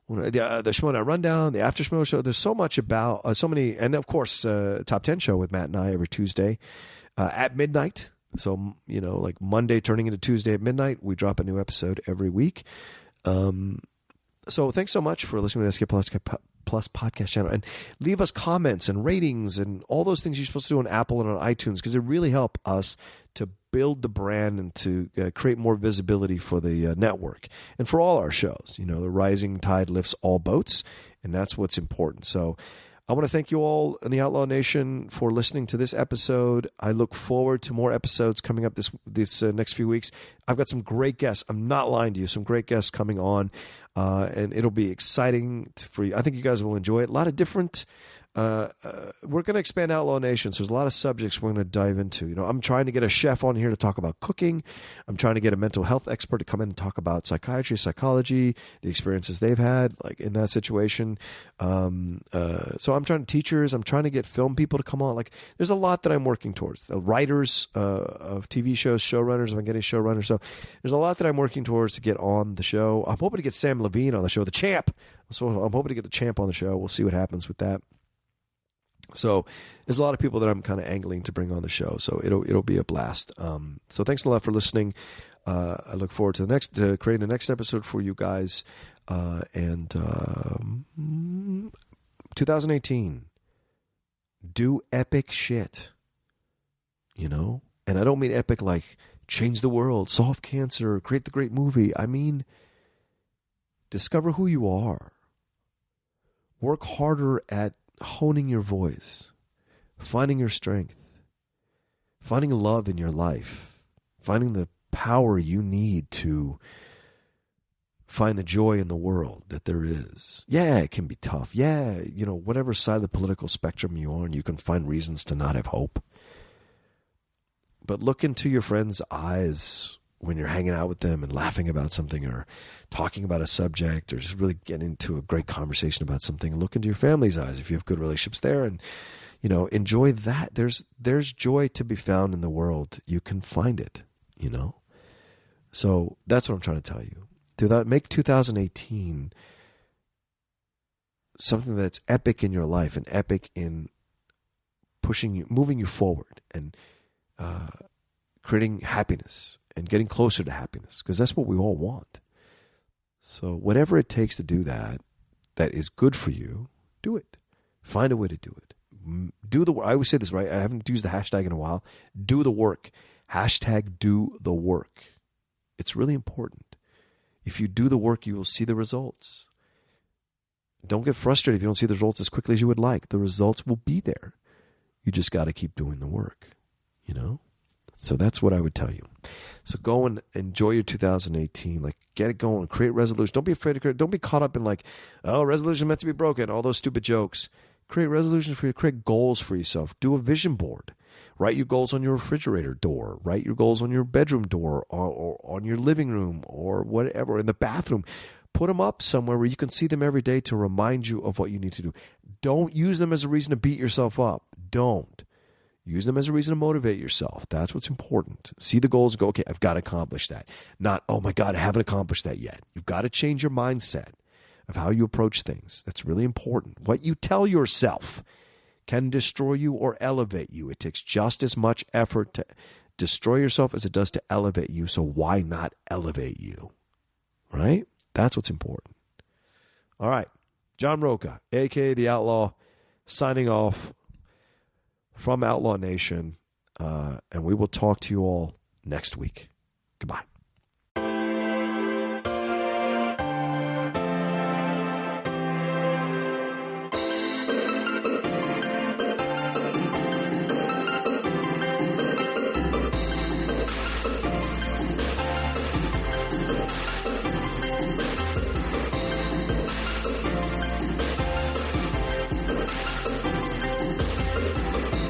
the Schmoedown Rundown, the After Schmo Show. There's so much about, so many, and of course, Top 10 Show with Matt and I every Tuesday at midnight. So, like Monday turning into Tuesday at midnight, we drop a new episode every week. So thanks so much for listening to SK Plus podcast channel, and leave us comments and ratings and all those things you're supposed to do on Apple and on iTunes, because they really help us to build the brand and to create more visibility for the network and for all our shows. The rising tide lifts all boats, and that's what's important. So I want to thank you all in the Outlaw Nation for listening to this episode. I look forward to more episodes coming up this next few weeks. I've got some great guests. I'm not lying to you. Some great guests coming on, and it'll be exciting for you. I think you guys will enjoy it. A lot of different. We're going to expand Outlaw Nation, so there's a lot of subjects we're going to dive into. I'm trying to get a chef on here to talk about cooking. I'm trying to get a mental health expert to come in and talk about psychiatry, psychology, the experiences they've had, like in that situation. So I'm trying teachers. I'm trying to get film people to come on. Like, there's a lot that I'm working towards. The writers of TV shows, showrunners. I'm getting showrunners. So there's a lot that I'm working towards to get on the show. I'm hoping to get Sam Levine on the show, the champ. So I'm hoping to get the champ on the show. We'll see what happens with that. So there's a lot of people that I'm kind of angling to bring on the show. So it'll be a blast. So thanks a lot for listening. I look forward to creating the next episode for you guys. And 2018, do epic shit, And I don't mean epic like change the world, solve cancer, create the great movie. I mean, discover who you are. Work harder at honing your voice, finding your strength, finding love in your life, finding the power you need to find the joy in the world that there is. Yeah, it can be tough. Yeah, whatever side of the political spectrum you're on, you can find reasons to not have hope. But look into your friends' eyes when you're hanging out with them and laughing about something or talking about a subject or just really getting into a great conversation about something. Look into your family's eyes if you have good relationships there, and enjoy that. There's joy to be found in the world. You can find it, So that's what I'm trying to tell you. Make 2018 something that's epic in your life and epic in pushing you, moving you forward, and creating happiness and getting closer to happiness, because that's what we all want. So whatever it takes to do that is good for you, do it. Find a way to do it. Do the work. I always say this, right? I haven't used the hashtag in a while. Do the work. Hashtag do the work. It's really important. If you do the work, you will see the results. Don't get frustrated if you don't see the results as quickly as you would like. The results will be there. You just got to keep doing the work, So that's what I would tell you. So go and enjoy your 2018. Like, get it going. Create resolutions. Don't be afraid to create. Don't be caught up in resolution meant to be broken. All those stupid jokes. Create resolutions for you. Create goals for yourself. Do a vision board. Write your goals on your refrigerator door. Write your goals on your bedroom door or on your living room or whatever, in the bathroom. Put them up somewhere where you can see them every day to remind you of what you need to do. Don't use them as a reason to beat yourself up. Don't. Use them as a reason to motivate yourself. That's what's important. See the goals, go, okay, I've got to accomplish that. Not, oh my God, I haven't accomplished that yet. You've got to change your mindset of how you approach things. That's really important. What you tell yourself can destroy you or elevate you. It takes just as much effort to destroy yourself as it does to elevate you. So why not elevate you? Right? That's what's important. All right. John Roca, a.k.a. The Outlaw, signing off from Outlaw Nation. And we will talk to you all next week. Goodbye.